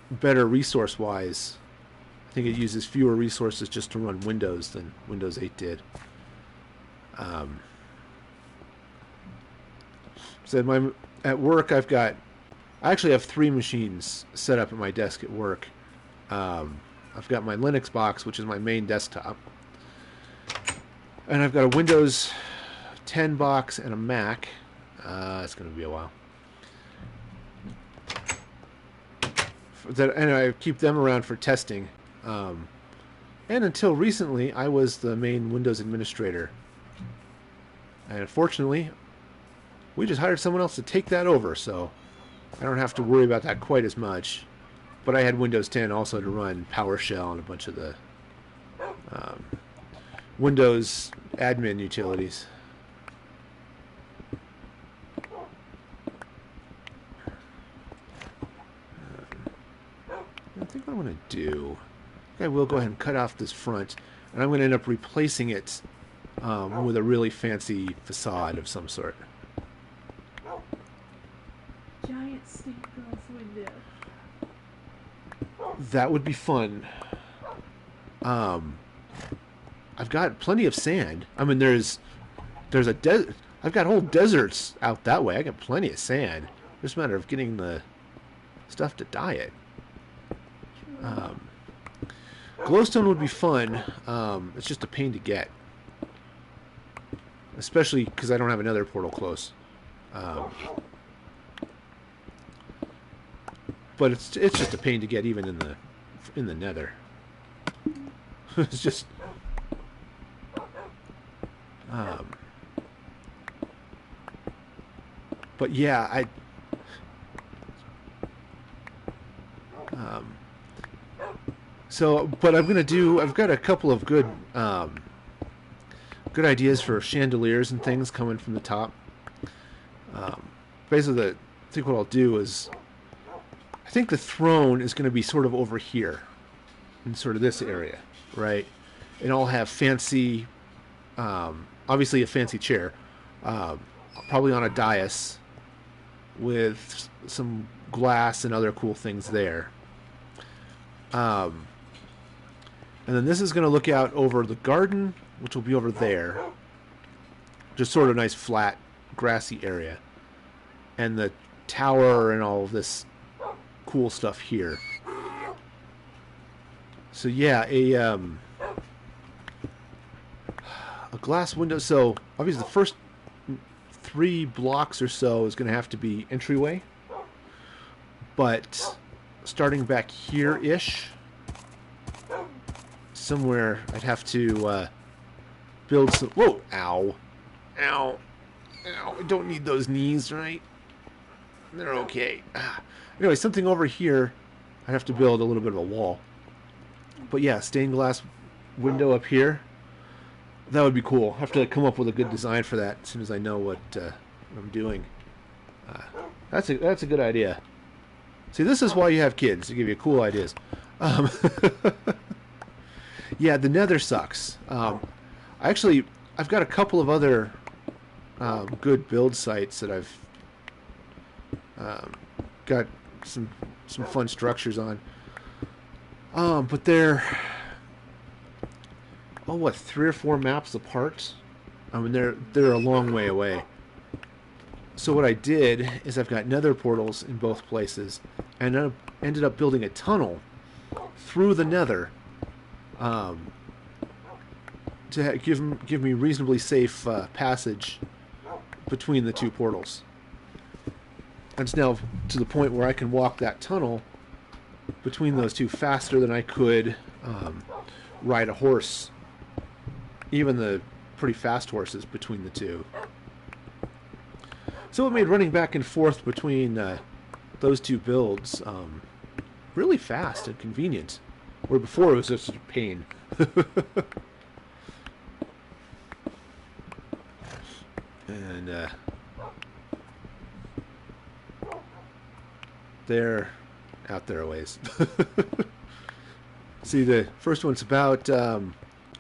Speaker 1: better resource-wise. I think it uses fewer resources just to run Windows than Windows 8 did. So at work, I actually have 3 machines set up at my desk at work. I've got my Linux box, which is my main desktop, and I've got a Windows 10 box and a Mac. It's going to be a while. And I keep them around for testing. And until recently, I was the main Windows administrator. And unfortunately, we just hired someone else to take that over, so I don't have to worry about that quite as much. But I had Windows 10 also to run PowerShell and a bunch of the Windows admin utilities. do, I will go ahead and cut off this front, and I'm going to end up replacing it with a really fancy facade of some sort.
Speaker 4: Giant stained glass window.
Speaker 1: That would be fun. I've got plenty of sand. I mean, there's a desert. I've got whole deserts out that way. I got plenty of sand. Just a matter of getting the stuff to dye it. Glowstone would be fun. It's just a pain to get, especially because I don't have another portal close. But it's just a pain to get even in the Nether. It's just. But yeah, but I've got a couple of good ideas for chandeliers and things coming from the top. Basically, I think what I'll do is, I think the throne is going to be sort of over here, in sort of this area, right? And I'll have fancy, obviously a fancy chair, probably on a dais, with some glass and other cool things there. And then this is going to look out over the garden, which will be over there. Just sort of nice, flat, grassy area. And the tower and all of this cool stuff here. So yeah, a glass window. So obviously the first 3 blocks or so is going to have to be entryway. But starting back here-ish, somewhere I'd have to build some... Whoa! Ow. Ow. Ow. I don't need those knees, right? They're okay. Anyway, something over here, I'd have to build a little bit of a wall. But yeah, stained glass window up here. That would be cool. I have to come up with a good design for that as soon as I know what I'm doing. That's a good idea. See, this is why you have kids, to give you cool ideas. Yeah, the Nether sucks. I've got a couple of other good build sites that I've got some fun structures on. But they're 3 or 4 maps apart. I mean, they're a long way away. So what I did is I've got nether portals in both places, and I ended up building a tunnel through the nether to give me reasonably safe passage between the 2 portals. And it's now to the point where I can walk that tunnel between those 2 faster than I could ride a horse. Even the pretty fast horses between the 2. So it made running back and forth between those 2 builds really fast and convenient. Where before it was just a pain. And they're out there a ways. See, the first one's about...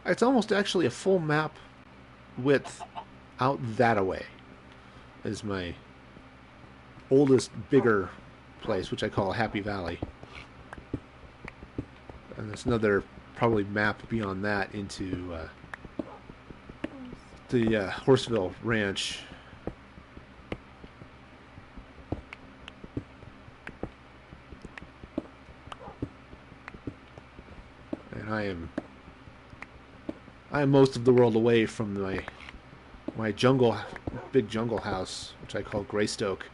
Speaker 1: it's almost actually a full map width out that away. Is my oldest, bigger place, which I call Happy Valley. And there's another probably map beyond that into the Horseville Ranch. And I am most of the world away from my big jungle house, which I call Greystoke,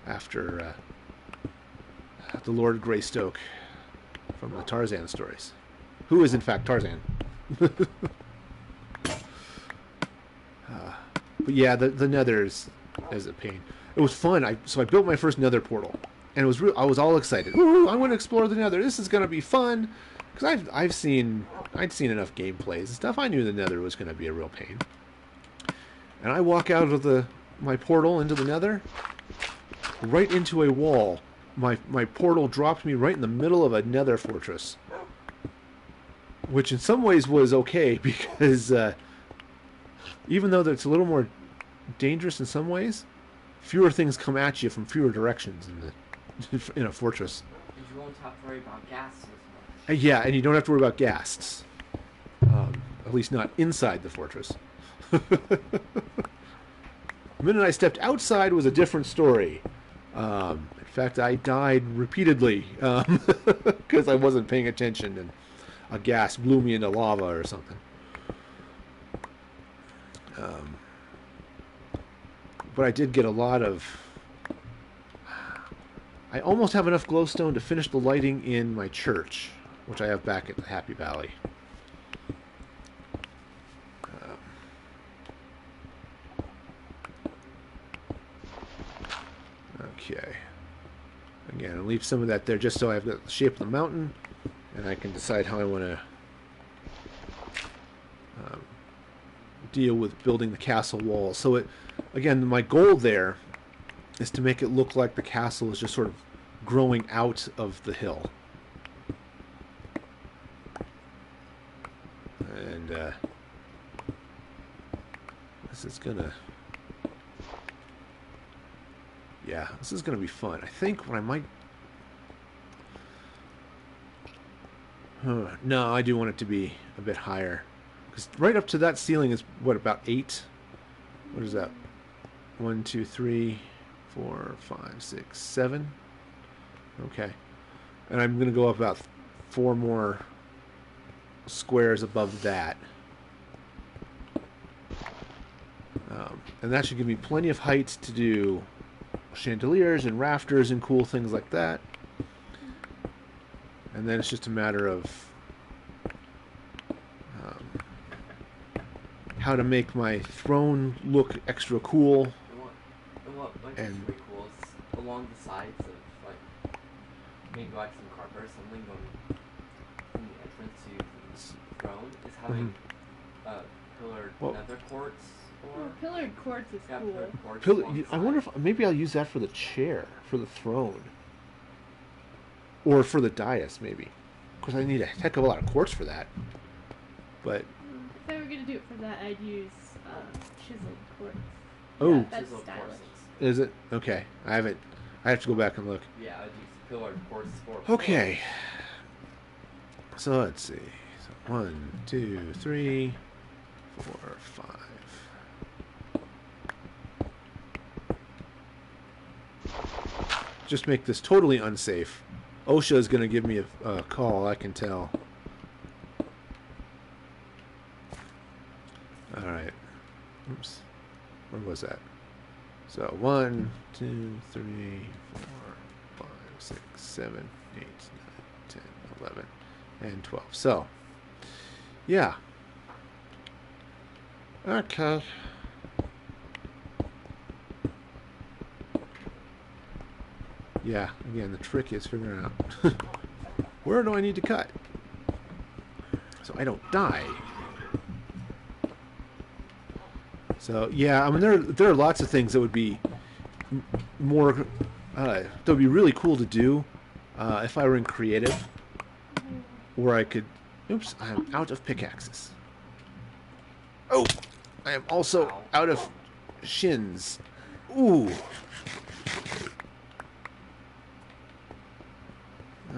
Speaker 1: after the Lord Greystoke from the Tarzan stories, who is in fact Tarzan. But yeah, the Nether is a pain. It was fun. So I built my first Nether portal, and I was all excited. Woo! I'm going to explore the Nether. This is going to be fun. Because I'd seen enough gameplays and stuff. I knew the Nether was going to be a real pain. And I walk out of my portal into the Nether, right into a wall my portal dropped me right in the middle of a nether fortress, which in some ways was okay because even though it's a little more dangerous in some ways, fewer things come at you from fewer directions in a fortress.
Speaker 3: And you won't have to worry about gas as much.
Speaker 1: Yeah, and you don't have to worry about ghasts. At least not inside the fortress. The minute I stepped outside was a different story. In fact, I died repeatedly because I wasn't paying attention and a gas blew me into lava or something. But I did get a lot of... I almost have enough glowstone to finish the lighting in my church, which I have back at the Happy Valley. Okay. Again, I'll leave some of that there just so I've got the shape of the mountain, and I can decide how I want to deal with building the castle wall. So it, again, my goal there is to make it look like the castle is just sort of growing out of the hill. And this is gonna... Yeah, this is gonna be fun. I think what I might... No, I do want it to be a bit higher. Because right up to that ceiling is, what, about 8? What is that? 1, 2, 3, 4, 5, 6, 7. Okay. And I'm going to go up about 4 more squares above that. And that should give me plenty of height to do chandeliers and rafters and cool things like that. And then it's just a matter of how to make my throne look extra cool.
Speaker 3: What
Speaker 1: and
Speaker 3: pretty cool is along the sides of, like, maybe like some carpet or something going from the entrance to the throne is having pillared nether quartz. Or
Speaker 4: pillared quartz is cool.
Speaker 3: Quartz
Speaker 1: I wonder if maybe I'll use that for the chair, for the throne. Or for the dais, maybe. Because I need a heck of a lot of quartz for that. But...
Speaker 4: If I were going to do it for that, I'd use chiseled quartz.
Speaker 1: Oh.
Speaker 4: Yeah, that's
Speaker 3: chiseled
Speaker 4: stylish.
Speaker 3: quartz.
Speaker 1: Is it? Okay. I have to go back and look.
Speaker 3: Yeah, I'd use pillared quartz for...
Speaker 1: Okay. So let's see. So 1, 2, 3, 4, 5. Just make this totally unsafe. OSHA is going to give me a call, I can tell. Alright. Oops. Where was that? So 1, 2, 3, 4, 5, 6, 7, 8, 9, 10, 11, and 12. So, yeah.
Speaker 6: Okay.
Speaker 1: Yeah, again, the trick is figuring out where do I need to cut so I don't die. So yeah, I mean there are lots of things that would be more that would be really cool to do if I were in creative, where I could. Oops, I am out of pickaxes. Oh, I am also out of shins. Ooh.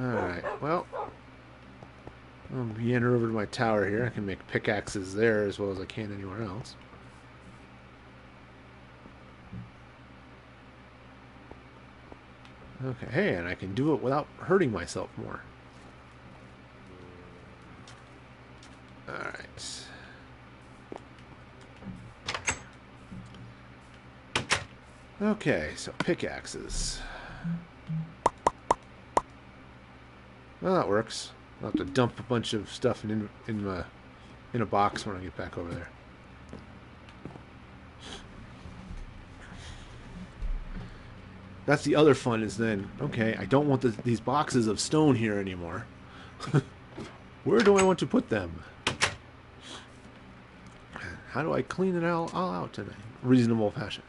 Speaker 1: Alright, well, I'll meander over to my tower here. I can make pickaxes there as well as I can anywhere else. Okay, hey, and I can do it without hurting myself more. Alright. Okay, so pickaxes. Well, that works. I'll have to dump a bunch of stuff in a box when I get back over there. That's the other fun is then, okay, I don't want these boxes of stone here anymore. Where do I want to put them? How do I clean it all out in a reasonable fashion?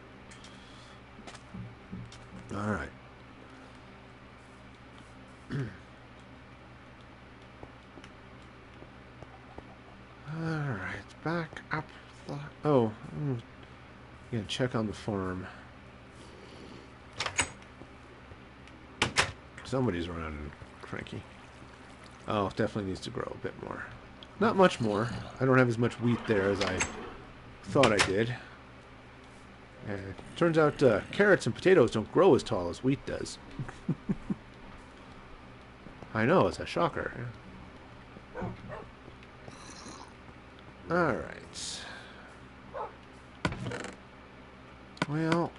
Speaker 1: Alright. Alright, back up the... Oh, I'm gonna check on the farm. Somebody's running cranky. Oh, definitely needs to grow a bit more. Not much more. I don't have as much wheat there as I thought I did. And turns out carrots and potatoes don't grow as tall as wheat does. I know, it's a shocker. Alright. Well,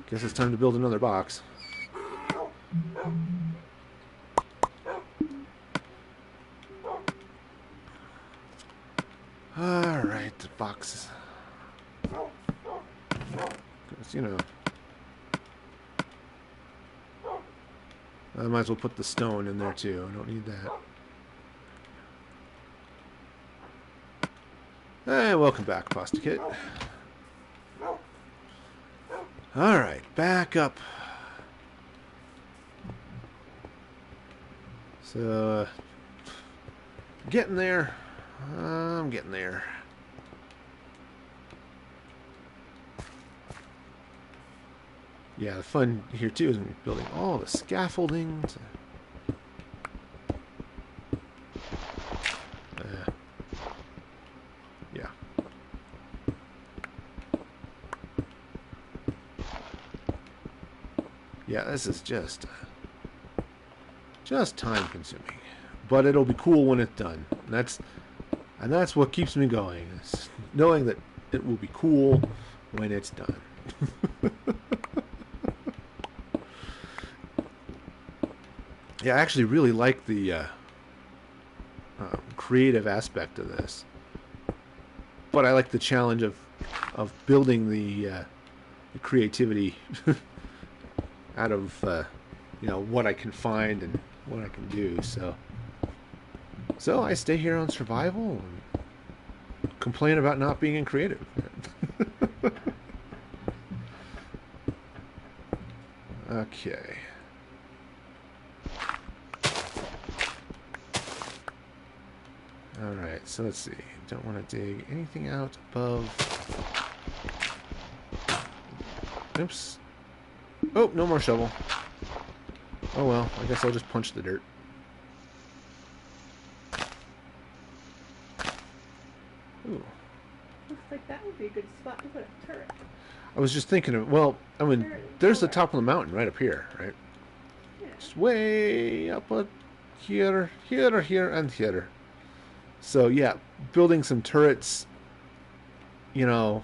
Speaker 1: guess it's time to build another box. Alright, the boxes. Because, you know, I might as well put the stone in there too. I don't need that. Hey, welcome back, Pasta Kit. Alright, back up. So, getting there. I'm getting there. Yeah, the fun here too is building all the scaffolding. Yeah. Yeah, this is just time consuming. But it'll be cool when it's done. And that's what keeps me going, is knowing that it will be cool when it's done. Yeah, I actually really like the creative aspect of this. But I like the challenge of building the creativity out of you know, what I can find and what I can do. So I stay here on survival and complain about not being creative. Okay. Alright, so let's see. Don't want to dig anything out above. Oops. Oh, no more shovel. Oh well, I guess I'll just punch the dirt. Ooh.
Speaker 4: Looks like that would be a good spot to put a turret.
Speaker 1: I was just thinking of, well, I mean, there's the top of the mountain right up here, right?
Speaker 4: Yeah.
Speaker 1: Just way up here, here, here, and here. So, yeah, building some turrets, you know.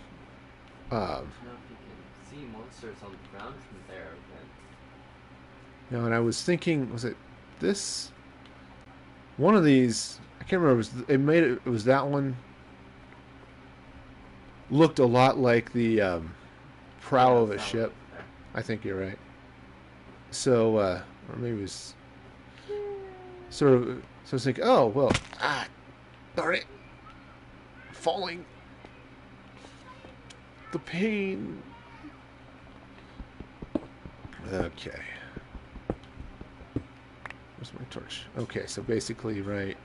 Speaker 3: I don't know if you can see monsters on the ground from there, then.
Speaker 1: You know, and I was thinking, was it this? One of these, I can't remember, it was that one. Looked a lot like the prow of a ship. I think you're right. So, or maybe it was sort of, so I was thinking, oh, well, darn it. Falling. The pain. Okay. Where's my torch? Okay, so basically, right.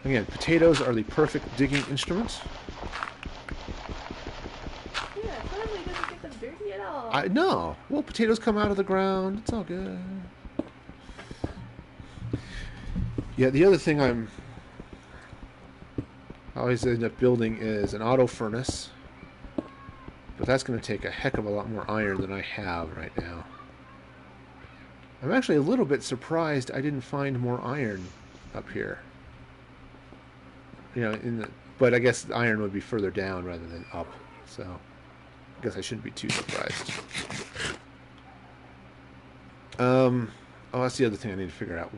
Speaker 1: Again, potatoes are the perfect digging instruments.
Speaker 4: Yeah, it totally doesn't get them dirty at all.
Speaker 1: I know. Well, potatoes come out of the ground. It's all good. Yeah, the other thing I always end up building is an auto furnace. But that's going to take a heck of a lot more iron than I have right now. I'm actually a little bit surprised I didn't find more iron up here. You know, but I guess the iron would be further down rather than up. So I guess I shouldn't be too surprised. Oh, that's the other thing I need to figure out.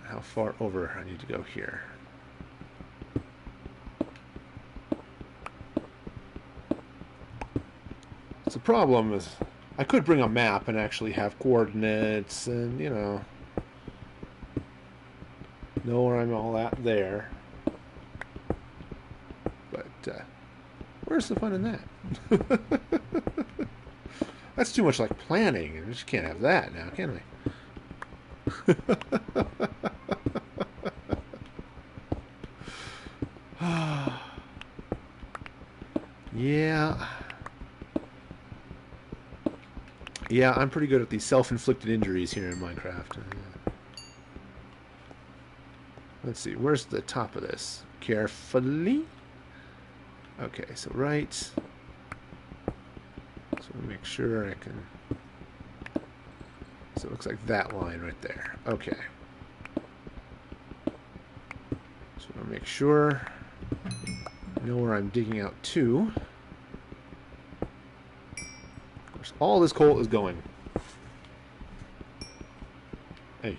Speaker 1: How far over I need to go here. So the problem is I could bring a map and actually have coordinates and, you know where I'm all at there. But where's the fun in that? That's too much like planning. We just can't have that now, can we? Yeah. Yeah, I'm pretty good at these self-inflicted injuries here in Minecraft. Let's see, where's the top of this? Carefully. Okay, so right. So make sure I can... So it looks like that line right there. Okay. So I'll make sure I know where I'm digging out to. Of course, all this coal is going. Hey, you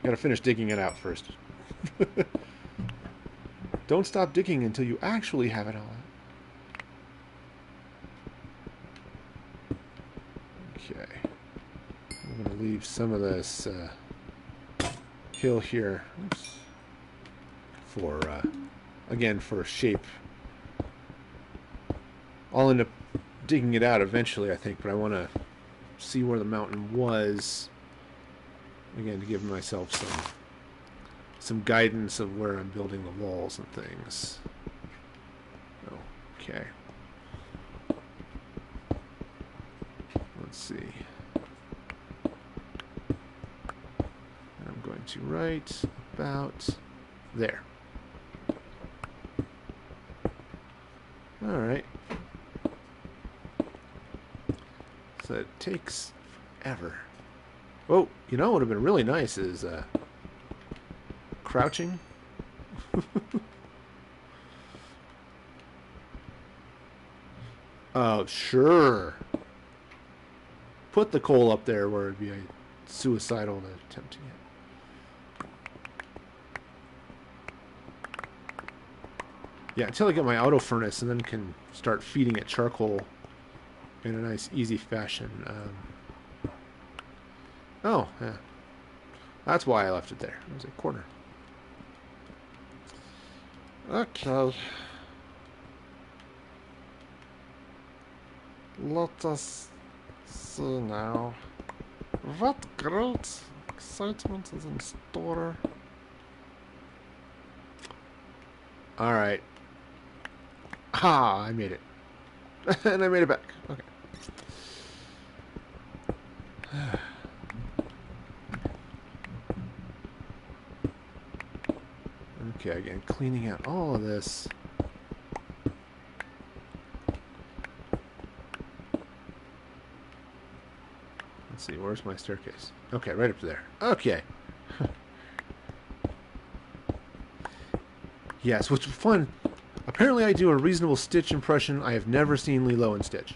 Speaker 1: gotta finish digging it out first. Don't stop digging until you actually have it all out. Okay. I'm going to leave some of this hill here for, again, for shape. I'll end up digging it out eventually, I think, but I want to see where the mountain was, again, to give myself some guidance of where I'm building the walls and things. Okay. Let's see. I'm going to write about there. Alright. So it takes forever. Oh, you know what would have been really nice is crouching. Oh, sure. Put the coal up there where it'd be suicidal to attempt to get. Yeah, until I get my auto furnace and then can start feeding it charcoal in a nice, easy fashion. Oh, yeah. That's why I left it there. It was a corner.
Speaker 6: Okay. Let us see now. What great excitement is in store.
Speaker 1: Alright. Ah, I made it. And I made it back. Okay. Okay, again, cleaning out all of this. Let's see, where's my staircase? Okay, right up there. Okay. Yes, which is fun. Apparently I do a reasonable Stitch impression. I have never seen Lilo and Stitch.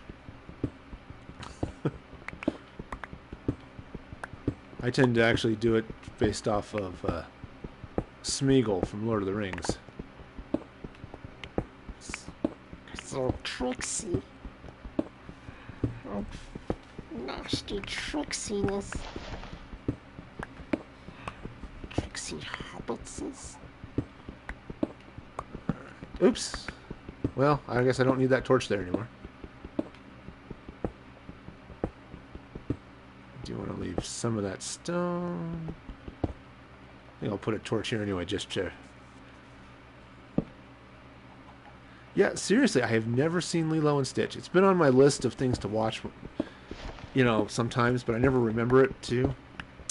Speaker 1: I tend to actually do it based off of Smeagol from Lord of the Rings.
Speaker 6: So tricksy. Oh, nasty tricksiness. Tricksy hobbitses.
Speaker 1: Oops. Well, I guess I don't need that torch there anymore. Do you want to leave some of that stone? I think I'll put a torch here anyway, just to... Yeah, seriously, I have never seen Lilo and Stitch. It's been on my list of things to watch, you know, sometimes, but I never remember it, too.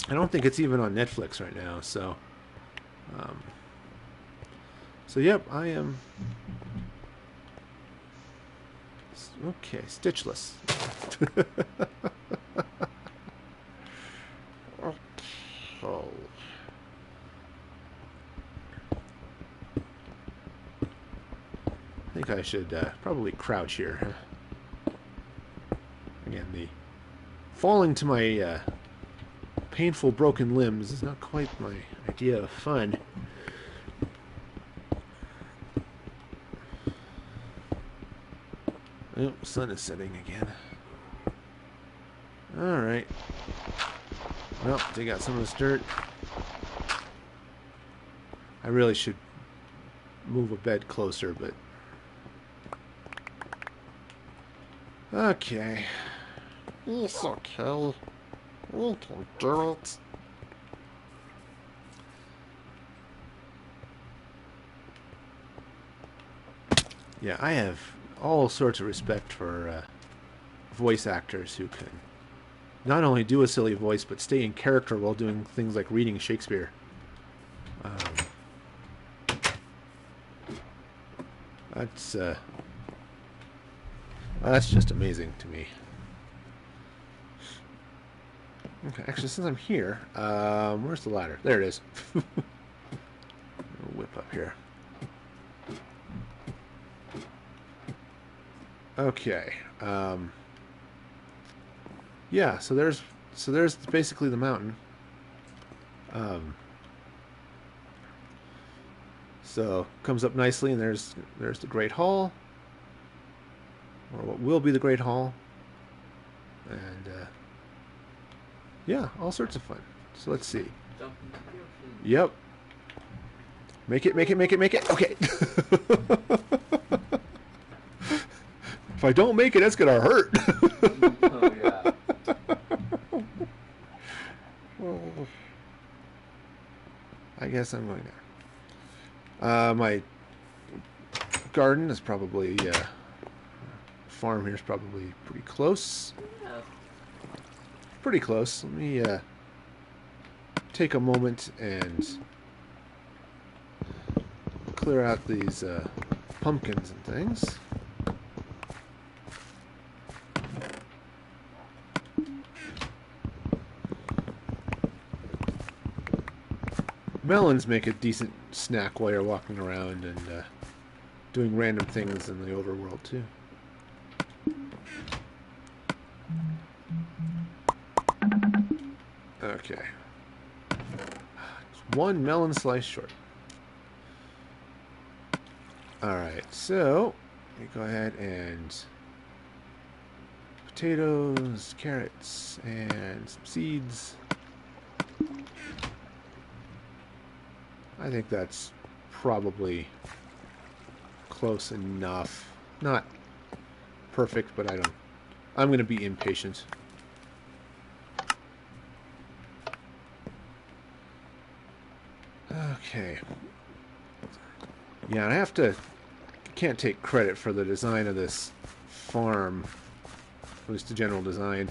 Speaker 1: I don't think it's even on Netflix right now, so... So, yep, I am... Okay, Stitchless.
Speaker 6: Okay.
Speaker 1: I think I should probably crouch here. Again, the falling to my painful broken limbs is not quite my idea of fun. Oh, sun is setting again. Alright. Well, dig out some of this dirt. I really should move a bed closer, but... Okay.
Speaker 6: It's okay. We can do it.
Speaker 1: Yeah, I have all sorts of respect for voice actors who can not only do a silly voice, but stay in character while doing things like reading Shakespeare. That's just amazing to me. Okay, actually, since I'm here, where's the ladder? There it is. Whip up here. Okay. Yeah, so there's basically the mountain. So comes up nicely, and there's the Great Hall, or what will be the Great Hall, and yeah, all sorts of fun. So let's see.
Speaker 3: Jump into the ocean.
Speaker 1: Yep. Make it. Okay. If I don't make it, that's gonna hurt.
Speaker 3: Oh yeah.
Speaker 1: I guess I'm going there. My garden is probably farm here is probably pretty close.
Speaker 3: Yeah.
Speaker 1: Pretty close. Let me take a moment and clear out these pumpkins and things. Melons make a decent snack while you're walking around and doing random things in the overworld too. Okay. It's one melon slice short. Alright, so let me go ahead and potatoes, carrots, and some seeds. I think that's probably close enough. Not perfect, but I'm going to be impatient. Okay. Yeah, and I can't take credit for the design of this farm, at least the general design.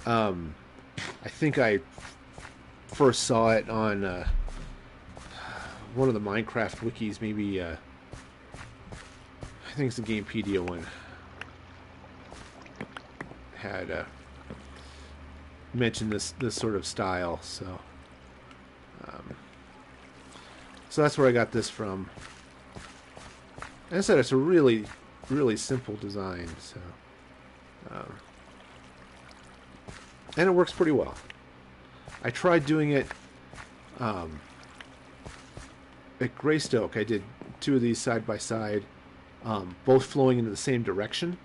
Speaker 1: I think I first saw it on one of the Minecraft wikis, maybe I think it's the Gamepedia one, had mentioned this sort of style, so that's where I got this from. As I said, it's a really, really simple design, so and it works pretty well. I tried doing it at Greystoke. I did two of these side by side, both flowing into the same direction,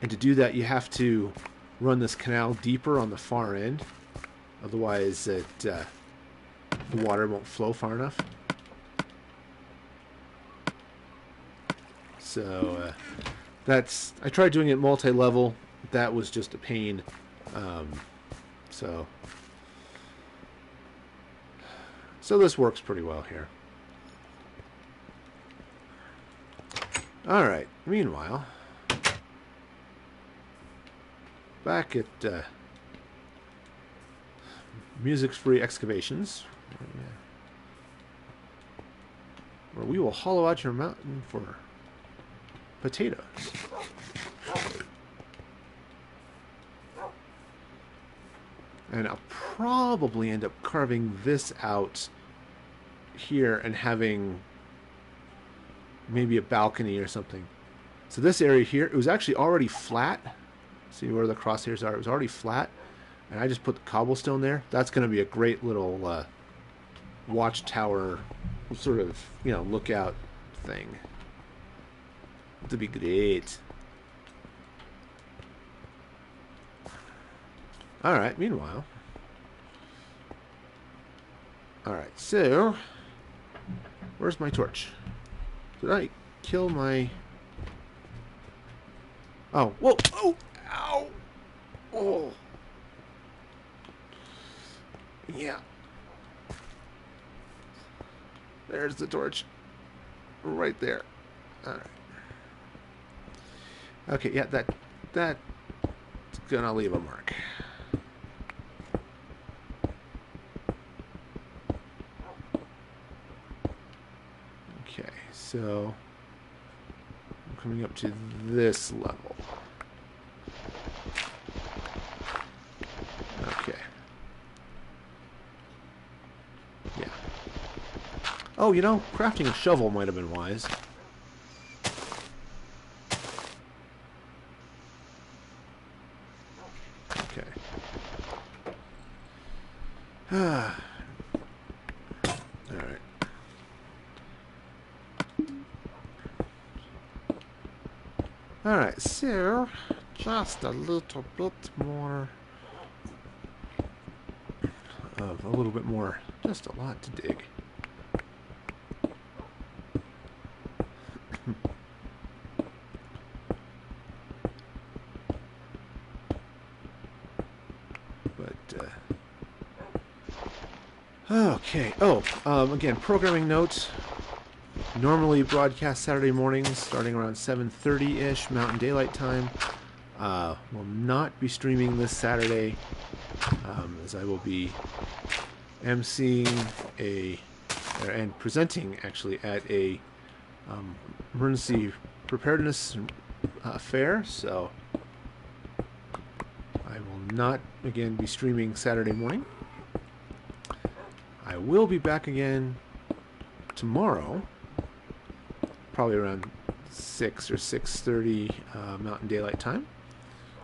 Speaker 1: and to do that you have to run this canal deeper on the far end, otherwise the water won't flow far enough. So I tried doing it multi-level. That was just a pain. So this works pretty well here. Alright, meanwhile, back at Music's Free Excavations, where we will hollow out your mountain for potatoes. And I'll probably end up carving this out here and having maybe a balcony or something. So this area here, it was actually already flat. See where the crosshairs are? It was already flat, and I just put the cobblestone there. That's going to be a great little watchtower sort of, lookout thing. It'll be great. Alright, meanwhile. Alright, so where's my torch? Did I kill my... Oh, whoa! Oh! Ow! Oh! Yeah. There's the torch. Right there. Alright. Okay, yeah, that's gonna leave a mark. Okay, so I'm coming up to this level. Okay. Yeah. Oh, you know, crafting a shovel might have been wise. Okay. Alright. Alright, so just a little bit more of a little bit more, just a lot to dig. Okay. Oh, again, programming notes. Normally broadcast Saturday mornings starting around 7:30-ish Mountain Daylight Time. Will not be streaming this Saturday, as I will be emceeing and presenting actually at a emergency preparedness fair. So I will not again be streaming Saturday morning. I will be back again tomorrow, probably around 6 or 6:30 Mountain Daylight Time,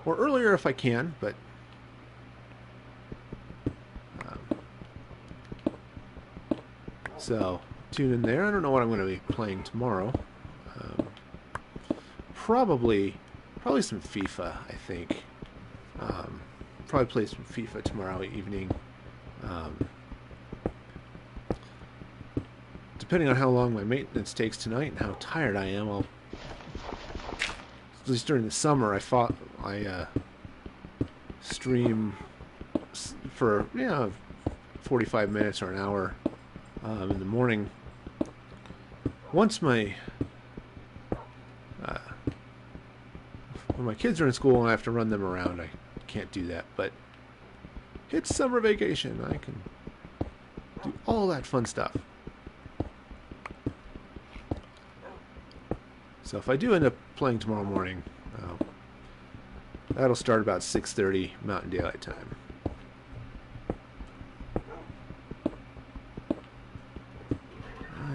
Speaker 1: or earlier if I can, but so tune in there. I don't know what I'm going to be playing tomorrow. Probably some FIFA, I think. Probably play some FIFA tomorrow evening. Depending on how long my maintenance takes tonight and how tired I am, at least during the summer, I stream for 45 minutes or an hour in the morning. Once when my kids are in school and I have to run them around, I can't do that. But it's summer vacation. I can do all that fun stuff. So if I do end up playing tomorrow morning, that'll start about 6:30 Mountain Daylight Time.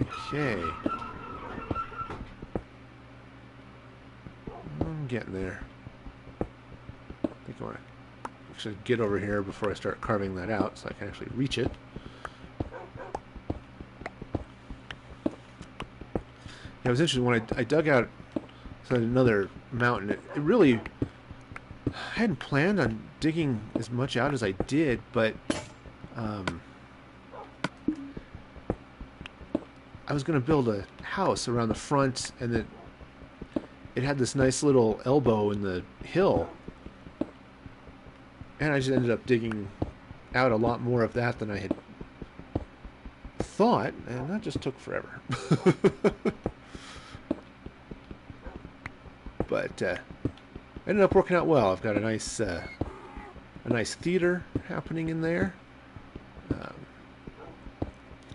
Speaker 1: Okay. I'm getting there. I think I want to actually get over here before I start carving that out so I can actually reach it. It was interesting when I dug out another mountain. It really, I hadn't planned on digging as much out as I did, but I was going to build a house around the front, and it had this nice little elbow in the hill, and I just ended up digging out a lot more of that than I had thought, and that just took forever. But ended up working out well. I've got a nice theater happening in there,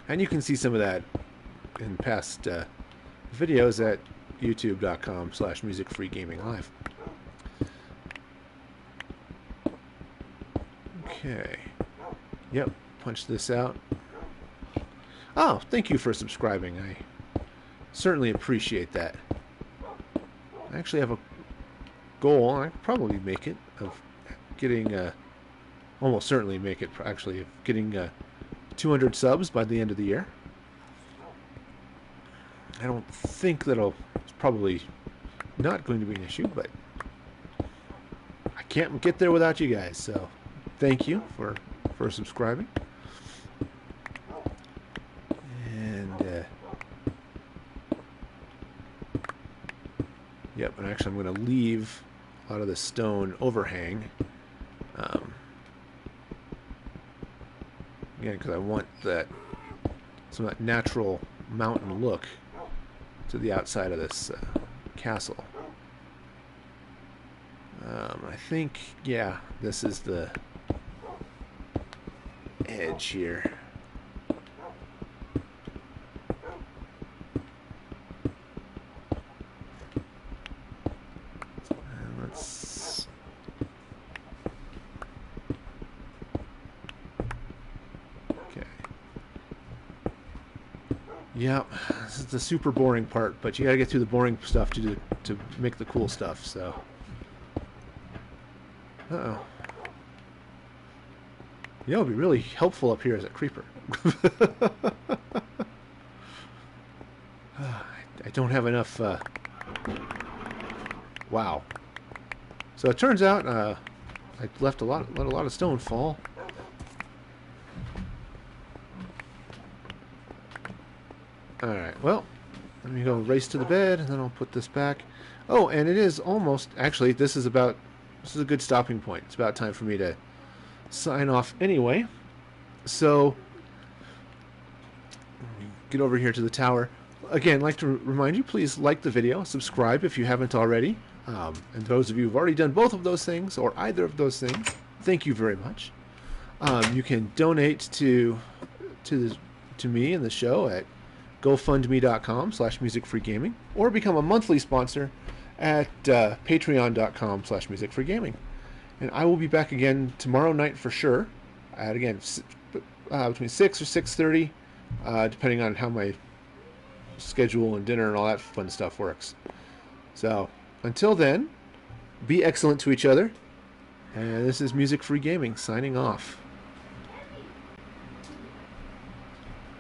Speaker 1: and you can see some of that in past videos at youtube.com/musicfreegaminglive. Okay. Yep. Punch this out. Oh, thank you for subscribing. I certainly appreciate that. I actually have a goal, and I could probably make it, of getting, almost certainly make it, actually, of getting 200 subs by the end of the year. I don't think it's probably not going to be an issue, but I can't get there without you guys, so thank you for subscribing. And, yep, and actually I'm going to leave a lot of the stone overhang. Again, because I want some of that natural mountain look to the outside of this castle. I think, yeah, this is the edge here. And let's... Okay. Yeah, this is the super boring part, but you gotta get through the boring stuff to make the cool stuff, so... Uh-oh. You know, it'd be really helpful up here as a creeper. I don't have enough... Wow. So it turns out I let a lot of stone fall. Alright, well, let me go race to the bed, and then I'll put this back. Oh, and it is almost... Actually, this is a good stopping point. It's about time for me to sign off anyway. So, get over here to the tower. Again, I'd like to remind you, please like the video, subscribe if you haven't already. And those of you who've already done both of those things, or either of those things, thank you very much. You can donate to me and the show at gofundme.com/musicfreegaming, or become a monthly sponsor at patreon.com/musicfreegaming. And I will be back again tomorrow night for sure, at again between 6 or 6:30, depending on how my schedule and dinner and all that fun stuff works. So until then, be excellent to each other, and this is Music Free Gaming signing off.